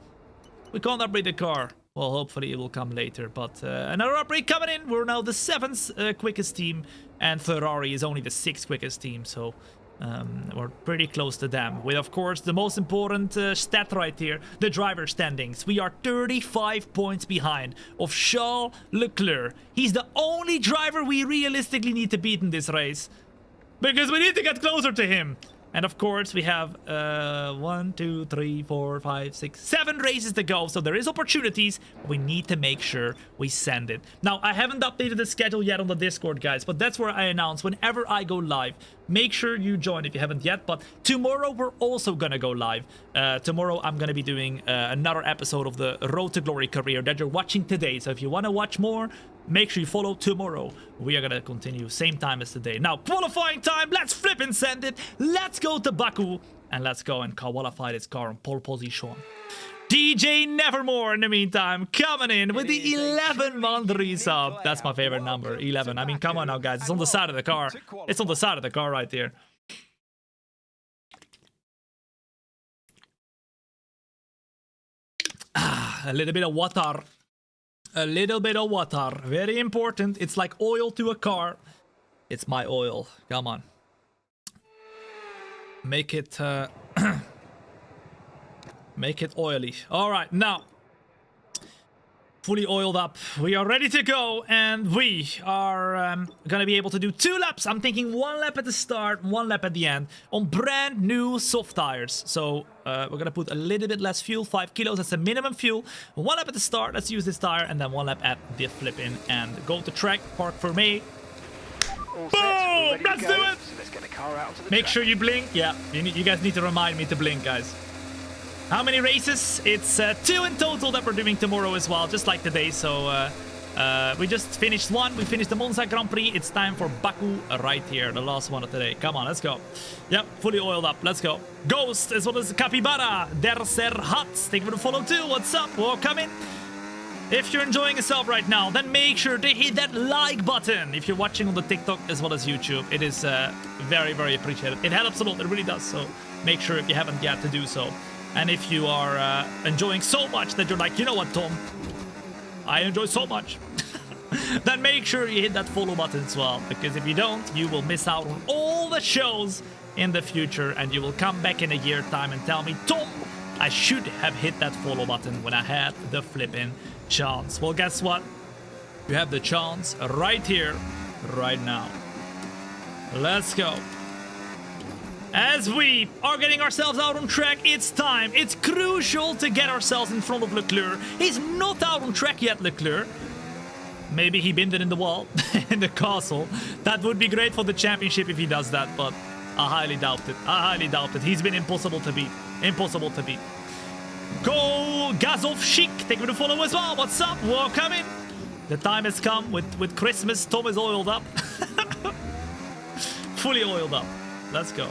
We can't upgrade the car. Well, hopefully it will come later, but another upgrade coming in. We're now the 7th quickest team, and Ferrari is only the 6th quickest team, so we're pretty close to them. With, of course, the most important stat right here, the driver standings. We are 35 points behind of Charles Leclerc. He's the only driver we realistically need to beat in this race, because we need to get closer to him. And of course, we have 1, 2, 3, 4, 5, 6, 7 races to go. So there is opportunities. We need to make sure we send it. Now, I haven't updated the schedule yet on the Discord, guys, but that's where I announce whenever I go live. Make sure you join if you haven't yet. But tomorrow, we're also going to go live. Tomorrow, I'm going to be doing another episode of the Road to Glory career that you're watching today. So if you want to watch more, make sure you follow tomorrow. We are gonna continue same time as today. Now, qualifying time, let's flip and send it. Let's go to Baku and let's go and qualify this car on pole position. DJ Nevermore in the meantime, coming in with the 11-month resub. That's my favorite number, 11. I mean, come on now, guys. It's on the side of the car. It's on the side of the car right there. A little bit of water. A little bit of water. Very important. It's like oil to a car. It's my oil. Come on. Make it make it oily. All right, now fully oiled up. We are ready to go, and we are gonna be able to do 2 laps. I'm thinking 1 lap at the start, 1 lap at the end on brand new soft tires. So we're gonna put a little bit less fuel, 5 kilos. That's the minimum fuel. 1 lap at the start. Let's use this tire, and then 1 lap at the flip-in and go to track. Park for me. Boom! Let's do it. So let's get the car out onto the Make track. sure you blink. Yeah, you guys need to remind me to blink, guys. How many races? It's 2 in total that we're doing tomorrow as well, just like today. So we just finished 1. We finished the Monza Grand Prix. It's time for Baku right here, the last one of today. Come on, let's go. Yep, fully oiled up. Let's go. Ghost as well as Capybara. Der Ser Hats. Thank you for the follow too. What's up? Welcome in. If you're enjoying yourself right now, then make sure to hit that like button. If you're watching on the TikTok as well as YouTube, it is very, very appreciated. It helps a lot. It really does. So make sure if you haven't yet to do so. And if you are enjoying so much that you're like, you know what, Tom? I enjoy so much. Then make sure you hit that follow button as well. Because if you don't, you will miss out on all the shows in the future. And you will come back in a year's time and tell me, Tom, I should have hit that follow button when I had the flip-in chance. Well, guess what? You have the chance right here, right now. Let's go. As we are getting ourselves out on track, it's time. It's crucial to get ourselves in front of Leclerc. He's not out on track yet, Leclerc. Maybe he binned it in the wall, in the castle. That would be great for the championship if he does that, but I highly doubt it. I highly doubt it. He's been impossible to beat. Impossible to beat. Go Gazov Chic. Thank you for the follow as well. What's up? Welcome in. The time has come with Christmas. Tom is oiled up. Fully oiled up. Let's go.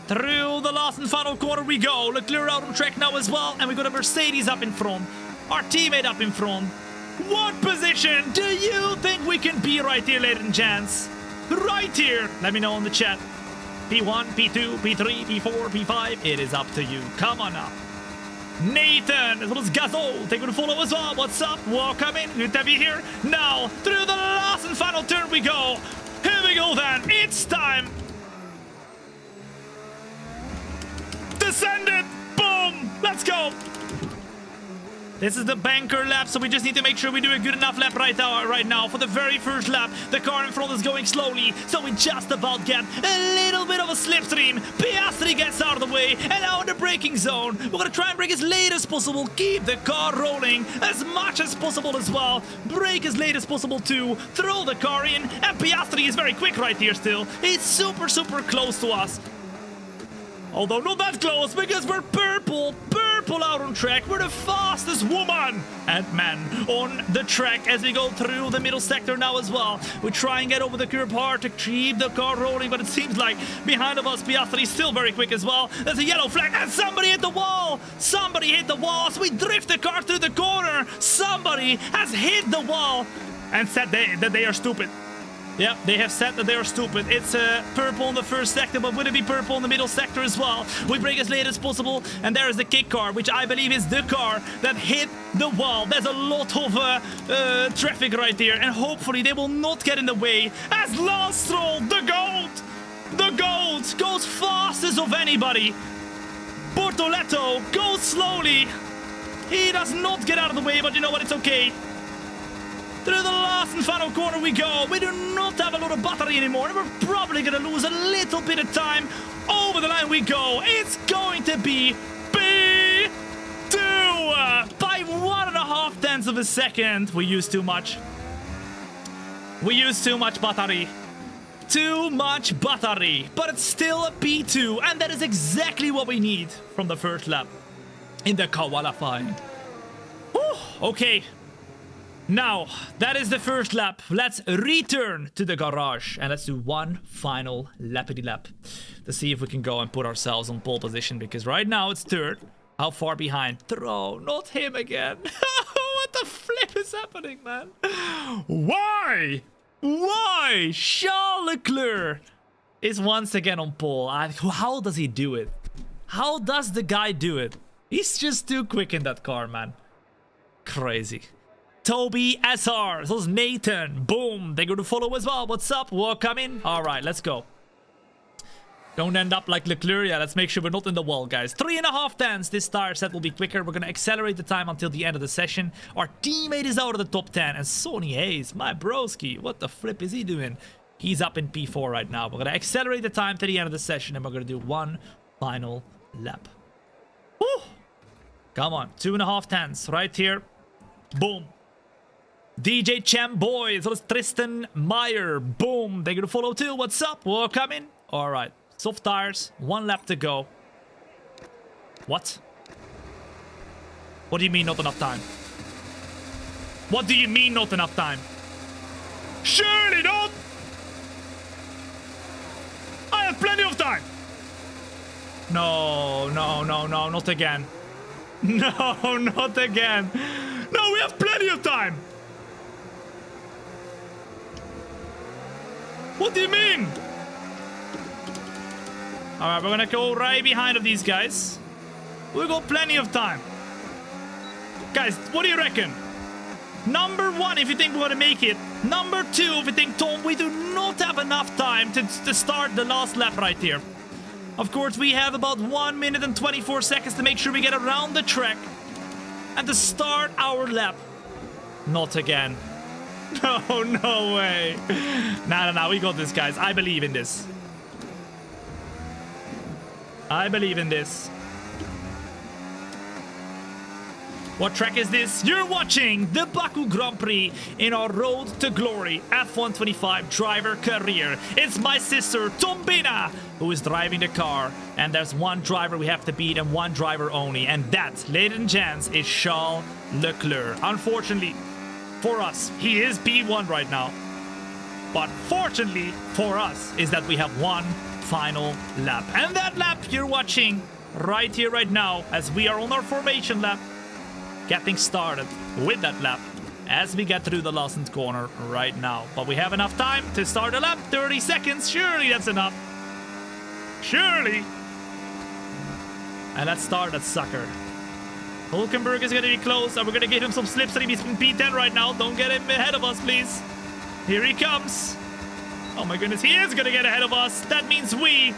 Through the last and final corner we go. Leclerc out on track now as well. And we got a Mercedes up in front. Our teammate up in front. What position do you think we can be right here, ladies and gents? Right here. Let me know in the chat. P1, P2, P3, P4, P5. It is up to you. Come on now. Nathan, as well as Gazol. Take a follow as well. What's up? Welcome in. Good to have you here. Now, through the last and final turn we go. Here we go then. It's time. Descend it! Boom! Let's go! This is the banker lap, so we just need to make sure we do a good enough lap right now. For the very first lap, the car in front is going slowly, so we just about get a little bit of a slipstream. Piastri gets out of the way, and now in the braking zone. We're gonna try and brake as late as possible, keep the car rolling as much as possible as well. Brake as late as possible too, throw the car in, and Piastri is very quick right here still. He's super, super close to us. Although not that close, because we're purple out on track. We're the fastest woman and man on the track as we go through the middle sector now as well. We try and get over the curb hard to keep the car rolling, but it seems like behind of us, Piastri is still very quick as well. There's a yellow flag, and somebody hit the wall. Somebody hit the wall, so we drift the car through the corner. Somebody has hit the wall and said that they are stupid. Yeah, they have said that they are stupid. It's purple in the first sector, but would it be purple in the middle sector as well? We brake as late as possible, and there is the kick car, which I believe is the car that hit the wall. There's a lot of traffic right there, and hopefully they will not get in the way. As Lance Stroll, the GOAT, goes fastest of anybody. Bortoletto goes slowly. He does not get out of the way, but you know what? It's okay. Through the last and final corner we go. We do not have a lot of battery anymore. And we're probably going to lose a little bit of time. Over the line we go. It's going to be P2 by 1.5 tenths of a second. We used too much. We used too much battery. Too much battery. But it's still a P2. And that is exactly what we need from the first lap in the qualifying. Whew, okay. Now, that is the first lap. Let's return to the garage and let's do one final lappity lap to see if we can go and put ourselves on pole position, because right now it's third. How far behind? Throw, not him again. What the flip is happening, man? Why? Why? Charles Leclerc is once again on pole. How does he do it? How does the guy do it? He's just too quick in that car, man. Crazy. Toby SR. So is Nathan. Boom. They go to follow as well. What's up? Welcome. All right, let's go. Don't end up like Leclerc. Yeah, let's make sure we're not in the wall, guys. 3.5 tenths. This tire set will be quicker. We're going to accelerate the time until the end of the session. Our teammate is out of the top 10. And Sonny Hayes, my broski. What the flip is he doing? He's up in P4 right now. We're going to accelerate the time to the end of the session. And we're going to do one final lap. Woo! Come on. 2.5 tenths right here. Boom. DJ Cham Boy, as well as Tristan Meyer. Boom. They're going to follow too. What's up? Welcome in. All right. Soft tires. 1 lap to go. What? What do you mean not enough time? What do you mean not enough time? Surely not. I have plenty of time. No, no, no, no. Not again. No, not again. No, we have plenty of time. What do you mean? Alright, we're gonna go right behind of these guys. We've got plenty of time. Guys, what do you reckon? Number 1, if you think we're gonna make it. Number 2, if you think, Tom, we do not have enough time to start the last lap right here. Of course, we have about 1 minute and 24 seconds to make sure we get around the track and to start our lap. Not again. No, no way. Nah, we got this, guys. I believe in this. I believe in this. What track is this? You're watching the Baku Grand Prix in our Road to Glory F125 driver career. It's my sister, Thombina, who is driving the car. And there's one driver we have to beat and one driver only. And that, ladies and gents, is Charles Leclerc. Unfortunately, for us, he is P1 right now. But fortunately for us is that we have one final lap. And that lap you're watching right here, right now, as we are on our formation lap, getting started with that lap as we get through the last corner right now. But we have enough time to start the lap. 30 seconds. Surely that's enough. Surely. And let's start that sucker. Hulkenberg is going to be close, and we're going to give him some slipstream. He's in P10 right now. Don't get him ahead of us, please. Here he comes. Oh my goodness, he is going to get ahead of us. That means we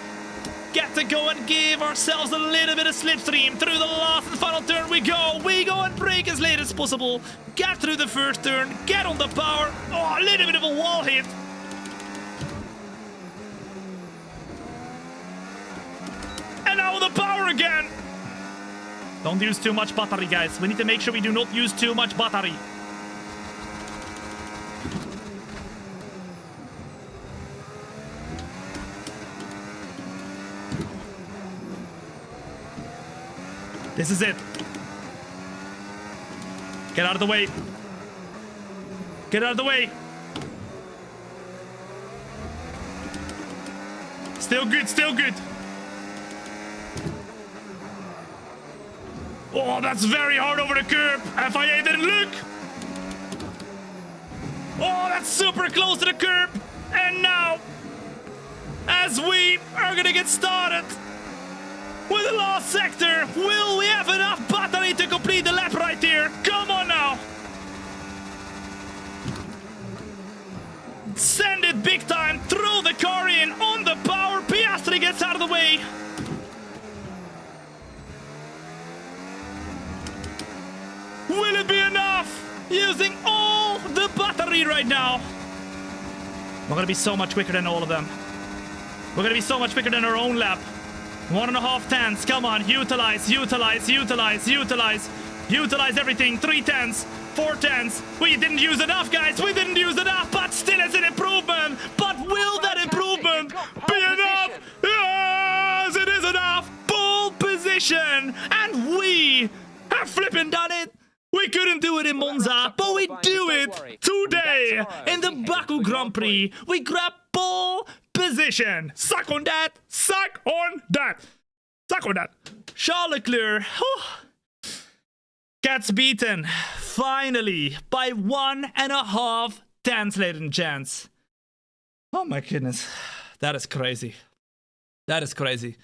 get to go and give ourselves a little bit of slipstream. Through the last and final turn we go. We go and brake as late as possible. Get through the first turn. Get on the power. Oh, a little bit of a wall hit. And now the power again. Don't use too much battery, guys. We need to make sure we do not use too much battery. This is it. Get out of the way. Get out of the way. Still good, still good. Oh, that's very hard over the curb. FIA didn't look. Oh, that's super close to the curb. And now, as we are gonna get started with the last sector, will we have enough battery to complete the lap right here? Come on now. Send it big time. Throw the car in on the power. Piastri gets out of the way. Will it be enough? Using all the battery speed right now. We're gonna be so much quicker than all of them. We're gonna be so much quicker than our own lap. 1.5 tenths. Come on, utilize, utilize, utilize, utilize, utilize everything. 3 tenths, 4 tenths. We didn't use enough, guys. We didn't use enough, but still it's an improvement. But will that improvement be enough? Yes, it is enough. Pole position, and we have flipping done it. We couldn't do it in Monza, but we do it today in the Baku Grand Prix. We grab pole position. Suck on that. Suck on that. Suck on that. Charles Leclerc gets beaten finally by 1.5 tenths, ladies and gents. Oh my goodness. That is crazy. That is crazy.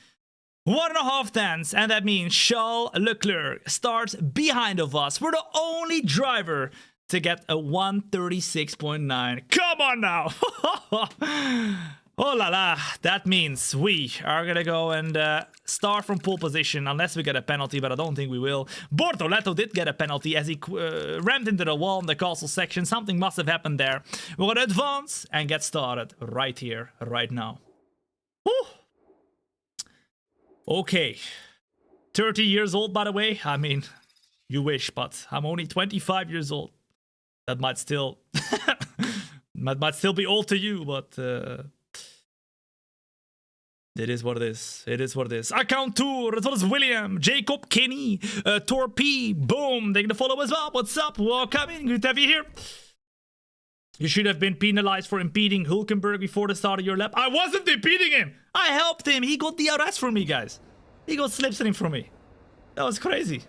1.5 tenths, and that means Charles Leclerc starts behind of us. We're the only driver to get a 136.9. Come on now. Oh la la. That means we are gonna go and start from pole position unless we get a penalty, but I don't think we will. Bortoletto did get a penalty as he rammed into the wall in the castle section. Something must have happened there. We're gonna advance and get started right here, right now. Woo. Okay, 30 years old, by the way. I mean, you wish, but I'm only 25 years old. That might still, might still be old to you, but it is what it is. It is what it is. Account tour, as well as William, Jacob, Kenny, Torpy, boom. Thank you to follow as well. What's up? Welcome in. Good to have you here. You should have been penalized for impeding Hülkenberg before the start of your lap. I wasn't impeding him. I helped him. He got the DRS from me, guys. He got slipstream from me. That was crazy.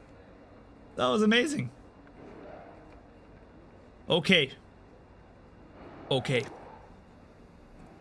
That was amazing. Okay. Okay.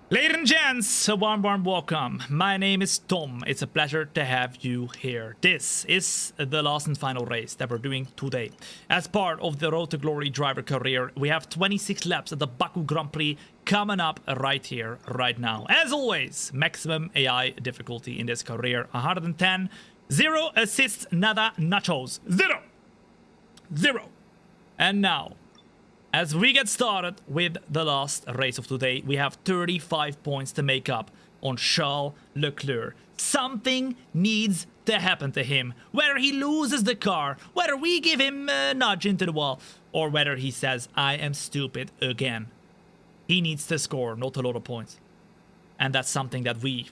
Ladies and gents, a warm welcome. My name is Tom. It's a pleasure to have you here. This is the last and final race that we're doing today. As part of the Road to Glory driver career, we have 26 laps at the Baku Grand Prix coming up right here, right now. As always, maximum AI difficulty in this career, 110. 0 assists, nada nachos. 0. 0. And now, as we get started with the last race of today, we have 35 points to make up on Charles Leclerc. Something needs to happen to him. Whether he loses the car, whether we give him a nudge into the wall, or whether he says, I am stupid again. He needs to score not a lot of points. And that's something that we're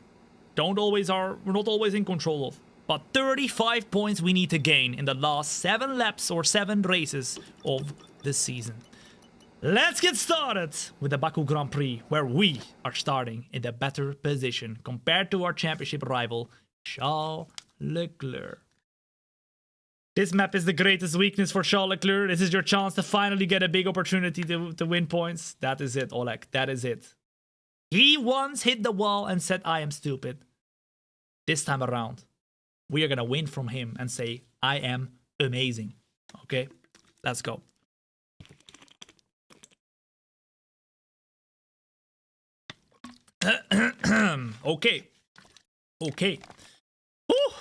not always in control of. But 35 points we need to gain in the last 7 laps or 7 races of the season. Let's get started with the Baku Grand Prix, where we are starting in the better position compared to our championship rival, Charles Leclerc. This map is the greatest weakness for Charles Leclerc. This is your chance to finally get a big opportunity to win points. That is it, Oleg. That is it. He once hit the wall and said, I am stupid. This time around, we are going to win from him and say, I am amazing. Okay, let's go. Okay. Okay. Whew.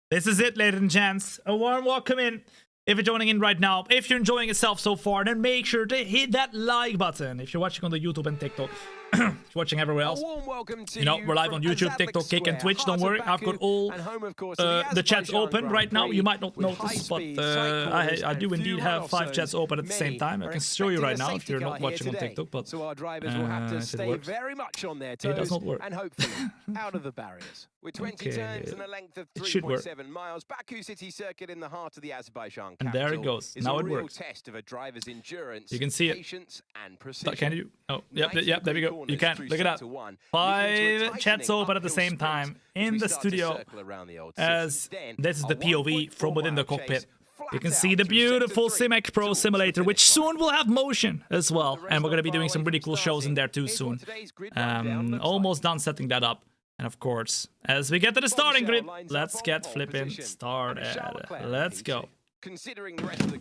This is it, ladies and gents. A warm welcome in. If you're joining in right now, if you're enjoying yourself so far, then make sure to hit that like button. If you're watching on the YouTube and TikTok, if you're watching everywhere else, you know, we're live on YouTube, TikTok, Kick, and Twitch. Don't worry, I've got all the chats open right now. You might not notice, but I do indeed have 5 chats open at the same time. I can show you right now if you're not watching on TikTok, but so our drivers will have to stay very much on their toes. It does not work. And hopefully out of the barriers. With 20 turns and a length of 3.7 miles, Baku City Circuit in the heart of the Azerbaijan capital. And there it goes. Now it works. Test of a driver's endurance, you can see patience, and precision. Can you? Oh, yep, there we go. You can. Look at that. 5 chats open at the same time in the studio, as this is the POV from within the cockpit. You can see the beautiful Simek Pro Simulator, which soon will have motion as well. And we're going to be doing some really cool shows in there too soon. Almost done setting that up. And of course, as we get to the starting grid, let's get flipping started. Let's go.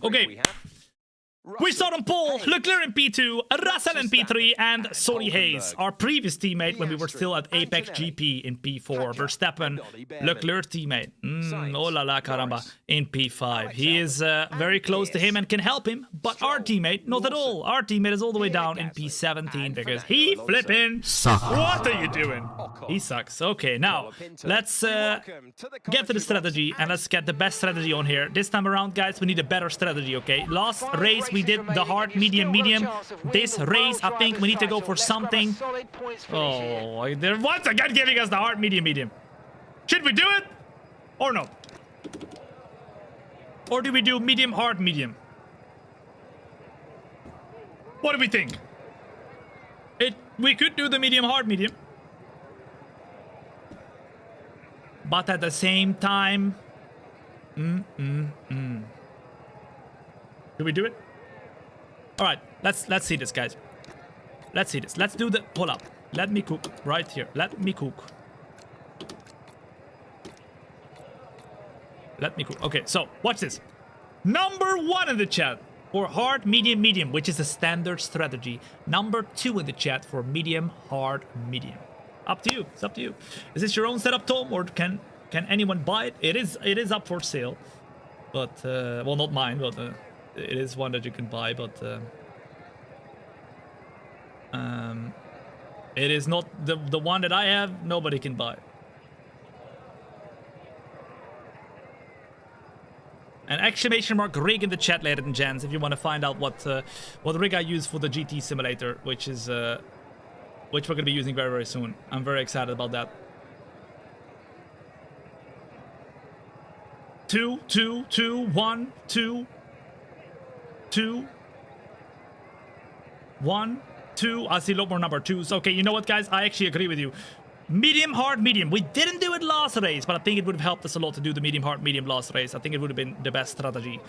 Okay. We start on pole, Leclerc in P2, Russell in P3, and Sonny Hayes, our previous teammate when we were still at Apex GP in P4. Verstappen, Leclerc's teammate, oh la la caramba, in P5. He is very close to him and can help him, but our teammate, not at all. Our teammate is all the way down in P17 because he flipping sucks. What are you doing? He sucks. Okay, now, let's get to the strategy and let's get the best strategy on here. This time around, guys, we need a better strategy, okay? Last race, we did the hard, medium, medium. This race, I think we need to go for something. Oh, they're once again giving us the hard, medium, medium. Should we do it? Or no? Or do we do medium, hard, medium? What do we think? We could do the medium, hard, medium. But at the same time... Do we do it? All right, let's see this, guys. Let's see this. Let's do the... Hold up. Let me cook right here. Let me cook. Let me cook. Okay, so watch this. Number 1 in the chat for hard, medium, medium, which is a standard strategy. Number 2 in the chat for medium, hard, medium. Up to you. It's up to you. Is this your own setup, Tom, or can anyone buy it? It is up for sale, but well, not mine, but it is one that you can buy. But it is not the one that I have. Nobody can buy. And exclamation mark rig in the chat, ladies and gents, if you want to find out what rig I use for the GT simulator, which we're going to be using very, very soon. I'm very excited about that. 2, 2, 2, 1, 2, 2, 1, 2. I see a lot more number 2s. Okay, you know what, guys? I actually agree with you. Medium, hard, medium. We didn't do it last race, but I think it would have helped us a lot to do the medium, hard, medium last race. I think it would have been the best strategy.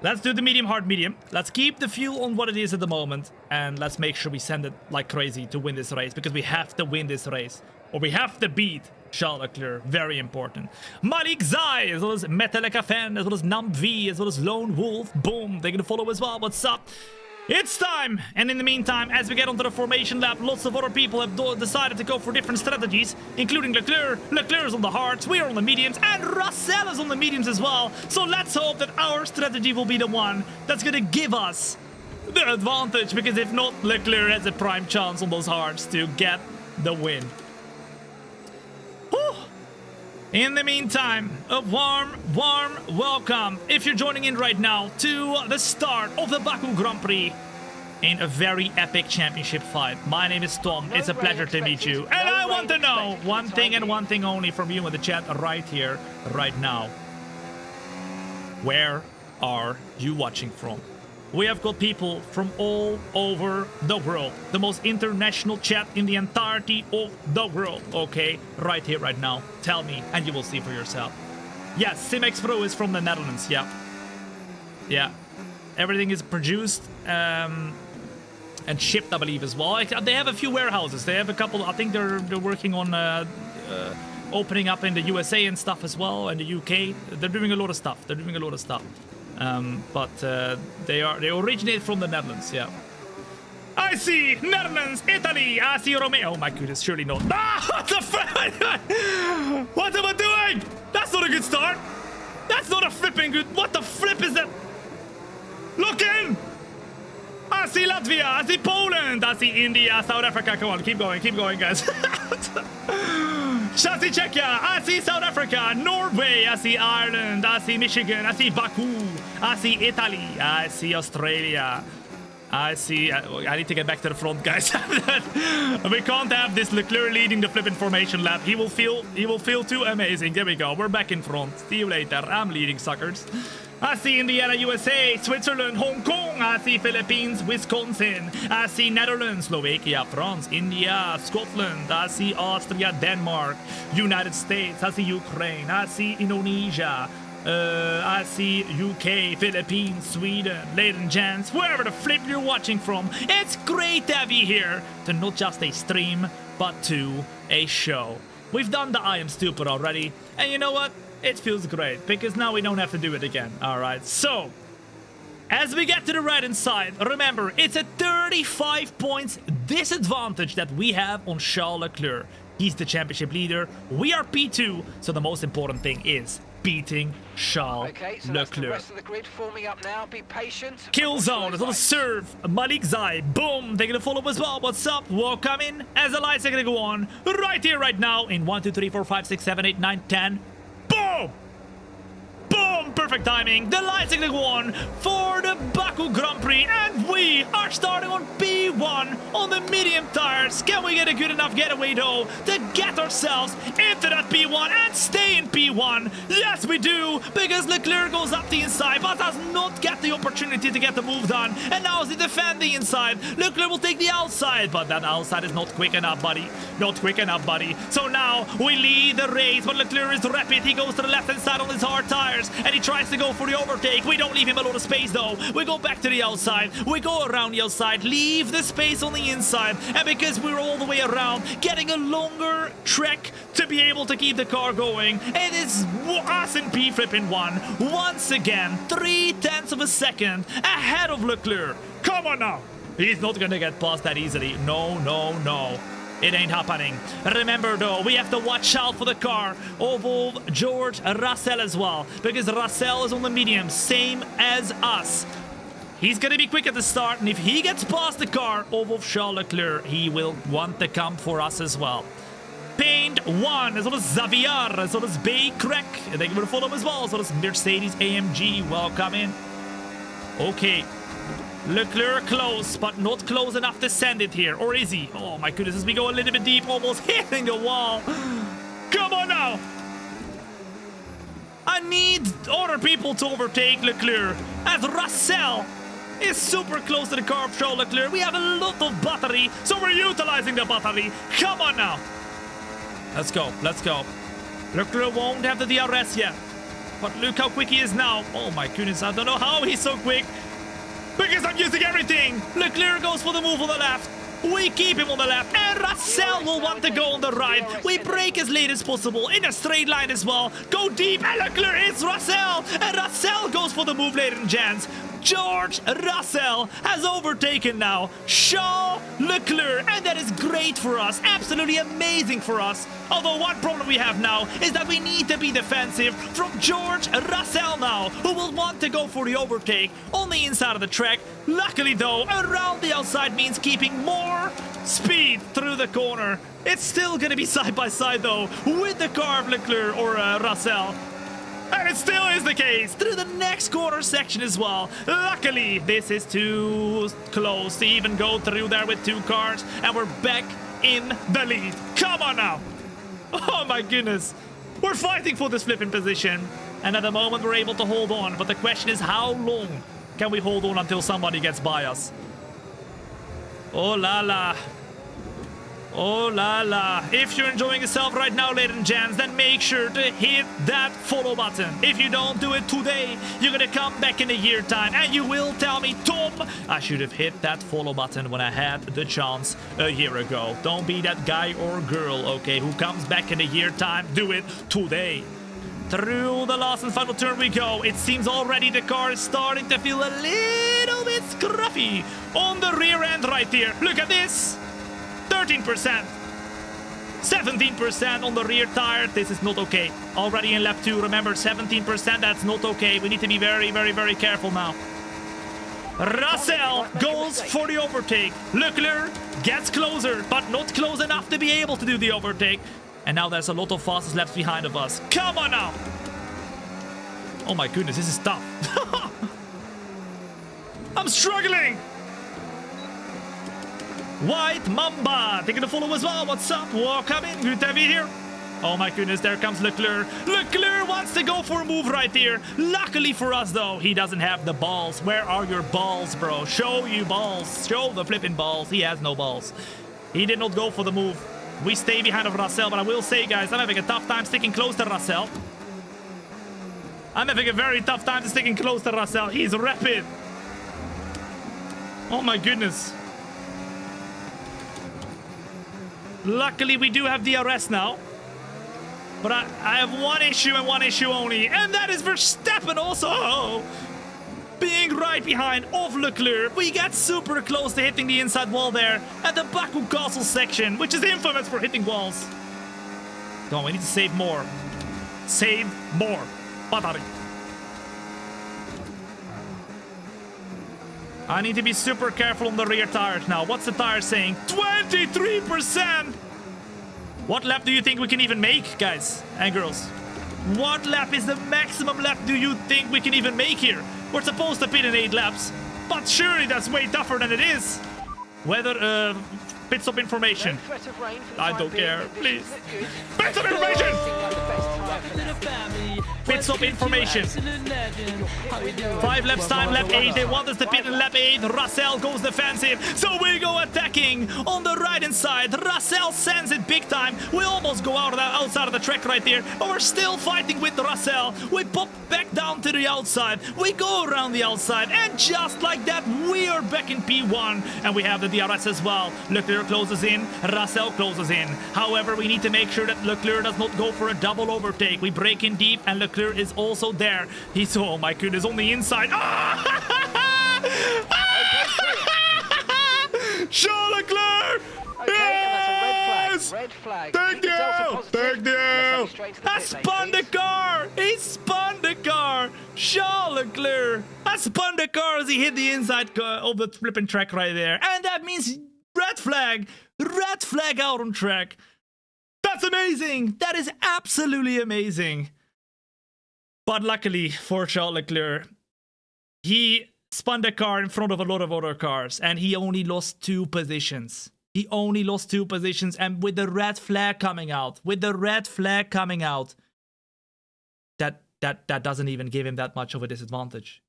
Let's do the medium, hard, medium. Let's keep the fuel on what it is at the moment, and let's make sure we send it like crazy to win this race, because we have to win this race, or we have to beat Charles Leclerc. Very important. Malik Zai, as well as Metallica Fan, as well as NumV, as well as Lone Wolf. Boom, they're gonna follow as well. What's up? It's time! And in the meantime, as we get onto the formation lap, lots of other people have decided to go for different strategies, including Leclerc. Leclerc's on the hards, we are on the mediums, and Russell is on the mediums as well. So let's hope that our strategy will be the one that's gonna give us the advantage, because if not, Leclerc has a prime chance on those hards to get the win. Whew. In the meantime, a warm welcome, if you're joining in right now, to the start of the Baku Grand Prix in a very epic championship fight. My name is Tom, it's a pleasure to meet you, and I want to know one thing and one thing only from you in the chat right here, right now. Where are you watching from? We have got people from all over the world. The most international chat in the entirety of the world. Okay, right here, right now. Tell me, and you will see for yourself. Yes, Simex Pro is from the Netherlands, yeah. Yeah. Everything is produced and shipped, I believe, as well. They have a few warehouses. They have a couple, I think they're working on opening up in the USA and stuff as well, and the UK. They're doing a lot of stuff. They're doing a lot of stuff. But they originate from the Netherlands, yeah. I see Netherlands, Italy, I see Romeo. Oh my goodness, surely not. Ah, what the fuck? What am I doing? That's not a good start. That's not a flipping good. What the flip is that? Look in. I see Latvia, I see Poland, I see India, South Africa. Come on, keep going, guys. Chassis Czechia, I see South Africa, Norway, I see Ireland, I see Michigan, I see Baku, I see Italy, I see Australia, I see... I need to get back to the front, guys. We can't have this Leclerc leading the flipping formation lap. He will feel too amazing. There we go, we're back in front. See you later, I'm leading, suckers. I see Indiana, USA, Switzerland, Hong Kong. I see Philippines, Wisconsin. I see Netherlands, Slovakia, France, India, Scotland. I see Austria, Denmark, United States. I see Ukraine. I see Indonesia. I see UK, Philippines, Sweden. Ladies and gents, wherever the flip you're watching from, it's great to have you here to not just a stream, but to a show. We've done the I Am Stupid already, and you know what? It feels great, because now we don't have to do it again, alright? So, As we get to the right-hand side, remember, it's a 35 points disadvantage that we have on Charles Leclerc. He's the championship leader. We are P2, so the most important thing is beating Charles so Leclerc. That's the rest of the grid forming up now. Be patient. Kill zone, it's on the serve. Malik Zai, boom, they're gonna follow as well. What's up? Welcome in. As the lights are gonna go on right here, right now, in 1, 2, 3, 4, 5, 6, 7, 8, 9, 10. Boom! Boom! Perfect timing. The lights are gonna go on for the Baku Grand Prix, and we are starting on P1 on the medium tires. Can we get a good enough getaway though to get ourselves into that P1 and stay in P1? Yes, we do, because Leclerc goes up the inside, but does not get the opportunity to get the move done. And now as he defends the inside, Leclerc will take the outside, but that outside is not quick enough, buddy. Not quick enough, buddy. So now we lead the race, but Leclerc is rapid. He goes to the left-hand side on his hard tires, and he tries to go for the overtake. We don't leave him a lot of space though. We go back to the outside. We go around the outside, leave the space on the inside, and because we're all the way around, getting a longer track to be able to keep the car going, it is us in P flipping 1. Once again, 0.3 of a second ahead of Leclerc. Come on now. He's not gonna get past that easily. No, no, no. It ain't happening. Remember though, we have to watch out for the car of George Russell as well, because Russell is on the medium, same as us. He's gonna be quick at the start, and if he gets past the car of Charles Leclerc, he will want to come for us as well. Paint 1, as well as Xavier, as well as Bay Crack, and they will follow him as well, as well as Mercedes AMG. Welcome in. Okay. Leclerc close, but not close enough to send it here. Or is he? Oh my goodness, as we go a little bit deep, almost hitting the wall. Come on now. I need other people to overtake Leclerc, as Russell is super close to the car of Charles Leclerc. We have a lot of battery, so we're utilizing the battery. Come on now. Let's go, let's go. Leclerc won't have the DRS yet, but look how quick he is now. Oh my goodness, I don't know how he's so quick, because I'm using everything. Leclerc goes for the move on the left. We keep him on the left, and Russell will want to go on the right. We brake as late as possible in a straight line as well. Go deep, and Leclerc hits Russell, and Russell goes for the move, ladies and gents. George Russell has overtaken now Charles Leclerc, and that is great for us, absolutely amazing for us. Although one problem we have now is that we need to be defensive from George Russell now, who will want to go for the overtake on the inside of the track. Luckily though, around the outside means keeping more speed through the corner. It's still gonna be side by side though with the car of Leclerc or Russell. And it still is the case through the next corner section as well. Luckily, this is too close to even go through there with two cars, and we're back in the lead. Come on now. Oh my goodness. We're fighting for this flipping position, and at the moment we're able to hold on, but the question is how long can we hold on until somebody gets by us? Oh la la. Oh la la. If you're enjoying yourself right now, ladies and gents, then make sure to hit that follow button. If you don't do it today, you're gonna come back in a year time and you will tell me, Tom, I should have hit that follow button when I had the chance a year ago. Don't be that guy or girl, okay, who comes back in a year time. Do it today. Through the last and final turn we go. It seems already the car is starting to feel a little bit scruffy on the rear end right here. Look at this. 13%, 17% on the rear tire. This is not okay. Already in lap 2, remember, 17%, that's not okay. We need to be very, very, very careful now. Russell goes for the overtake. Leclerc gets closer, but not close enough to be able to do the overtake. And now there's a lot of fastest laps behind of us. Come on now. Oh my goodness, this is tough. I'm struggling. White Mamba, taking the follow as well. What's up? Welcome in. Good to have you here. Oh my goodness, there comes Leclerc. Leclerc wants to go for a move right here. Luckily for us, though, he doesn't have the balls. Where are your balls, bro? Show you balls. Show the flipping balls. He has no balls. He did not go for the move. We stay behind of Russell, but I will say, guys, I'm having a tough time sticking close to Russell. I'm having a very tough time sticking close to Russell. He's rapid. Oh my goodness. Luckily, we do have DRS now. But I have one issue and one issue only. And that is Verstappen also. being right behind of Leclerc. We get super close to hitting the inside wall there at the Baku Castle section, which is infamous for hitting walls. Come on, we need to save more. Save more. Battery. I need to be super careful on the rear tires now. What's the tire saying? 23%! What lap do you think we can even make, guys and girls? What lap is the maximum lap do you think we can even make here? We're supposed to pit in 8 laps, but surely that's way tougher than it is. Weather, pit stop information. I don't care, please. Pit stop information! Pit stop information. 5 laps time, lap 8. They want us to pit in lap 8. Russell goes defensive, so we go attacking on the right-hand side. Russell sends it big time. We almost go outside of the track right there, but we're still fighting with Russell. We pop back down to the outside. We go around the outside, and just like that, we are back in P1, and we have the DRS as well. Leclerc closes in, Russell closes in. However, we need to make sure that Leclerc does not go for a double overtake. We break in deep, and Leclerc is also there. He's, oh my goodness, on the inside. Charles Leclerc! Yes! Red flag. Thank you! Thank you! I spun the car! He spun the car! Charles Leclerc! I spun the car as he hit the inside of the flipping track right there. And that means red flag! Red flag out on track. That's amazing! That is absolutely amazing. But luckily for Charles Leclerc, he spun the car in front of a lot of other cars, and he only lost 2 positions. He only lost 2 positions, and with the red flag coming out, that doesn't even give him that much of a disadvantage.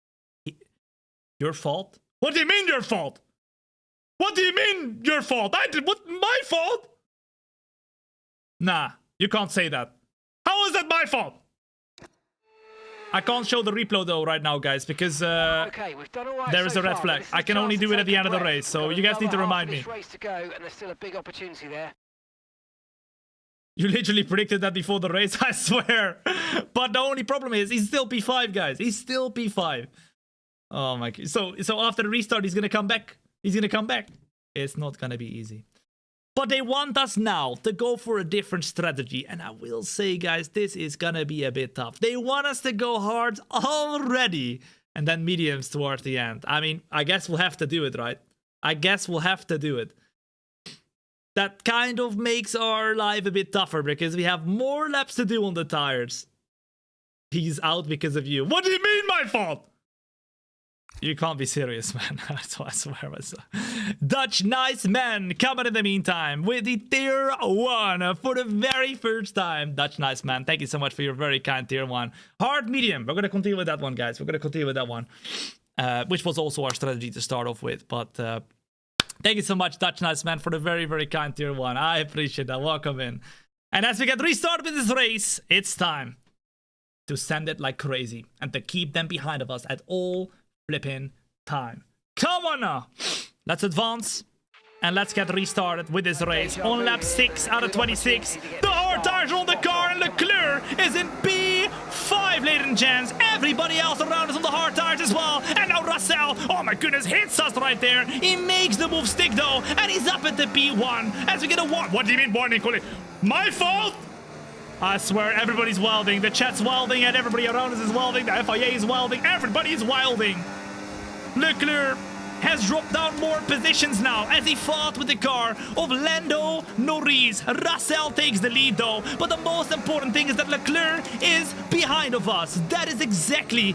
Your fault? What do you mean your fault? What do you mean your fault? What, my fault? Nah, you can't say that. How is that my fault? I can't show the replay though right now, guys, because okay, we've done all right there is so a red far, flag. I can only do it at the end of the race, so you guys need to remind me. Race to go, and there's still a big opportunity there. You literally predicted that before the race, I swear. But the only problem is he's still P5, guys. He's still P5. Oh my god. So after the restart, he's gonna come back. He's gonna come back. It's not gonna be easy. But they want us now to go for a different strategy. And I will say, guys, this is gonna be a bit tough. They want us to go hard already. And then mediums towards the end. I mean, I guess we'll have to do it, right? I guess we'll have to do it. That kind of makes our life a bit tougher because we have more laps to do on the tires. He's out because of you. What do you mean, my fault? You can't be serious, man. I swear myself. Dutch nice man coming in the meantime with the tier 1 for the very first time. Dutch nice man, thank you so much for your very kind tier 1. Hard medium. We're going to continue with that one, guys. We're going to continue with that one. Which was also our strategy to start off with. But thank you so much, Dutch nice man, for the very, very kind tier 1. I appreciate that. Welcome in. And as we get restarted with this race, it's time to send it like crazy and to keep them behind of us at all flipping time. Come on now. Let's advance and let's get restarted with this race on lap 6 out of 26. The hard tires are on the car and Leclerc is in P5, ladies and gents. Everybody else around is on the hard tires as well. And now Russell, oh my goodness, hits us right there. He makes the move stick though, and he's up at the P1 as we get a one. What do you mean warning, Colin? My fault? I swear, everybody's wilding. The chat's wilding, and everybody around us is wilding. The FIA is wilding. Everybody is wilding. Leclerc has dropped down more positions now as he fought with the car of Lando Norris. Russell takes the lead though, but the most important thing is that Leclerc is behind of us. That is exactly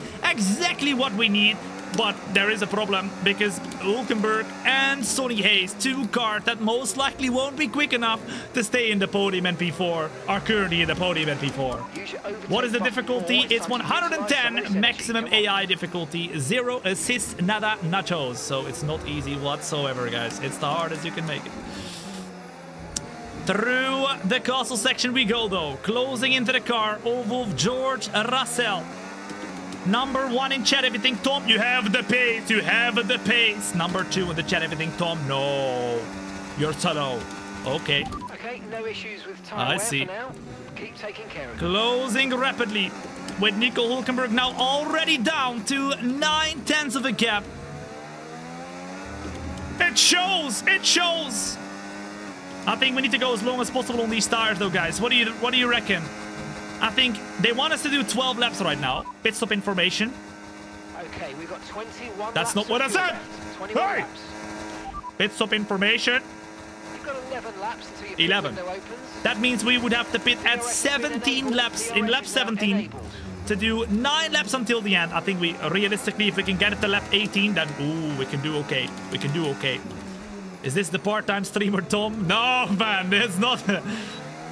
what we need. But there is a problem because Hulkenberg and Sonny Hayes, 2 cars that most likely won't be quick enough to stay in the podium and P4, are currently in the podium and P4. What is the difficulty? It's 110 maximum AI difficulty, 0 assists, nada nachos. So it's not easy whatsoever, guys. It's the hardest you can make it. Through the castle section we go though, closing into the car of George Russell. Number 1 in chat, everything Tom, you have the pace, you have the pace. Number 2 in the chat, everything Tom, no. You're so low. Okay. Okay, Okay, no issues with tire wear see. for now. Keep taking care of it. Closing rapidly with Nico Hulkenberg now already down to 9/10 of a gap. It shows! It shows! I think we need to go as long as possible on these tires though, guys. What do you reckon? I think they want us to do 12 laps right now. Pit stop information. Okay, we've got 21 That's laps not what I of said! left. 21 Hey! laps. Pit stop information. You've got 11 laps until your pit 11. window opens. That means we would have to pit at 17 laps in lap 17 to do 9 laps until the end. I think we realistically, if we can get it to lap 18, then ooh, we can do okay. We can do okay. Is this the part-time streamer, Tom? No, man, it's not.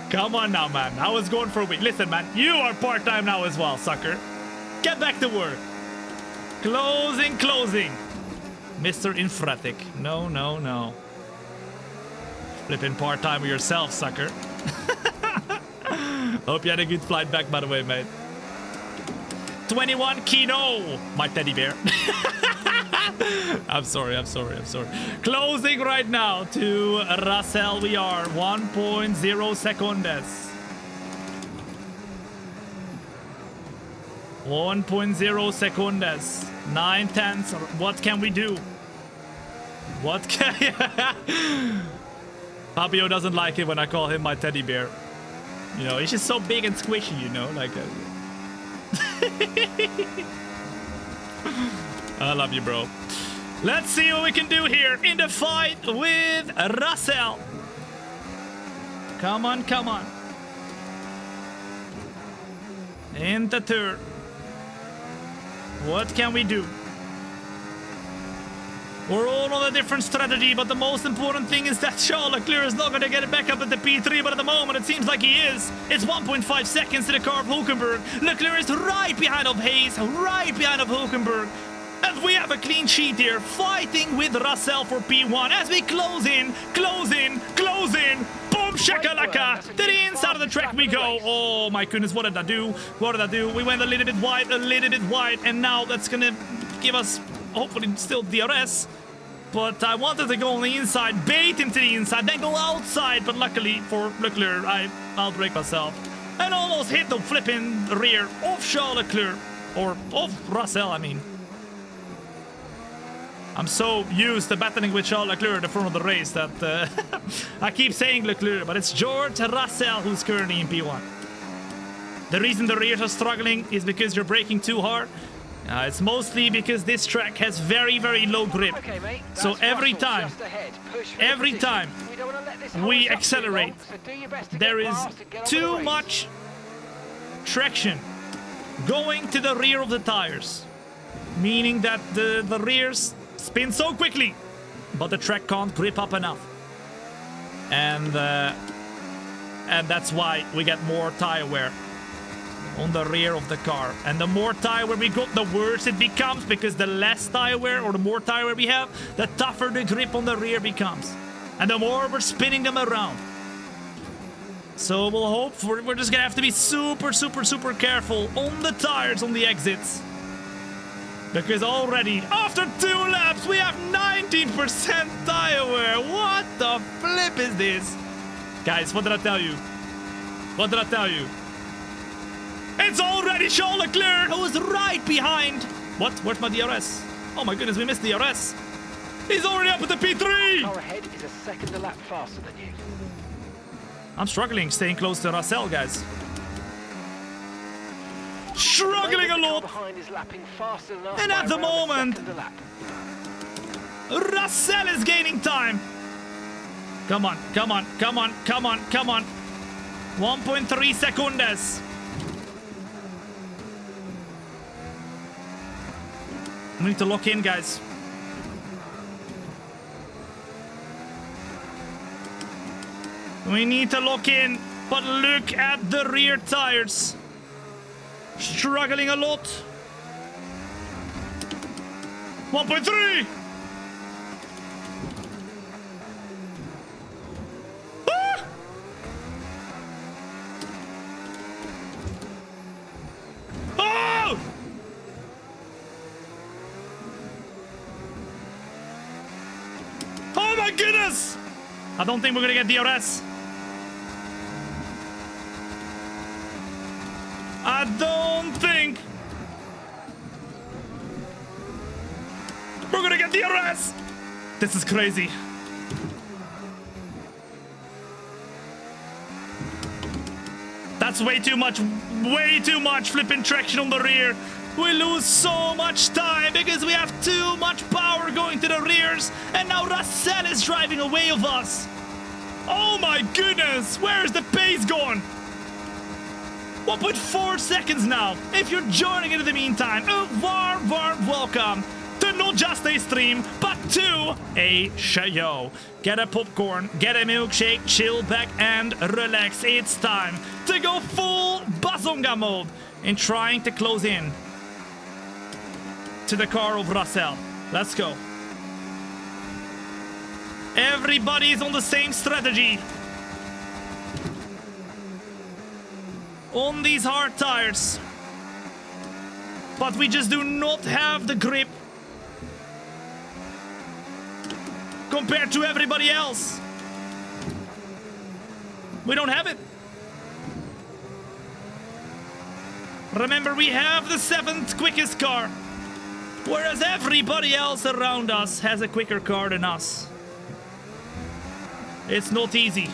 Come on now, man. I was going for a week. Listen, man, you are part-time now as well, sucker. Get back to work. Closing, closing. Mr. Infratic. No, no, no. Flipping part-time yourself, sucker. Hope you had a good flight back, by the way, mate. 21 Kino, my teddy bear. I'm sorry. Closing right now to Russell. We are 1.0 seconds. 1.0 seconds. 9/10. What can we do? What can... Fabio doesn't like it when I call him my teddy bear. You know, he's just so big and squishy, you know, like... I love you, bro. Let's see what we can do here in the fight with Russell. Come on, come on. In the turn. What can we do? We're all on a different strategy, but the most important thing is that Charles Leclerc is not going to get it back up at the P3, but at the moment it seems like he is. It's 1.5 seconds to the car of Hulkenberg. Leclerc is right behind of Hayes, right behind of Hulkenberg. And we have a clean sheet here, fighting with Russell for P1 as we close in. Boom, shakalaka. To the inside of the track we go. Oh my goodness, what did I do? We went a little bit wide, and now that's going to give us, hopefully, still DRS. But I wanted to go on the inside, bait him to the inside, then go outside. But luckily for Leclerc, I outbrake myself and almost hit the flipping rear of Charles Leclerc. Or of Russell, I mean. I'm so used to battling with Charles Leclerc at the front of the race that I keep saying Leclerc, but it's George Russell who's currently in P1. The reason the rears are struggling is because you're braking too hard. It's mostly because this track has very, very low grip. Okay, mate, so every time we accelerate, there is too much traction going to the rear of the tires, meaning that the rears spin so quickly, but the track can't grip up enough, and that's why we get more tire wear on the rear of the car. And the more tire wear we got, the worse it becomes, because the less tire wear or the more tire wear we have, the tougher the grip on the rear becomes, and the more we're spinning them around. So we'll hope for, we're just gonna have to be super careful on the tires on the exits, because already after 2 laps we have 19% tire wear. What the flip is this? Guys, what did I tell you? It's already Charles Leclerc who is right behind. What? Where's my DRS? Oh my goodness, we missed DRS. He's already up at the P3. Car ahead is a second a lap faster than you. I'm struggling staying close to Russell, guys. Struggling a lot. And at the moment, Russell is gaining time. Come on. 1.3 seconds. We need to lock in, guys. We need to lock in, but look at the rear tires. Struggling a lot. 1.3. Ah! Oh! Oh my goodness! I don't think we're gonna get DRS. I don't think we're gonna get the arrest. This is crazy. That's way too much flipping traction on the rear. We lose so much time because we have too much power going to the rears, and now Russell is driving away of us. Oh my goodness, where's the pace gone? 1.4 seconds now. If you're joining in the meantime, a warm welcome to not just a stream, but to a show. Get a popcorn, get a milkshake, chill back and relax. It's time to go full bazonga mode in trying to close in to the car of Russell. Let's go. Everybody's on the same strategy. On these hard tires. But we just do not have the grip compared to everybody else. We don't have it. Remember, we have the 7th quickest car, whereas everybody else around us has a quicker car than us. It's not easy,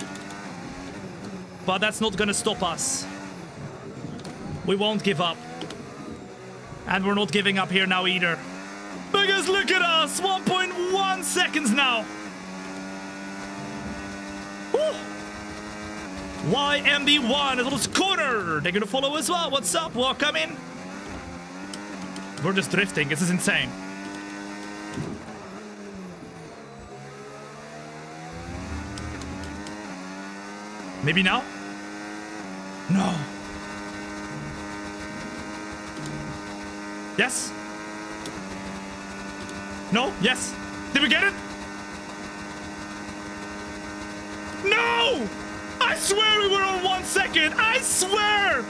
but that's not gonna stop us. We won't give up. And we're not giving up here now either. Because look at us, 1.1 seconds now. Woo. YMB1 is on this corner. They're gonna follow as well. What's up? Welcome in. We're just drifting. This is insane. Maybe now? No. Yes? No? Yes? Did we get it? No! I swear we were on 1 second. I swear!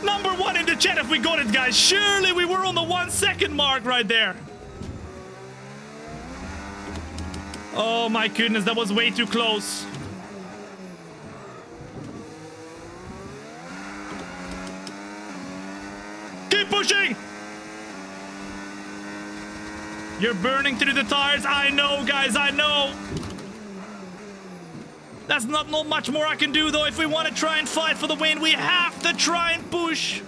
Number 1 in the chat if we got it, guys. Surely we were on the 1 second mark right there. Oh my goodness, that was way too close. Keep pushing! You're burning through the tires. I know, guys, I know. That's not much more I can do, though. If we want to try and fight for the win, we have to try and push.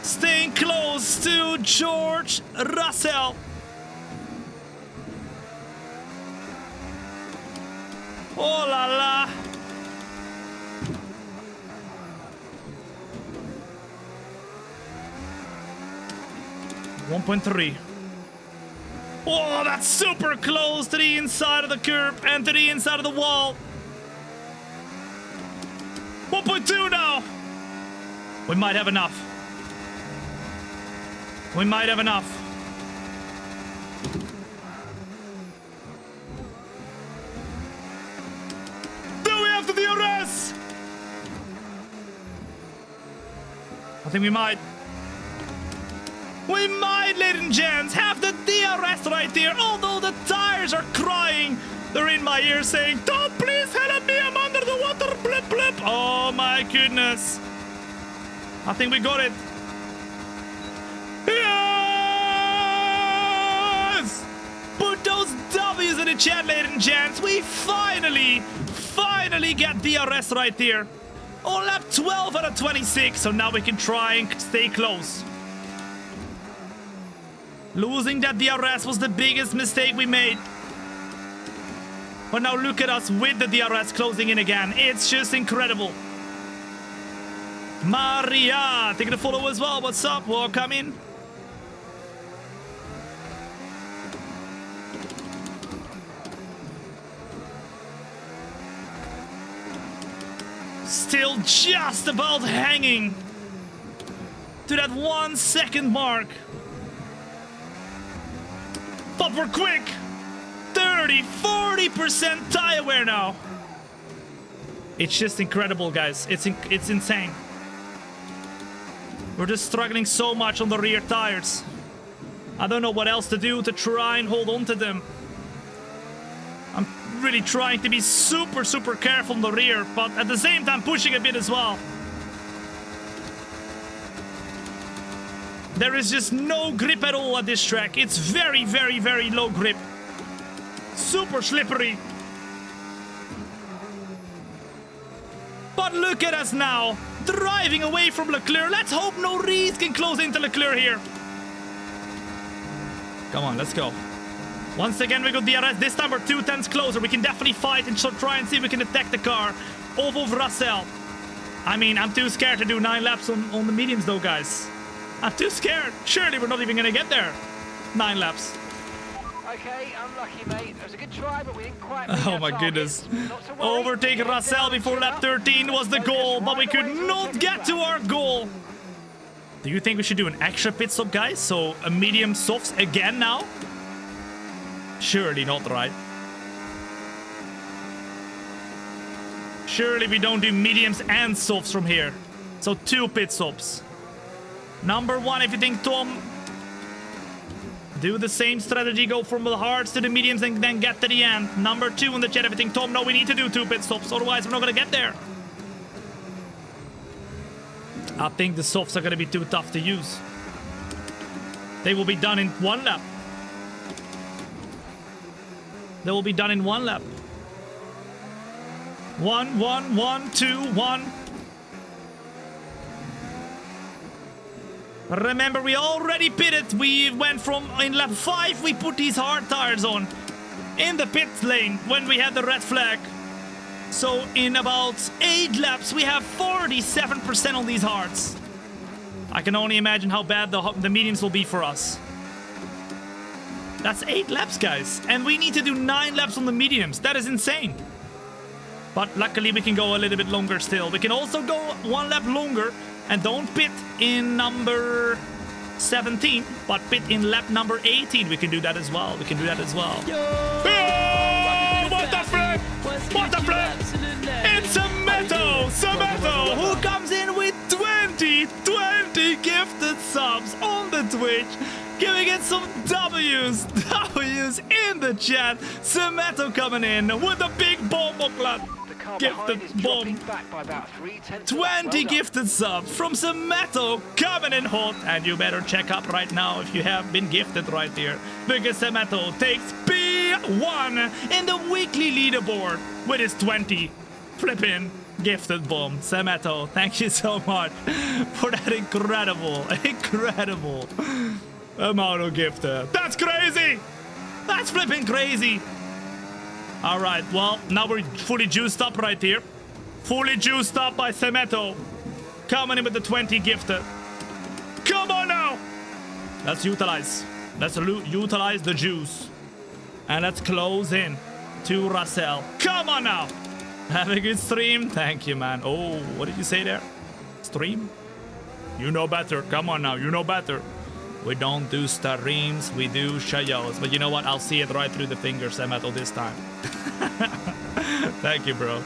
Staying close to George Russell. Oh la la. .3. Oh, that's super close to the inside of the curb and to the inside of the wall. 1.2 now. We might have enough. We might have enough. Do we have the DRS? I think we might. We might, ladies and gents, have the DRS right here. Although the tires are crying, they're in my ear saying, "Don't please help me, I'm under the water, blip blip." Oh my goodness. I think we got it. Yes! Put those W's in the chat, ladies and gents. We finally get DRS right here. On lap 12 out of 26, so now we can try and stay close. Losing that DRS was the biggest mistake we made. But now look at us with the DRS closing in again. It's just incredible. Maria, taking a follow as well. What's up? Welcome in. Still just about hanging to that 1 second mark. But we're quick. 30-40% tire wear now. It's just incredible, guys. It's insane. We're just struggling so much on the rear tires. I don't know what else to do to try and hold on to them. I'm really trying to be super, super careful in the rear, but at the same time pushing a bit as well. There is just no grip at all at this track. It's very, very, very low grip. Super slippery. But look at us now, driving away from Leclerc. Let's hope no Rees can close into Leclerc here. Come on, let's go. Once again, we got DRS. This time we're 2/10 closer. We can definitely fight and try and see if we can attack the car off of Russell. I mean, I'm too scared to do 9 laps on the mediums though, guys. I'm too scared. Surely we're not even going to get there. 9 laps. Okay, unlucky, mate. It was a good try, but we didn't quite. Oh my goodness. Overtaking Russell before lap 13 was the goal, but we could not get to our goal. Do you think we should do an extra pit stop, guys? So a medium softs again now? Surely not, right? Surely we don't do mediums and softs from here. So 2 pit stops. Number 1, if you think Tom, do the same strategy, go from the hards to the mediums and then get to the end. Number 2 in the chat, if you think Tom, no, we need to do 2 pit stops, otherwise we're not gonna get there. I think the softs are gonna be too tough to use. They will be done in 1 lap. They will be done in 1 lap. 1, 1, 1, 2, 1. Remember, we already pitted. We went from, in lap 5, we put these hard tires on in the pit lane when we had the red flag. So in about 8 laps, we have 47% on these hards. I can only imagine how bad the mediums will be for us. That's 8 laps, guys. And we need to do 9 laps on the mediums. That is insane. But luckily, we can go a little bit longer still. We can also go 1 lap longer. And don't pit in number 17, but pit in lap number 18. We can do that as well. We can do that as well. Oh, what the flip! What the flip! It's Sametto, who comes in with 20 gifted subs on the Twitch, giving it some W's in the chat. Sametto coming in with a big bomb clan. Gifted bomb. 20 gifted subs from Sametto coming in hot, and you better check up right now if you have been gifted right here, because Sametto takes P1 in the weekly leaderboard with his 20 flipping gifted bomb. Sametto, thank you so much for that incredible amount of gifted. That's crazy. That's flipping crazy. Alright, well, now we're fully juiced up right here. Fully juiced up by Sametto. Coming in with the 20 gifted. Come on now! Let's utilize. Let's utilize the juice. And let's close in to Russell. Come on now! Have a good stream. Thank you, man. Oh, what did you say there? Stream? You know better. Come on now, you know better. We don't do streams, we do shayos. But you know what? I'll see it right through the fingers, Sametto, this time. Thank you, bro.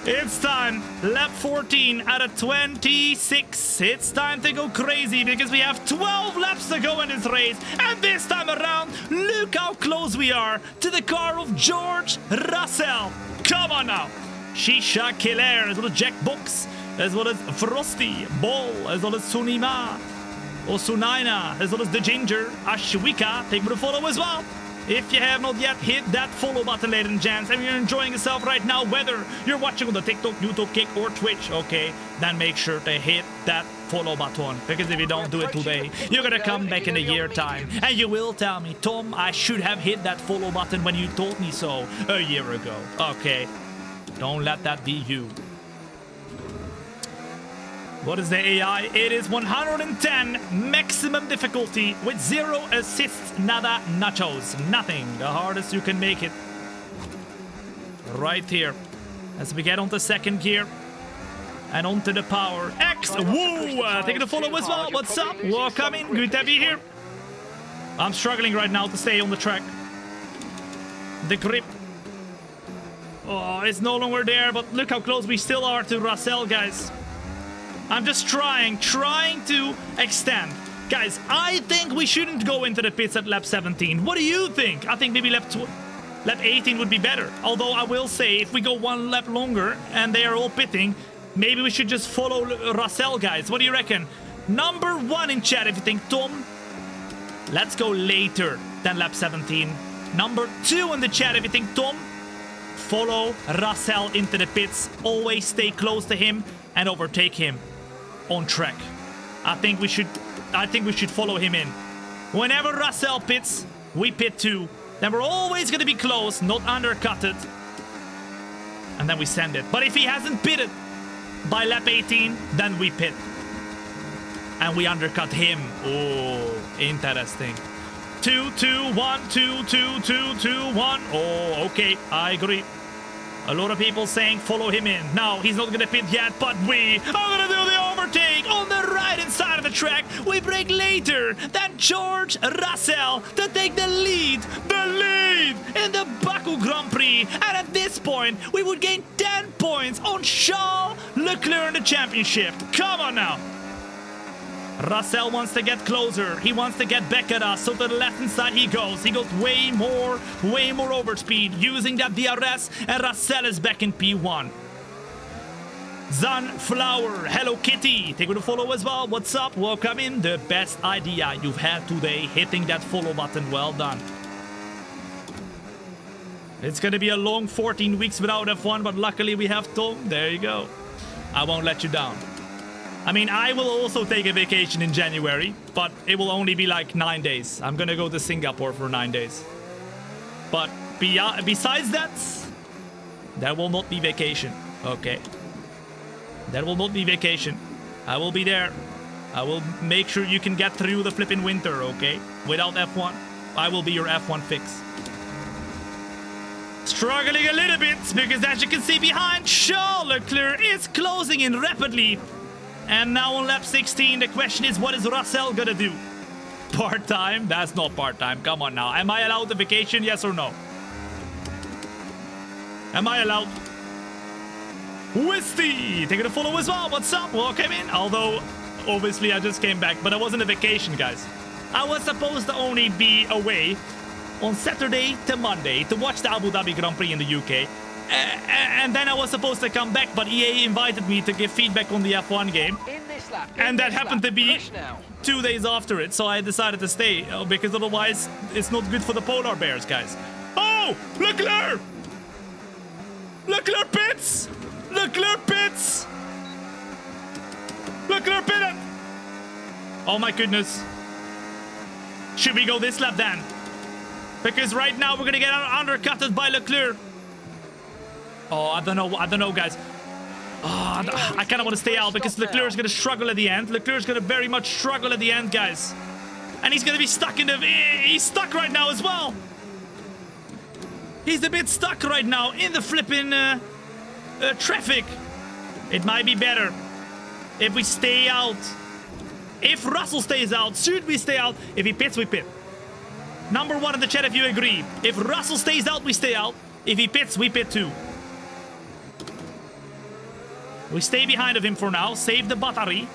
It's time. Lap 14 out of 26. It's time to go crazy because we have 12 laps to go in this race. And this time around, look how close we are to the car of George Russell. Come on now. Shisha Killer, as well as Jack Box, as well as Frosty Ball, as well as Sunima. Osunaina, as well as the Ginger, Ashwika, take me to follow as well. If you have not yet hit that follow button, ladies and gents, and you're enjoying yourself right now, whether you're watching on the TikTok, YouTube, Kick, or Twitch, okay, then make sure to hit that follow button. Because if you don't do it today, you're gonna come back in a year time, and you will tell me, Tom, I should have hit that follow button when you told me so a year ago. Okay, don't let that be you. What is the AI? It is 110 maximum difficulty with 0 assists, nada nachos. Nothing. The hardest you can make it. Right here. As we get onto second gear. And onto the power. X! Woo! Taking the follow as well. What's up? Welcome in. Good to have you here. I'm struggling right now to stay on the track. The grip. Oh, it's no longer there. But look how close we still are to Russell, guys. I'm just trying to extend. Guys, I think we shouldn't go into the pits at lap 17. What do you think? I think maybe lap Lap 18 would be better. Although I will say, if we go one lap longer and they are all pitting, maybe we should just follow Russell, guys. What do you reckon? Number 1 in chat if you think Tom. Let's go later than lap 17. Number 2 in the chat if you think Tom. Follow Russell into the pits. Always stay close to him and overtake him on track. I think we should follow him in. Whenever Russell pits, we pit too. Then we're always going to be close, not undercut it. And then we send it. But if he hasn't pitted by lap 18, then we pit. And we undercut him. Oh, interesting. 2, 2, 1, 2, 2, 2, 2, 1. Oh, okay, I agree. A lot of people saying follow him in. Now, he's not going to pit yet, but we are going to do the overtake on the right-hand side of the track. We break later than George Russell to take the lead in the Baku Grand Prix. And at this point, we would gain 10 points on Charles Leclerc in the championship. Come on now. Russell wants to get closer. He wants to get back at us. So to the left-hand side he goes. He goes way more over speed using that DRS. And Russell is back in P1. Sunflower, Hello Kitty, take a follow as well. What's up? Welcome in. The best idea you've had today, hitting that follow button. Well done. It's going to be a long 14 weeks without F1, but luckily we have Tom. There you go. I won't let you down. I mean, I will also take a vacation in January, but it will only be like 9 days. I'm gonna go to Singapore for 9 days. But besides that, there will not be vacation. Okay. There will not be vacation. I will be there. I will make sure you can get through the flipping winter, okay? Without F1. I will be your F1 fix. Struggling a little bit, because as you can see behind, Charles Leclerc is closing in rapidly. And now on lap 16, the question is, what is Russell gonna do? Part-time? That's not part-time. Come on now. Am I allowed a vacation? Yes or no? Am I allowed? Wisty! Taking a follow as well. What's up? Welcome in. Although, obviously, I just came back. But I wasn't a vacation, guys. I was supposed to only be away on Saturday to Monday to watch the Abu Dhabi Grand Prix in the UK. And then I was supposed to come back, but EA invited me to give feedback on the F1 game. And that happened to be 2 days after it, so I decided to stay, because otherwise it's not good for the polar bears, guys. Oh! Leclerc! Leclerc pits! Leclerc pits! Leclerc pitted! Oh my goodness. Should we go this lap then? Because right now we're gonna get undercutted by Leclerc. Oh, I don't know, guys. Oh, I kind of want to stay out because Leclerc's going to struggle at the end. Leclerc's going to very much struggle at the end, guys. And he's going to be stuck in the... He's stuck right now as well. He's a bit stuck right now in the flipping traffic. It might be better if we stay out. If Russell stays out, should we stay out? If he pits, we pit. Number 1 in the chat if you agree. If Russell stays out, we stay out. If he pits, we pit too. We stay behind of him for now. Save the battery.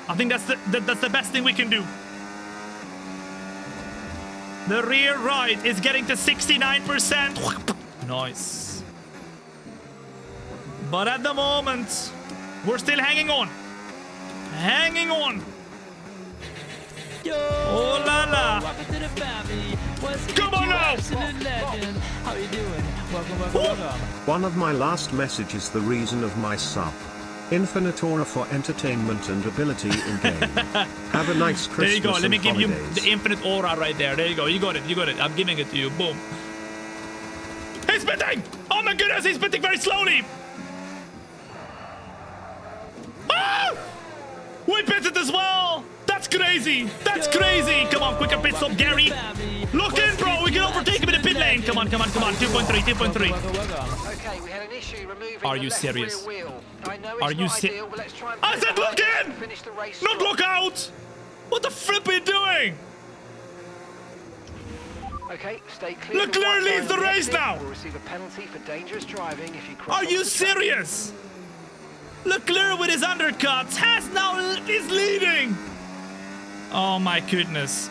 I think that's the best thing we can do. The rear right is getting to 69%. Nice. But at the moment, we're still hanging on. Hanging on. Yo, oh la la. Welcome to the family. Come on now. How you doing? Welcome. One of my last messages, the reason of my sub. Infinite aura for entertainment and ability in game. Have a nice Christmas. There you go. Let me give holidays. you the infinite aura right there. There you go. You got it. You got it. I'm giving it to you. Boom. He's spitting! Oh my goodness, he's spitting very slowly! Ah! We pitted as well! That's crazy! That's crazy! Come on, quicker pit stop, Gary! Look in, bro! We can overtake him in the pit lane! Come on, come on, come on! 2.3, 2.3. Okay, we had an issue removing Are the you left serious? rear wheel. I know it's Are you not serious? ideal, but let's try and I said look in! finish the race Not strong. look out! What the flip are you doing? Okay, stay clear. Leclerc of the leads the white line race exit. now. We'll receive a penalty for dangerous driving if you cross Are off you the track. serious? Leclerc with his undercuts is leading! Oh my goodness.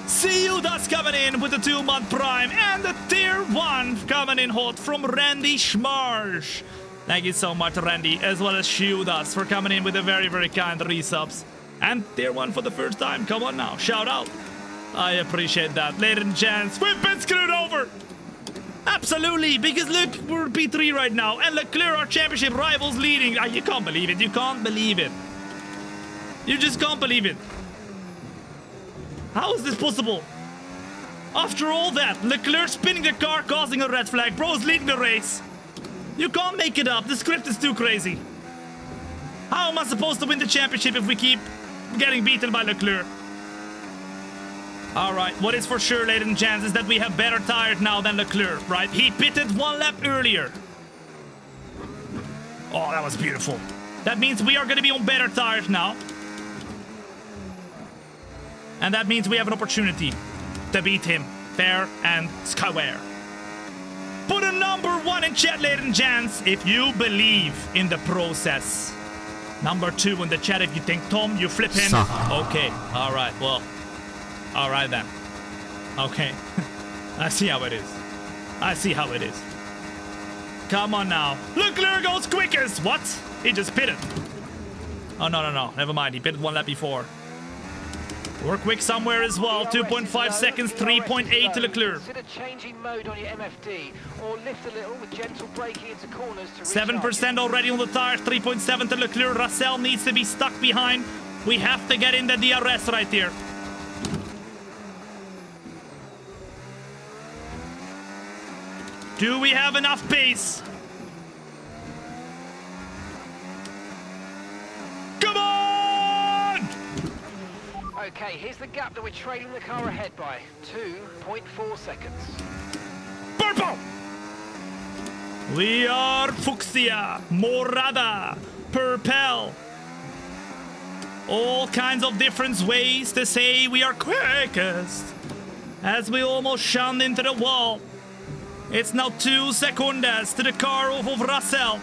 Ciudas coming in with the 2-month prime, and the tier 1 coming in hot from Randy Schmarsh. Thank you so much, Randy, as well as Ciudas for coming in with a very, very kind resubs. And tier 1 for the first time. Come on now, shout out. I appreciate that. Ladies and gents, we've been screwed over. Absolutely, because look, we're P3 right now, and Leclerc, our championship rivals, leading. You can't believe it. You can't believe it. You just can't believe it. How is this possible? After all that, Leclerc spinning the car, causing a red flag. Bro's leading the race. You can't make it up. The script is too crazy. How am I supposed to win the championship if we keep getting beaten by Leclerc? Alright, what is for sure, ladies and gents, is that we have better tires now than Leclerc, right? He pitted 1 lap earlier. Oh, that was beautiful. That means we are going to be on better tires now. And that means we have an opportunity to beat him fair and square. Put a number 1 in chat, ladies and gents, if you believe in the process. Number 2 in the chat if you think Tom, you flip him. Okay, alright, well. Alright then. Okay. I see how it is. I see how it is. Come on now. Leclerc goes quickest. What? He just pitted. Oh, no. Never mind. He pitted 1 lap before. We're quick somewhere as well. 2.5 seconds, 3.8 to Leclerc. Consider changing mode on your MFD or lift a little with gentle braking into corners to 7% already on the tires, 3.7 to Leclerc. Russell needs to be stuck behind. We have to get in the DRS right here. Do we have enough pace? Come on! Okay, here's the gap that we're trailing the car ahead by. 2.4 seconds. Purple! We are fuchsia, morada, purple. All kinds of different ways to say we are quickest. As we almost shunned into the wall. It's now 2 seconds to the car of Russell.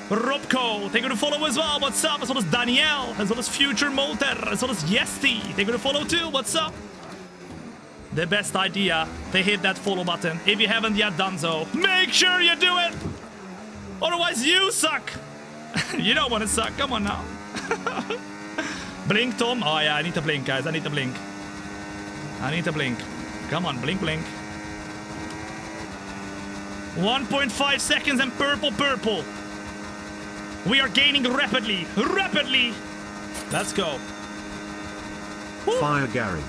Robco, they're gonna follow as well. What's up? As well as Danielle, as well as Future Motor, as well as Yesti. They're gonna follow too. What's up? The best idea to hit that follow button. If you haven't yet done so, make sure you do it. Otherwise, you suck. You don't want to suck. Come on now. Blink, Tom. Oh yeah, I need to blink, guys. I need to blink. I need to blink. Come on, blink, blink. 1.5 seconds and purple. We are gaining rapidly. Let's go. Woo. Fire Gary.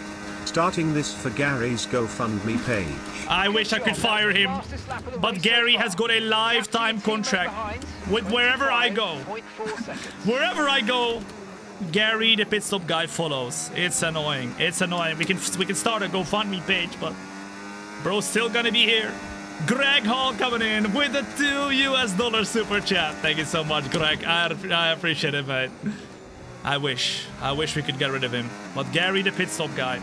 Starting this for Gary's GoFundMe page. I wish I could fire him, but Gary has got a lifetime contract with wherever I go. Wherever I go, Gary, the pit stop guy, follows. It's annoying. It's annoying. We can start a GoFundMe page, but bro's still gonna be here. Greg Hall coming in with a $2 super chat. Thank you so much, Greg. I appreciate it, mate. I wish we could get rid of him. But Gary, the pit stop guy,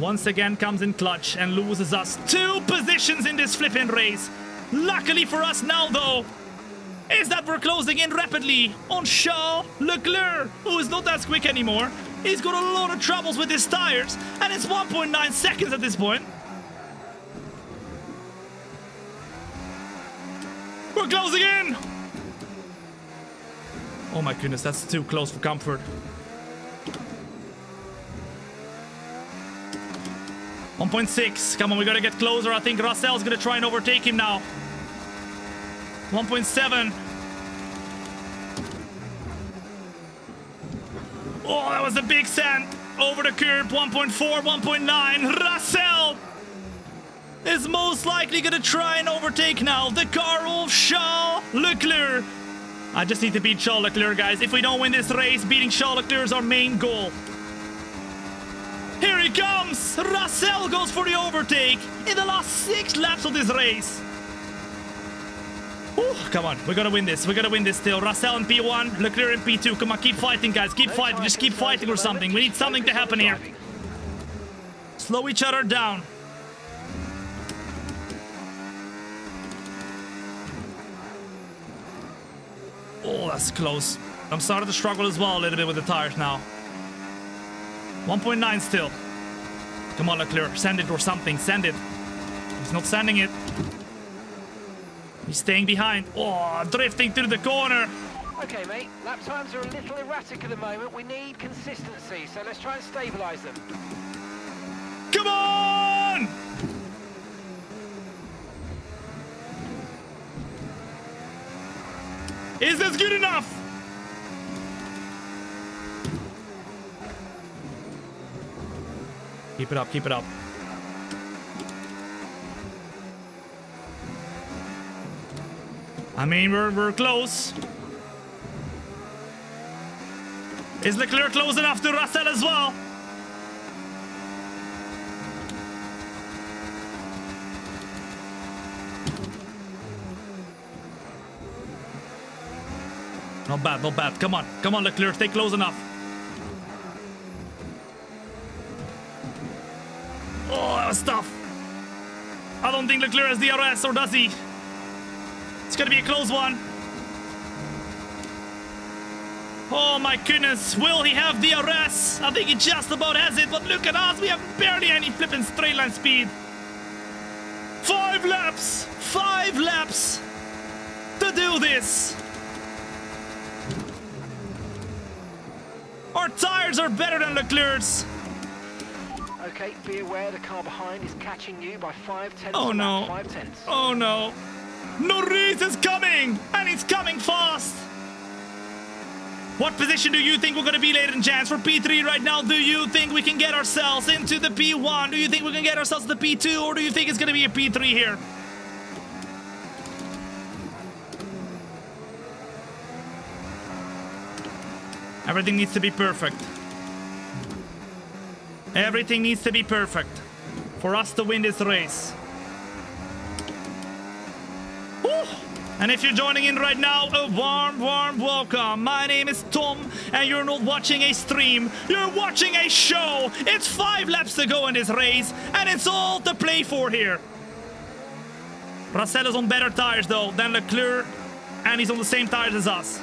once again comes in clutch and loses us 2 positions in this flipping race. Luckily for us now, though, is that we're closing in rapidly on Charles Leclerc, who is not as quick anymore. He's got a lot of troubles with his tires, and it's 1.9 seconds at this point. We're closing in! Oh my goodness, that's too close for comfort. 1.6. Come on, we gotta get closer. I think Russell's gonna try and overtake him now. 1.7. Oh, that was a big sand over the curb. 1.4, 1.9. Russell is most likely gonna try and overtake now the car of Charles Leclerc. I just need to beat Charles Leclerc, guys. If we don't win this race, beating Charles Leclerc is our main goal. Here he comes! Russell goes for the overtake in the last 6 laps of this race. Ooh, come on, we gotta win this. We gotta win this still. Russell in P1, Leclerc in P2. Come on, keep fighting, guys. Keep fighting. Just keep fighting or something. We need something to happen here. Slow each other down. Oh, that's close. I'm starting to struggle as well a little bit with the tires now. 1.9 still. Come on, Leclerc, send it or something, send it. He's not sending it. He's staying behind. Oh, drifting through the corner. Okay, mate, lap times are a little erratic at the moment. We need consistency, so let's try and stabilise them. Come on! Is this good enough? Keep it up, keep it up. I mean, we're close. Is Leclerc close enough to Russell as well? Not bad, not bad. Come on, come on, Leclerc, stay close enough. Oh, that was tough. I don't think Leclerc has DRS, or does he? It's gonna be a close one. Oh my goodness, will he have DRS? I think he just about has it, but look at us, we have barely any flipping straight line speed. 5 laps! 5 laps to do this. Our tires are better than Leclerc's. Okay, be aware the car behind is catching you by 5 tenths. Oh no. 5 tenths. Oh no. Norris is coming! And he's coming fast! What position do you think we're going to be, ladies and gents, for P3 right now? Do you think we can get ourselves into the P1? Do you think we can get ourselves to the P2? Or do you think it's going to be a P3 here? Everything needs to be perfect. Everything needs to be perfect for us to win this race. Woo! And if you're joining in right now, a warm welcome. My name is Tom, and you're not watching a stream, you're watching a show. It's 5 laps to go in this race, and it's all to play for here. Russell is on better tires, though, than Leclerc, and he's on the same tires as us.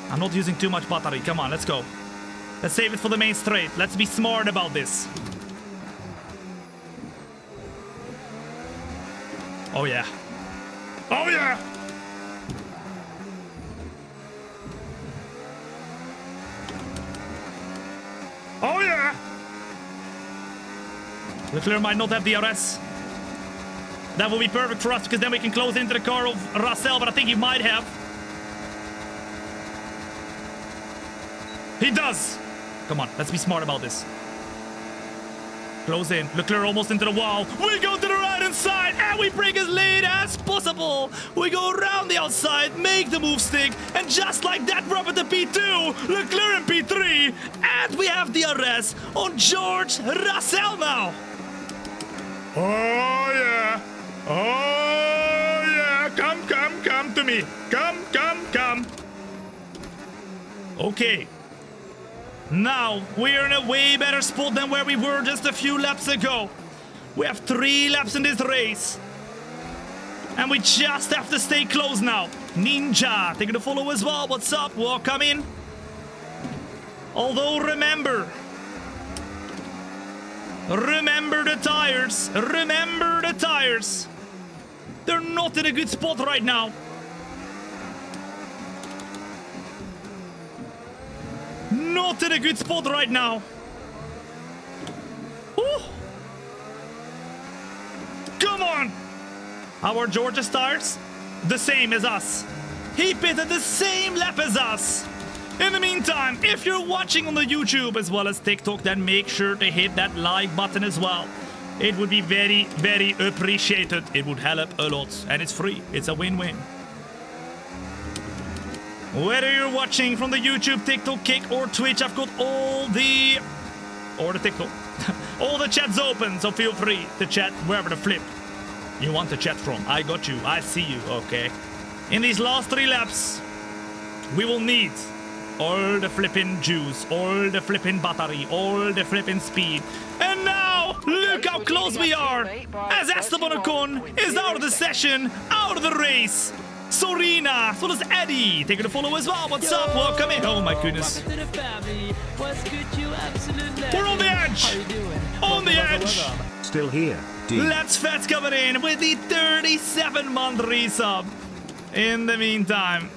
I'm not using too much battery. Come on, let's go. Let's save it for the main straight. Let's be smart about this. Oh, yeah. Oh, yeah! Oh, yeah! Leclerc might not have DRS. That will be perfect for us, because then we can close into the car of Russell, but I think he might have. He does! Come on, let's be smart about this. Close in. Leclerc almost into the wall. We go to the right-hand side, and we brake as late as possible. We go around the outside, make the move stick, and just like that, we're up at the P2. Leclerc in P3, and we have DRS on George Russell now. Oh, yeah. Oh, yeah. Come to me. Come. Okay. Now, we're in a way better spot than where we were just a few laps ago. We have 3 laps in this race. And we just have to stay close now. Ninja, taking the follow as well. What's up? Welcome in. Although, remember the tires. Remember the tires. They're not in a good spot right now. Not in a good spot right now. Ooh. Come on. Our George's tires, the same as us. He pitted the same lap as us. In the meantime, if you're watching on the YouTube as well as TikTok, then make sure to hit that like button as well. It would be very, very appreciated. It would help a lot. And it's free. It's a win-win. Whether you're watching from the YouTube, TikTok, Kick, or Twitch, I've got all the... or the TikTok. All the chats open, so feel free to chat wherever the flip you want to chat from. I got you. I see you, okay? In these last 3 laps, we will need all the flipping juice, all the flipping battery, all the flipping speed. And now, look how close we are! As Esteban Ocon is out of the session, out of the race. Sorina. So does Eddie. Taking a follow as well. What's up? Welcome in. Oh my goodness. Welcome to the family. What's good, you absolute legend? We're on the edge. How you doing? On the Welcome, edge. welcome. Still here, D. Let's Fats coming in with the 37-month resub. In the meantime,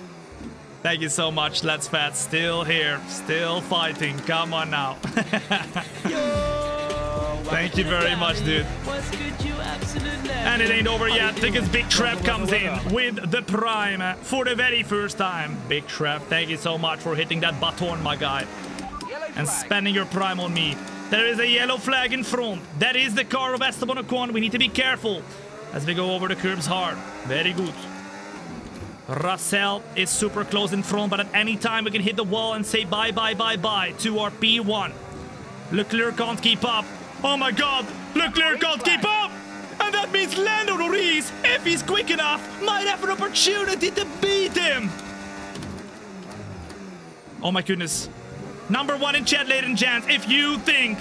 thank you so much, Let's Fats. Still here, still fighting. Come on now. Thank you very much, dude. What's good, you absolute legend? And it ain't over How you yet because doing? Big Trap Welcome, comes in welcome. with the Prime for the very first time. Big Trap, thank you so much for hitting that button, my guy, Yellow and flag. spending your Prime on me. There is a yellow flag in front. That is the car of Esteban Ocon. We need to be careful as we go over the curbs hard. Very good. Russell is super close in front, but at any time we can hit the wall and say bye, bye, bye, bye to our P1. Leclerc can't keep up. Oh my God, Leclerc can't keep up! And that means Lando Norris, if he's quick enough, might have an opportunity to beat him. Oh my goodness. Number one in chat, ladies and gents, if you think...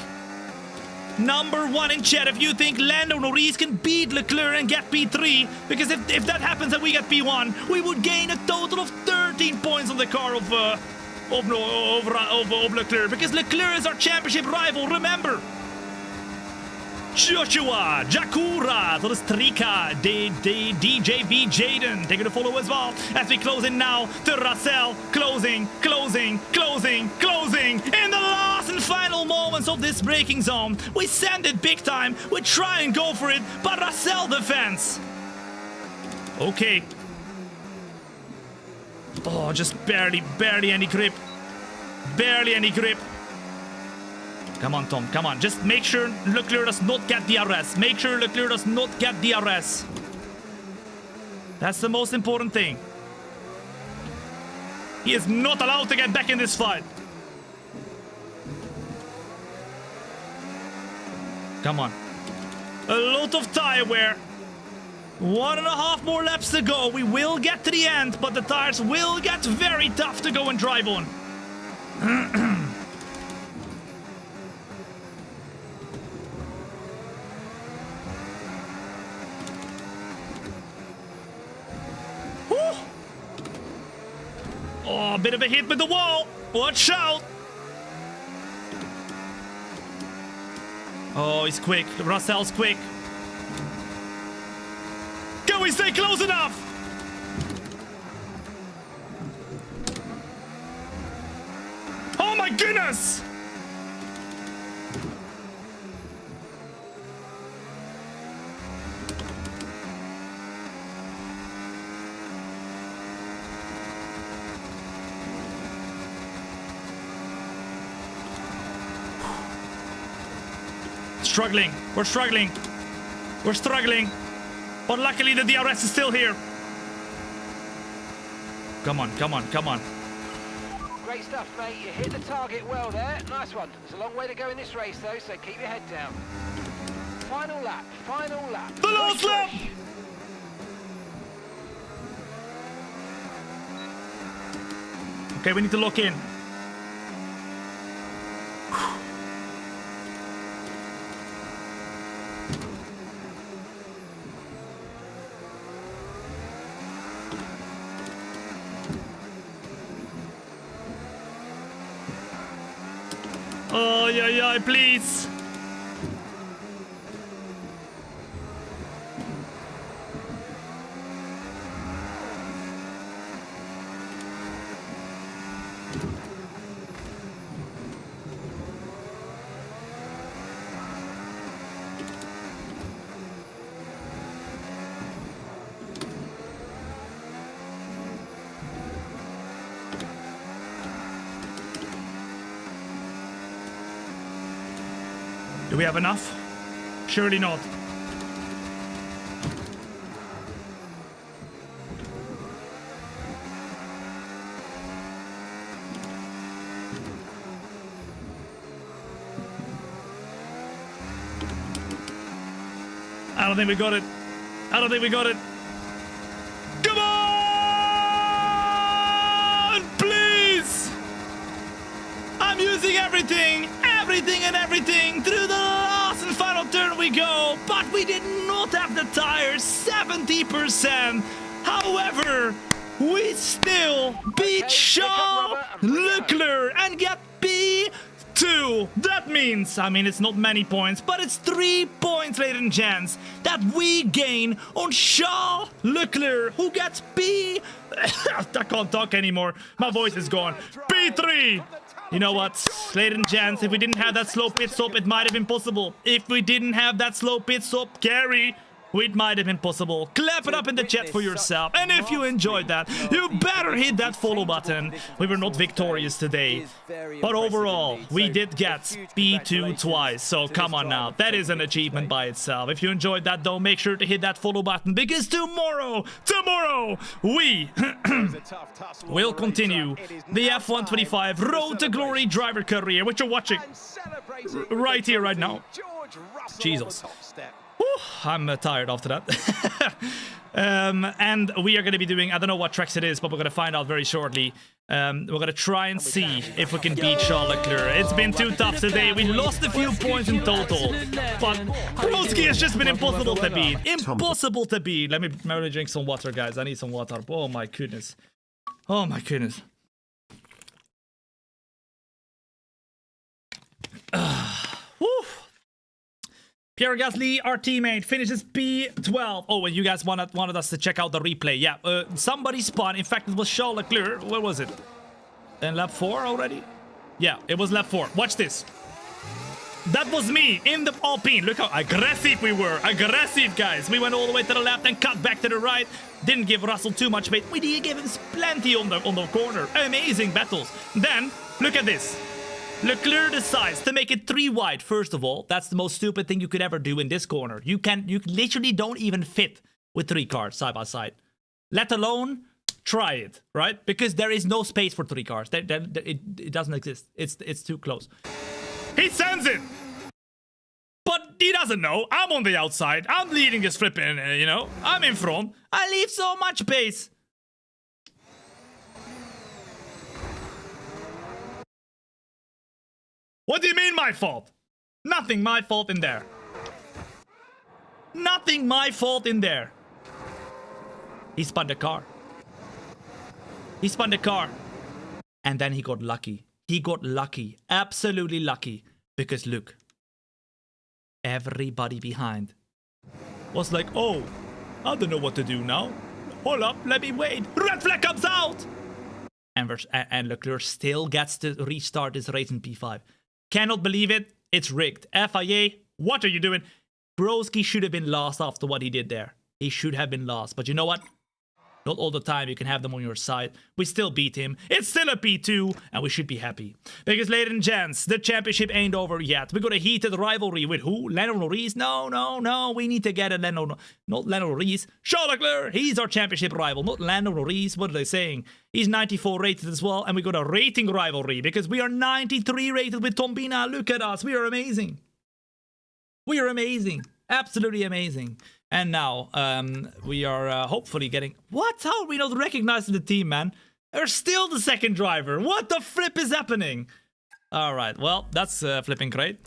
Number one in chat, if you think Lando Norris can beat Leclerc and get P3, because if that happens and we get P1, we would gain a total of 13 points on the car of Leclerc, because Leclerc is our championship rival, remember. Joshua, Jakura, dat is Trika, DJV Jaden, taking a follow as well, as we close in now to Russell, closing, in the last and final moments of this braking zone. We send it big time, we try and go for it, but Russell defends. Okay. Oh, just barely any grip. Barely any grip. Come on, Tom, come on. Just make sure Leclerc does not get DRS. Make sure Leclerc does not get DRS. That's the most important thing. He is not allowed to get back in this fight. Come on. A lot of tire wear. 1.5 more laps to go. We will get to the end, but the tires will get very tough to go and drive on. Oh, a bit of a hit with the wall. Watch out. Oh, he's quick. Russell's quick. Can we stay close enough? Oh my goodness! Struggling. We're struggling. We're struggling. But luckily the DRS is still here. Come on, come on, come on. Great stuff, mate. You hit the target well there. Nice one. There's a long way to go in this race, though, so keep your head down. Final lap. Final lap. The last lap! Okay, we need to lock in. Oh, yeah, please. Do we have enough? Surely not. I don't think we got it. I don't think we got it. Come on! Please! I'm using everything through the last and final turn we go, but we did not have the tires. 70%. However, we still beat Charles Leclerc and get P2. That means, I mean, it's not many points, but it's 3 points, ladies and gents, that we gain on Charles Leclerc, who gets P... I can't talk anymore. My voice is gone. P3. You know what, ladies and gents, if we didn't have that slow pit stop, it might have been possible. If we didn't have that slow pit stop carry, it might have been possible. Clap it up in the chat for yourself. And if you enjoyed that, you better hit that follow button. We were not victorious today, but overall, we did get P2 twice. So come on now, that is an achievement by itself. If you enjoyed that though, make sure to hit that follow button, because tomorrow, we will continue the F125 Road to Glory driver career, which you're watching right here, right now. Jesus. I'm tired after that. And we are going to be doing, I don't know what tracks it is, but we're going to find out very shortly. We're going to try and see if we can beat Charles Leclerc. It's been too tough today. We lost a few points in total, but Broski has just been impossible to beat. Impossible to beat. Let me drink some water, guys. I need some water. Oh my goodness. Oh my goodness. Woo. Pierre Gasly, our teammate, finishes P12. Oh, and you guys wanted us to check out the replay. Yeah, somebody spun. In fact, it was Charles Leclerc. Where was it? In lap 4 already? Yeah, it was lap 4. Watch this. That was me in the Alpine. Look how aggressive we were. Aggressive, guys. We went all the way to the left and cut back to the right. Didn't give Russell too much weight. We did give him plenty on the corner. Amazing battles. Then, look at this. Leclerc decides to make it 3 wide. First of all, that's the most stupid thing you could ever do in this corner. You literally don't even fit with 3 cars side by side. Let alone try it, right? Because there is no space for 3 cars. It doesn't exist. It's too close. He sends it, but he doesn't know. I'm on the outside. I'm leading this flipping, you know. I'm in front. I leave so much space. What do you mean my fault? Nothing my fault in there. Nothing my fault in there. He spun the car. He spun the car. And then he got lucky. He got lucky. Absolutely lucky. Because look. Everybody behind was like, oh, I don't know what to do now. Hold up, let me wait. Red flag comes out. And Leclerc still gets to restart this race in P5. Cannot believe it. It's rigged. FIA, what are you doing? Broski should have been last after what he did there. He should have been last. But you know what? Not all the time you can have them on your side. We still beat him. It's still a P2, and we should be happy. Because, ladies and gents, the championship ain't over yet. We got a heated rivalry with who? Lando Norris? No. We need to get a Not Lando Norris. Charles Leclerc. He's our championship rival, not Lando Norris. What are they saying? He's 94 rated as well, and we got a rating rivalry because we are 93 rated with Thombina. Look at us. We are amazing. We are amazing. Absolutely amazing. And now, we are hopefully getting... What? How are we not recognizing the team, man? They're still the second driver. What the flip is happening? All right, well, that's flipping great.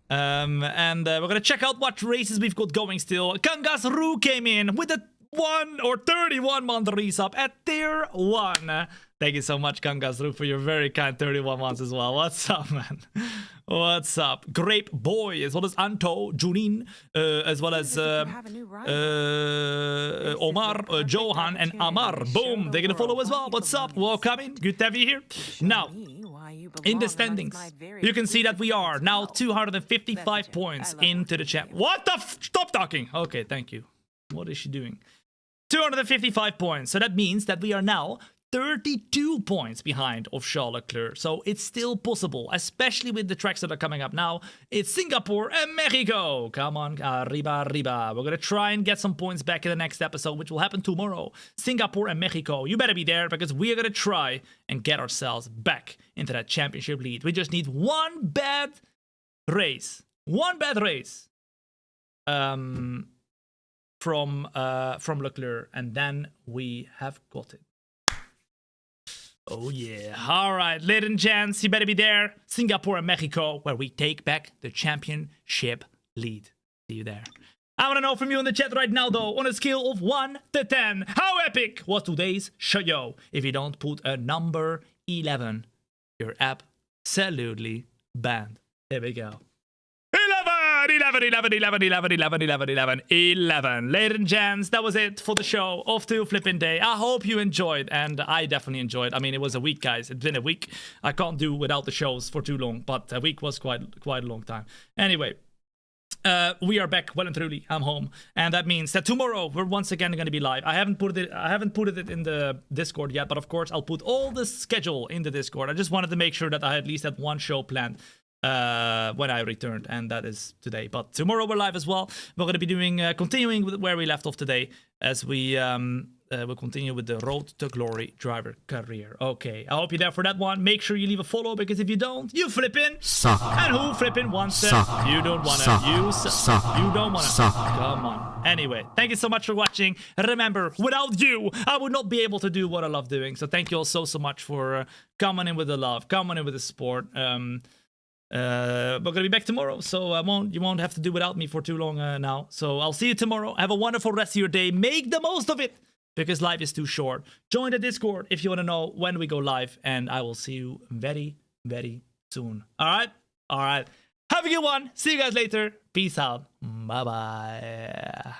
And we're going to check out what races we've got going still. Kangas Roo came in with a 31 month resub at tier 1. Thank you so much, Kangas Roo, for your very kind 31 months as well. What's up, man? What's up? Grape Boy, as well as Anto, Junin, as well as Omar, Johan, and Amar. Boom, they're gonna follow as well. What's up? Welcome. Good to have you here. Now, in the standings, you can see that we are now 255 points into the champ. What the stop talking. Okay, thank you. What is she doing? 255 points. So that means that we are now 32 points behind of Charles Leclerc. So it's still possible, especially with the tracks that are coming up now. It's Singapore and Mexico. Come on, arriba. We're going to try and get some points back in the next episode, which will happen tomorrow. Singapore and Mexico. You better be there because we are going to try and get ourselves back into that championship lead. We just need one bad race. One bad race. From Leclerc, and then we have got it. Oh yeah. All right, ladies and gents, you better be there. Singapore and Mexico, where we take back the championship lead. See you there. I want to know from you in the chat right now, though, on a scale of 1 to 10, how epic was today's show? If you don't put a number 11, you're absolutely banned. Here we go. 11. Ladies and gents, that was it for the show of the flipping day. I hope you enjoyed, and I definitely enjoyed. I mean, it was a week, guys. It's been a week. I can't do without the shows for too long, but a week was quite a long time. Anyway, we are back well and truly. I'm home, and that means that tomorrow we're once again going to be live. I haven't put it in the Discord yet, but of course I'll put all the schedule in the Discord. I just wanted to make sure that I at least had one show planned when I returned, and that is today. But tomorrow we're live as well. We're going to be doing continuing with where we left off today, as we will continue with the Road to Glory driver career. Okay, I hope you're there for that one. Make sure you leave a follow, because if you don't, you flippin' suck. And who flippin' wants that? You don't wanna. You suck. You don't wanna. Come on. Anyway, thank you so much for watching. Remember, without you, I would not be able to do what I love doing. So thank you all so much for coming in with the love, coming in with the support. We're gonna be back tomorrow, so you won't have to do without me for too long now. So I'll see you tomorrow. Have a wonderful rest of your day. Make the most of it, because life is too short. Join the Discord if you want to know when we go live, and I will see you very, very soon. All right. Have a good one. See you guys later. Peace out. Bye bye.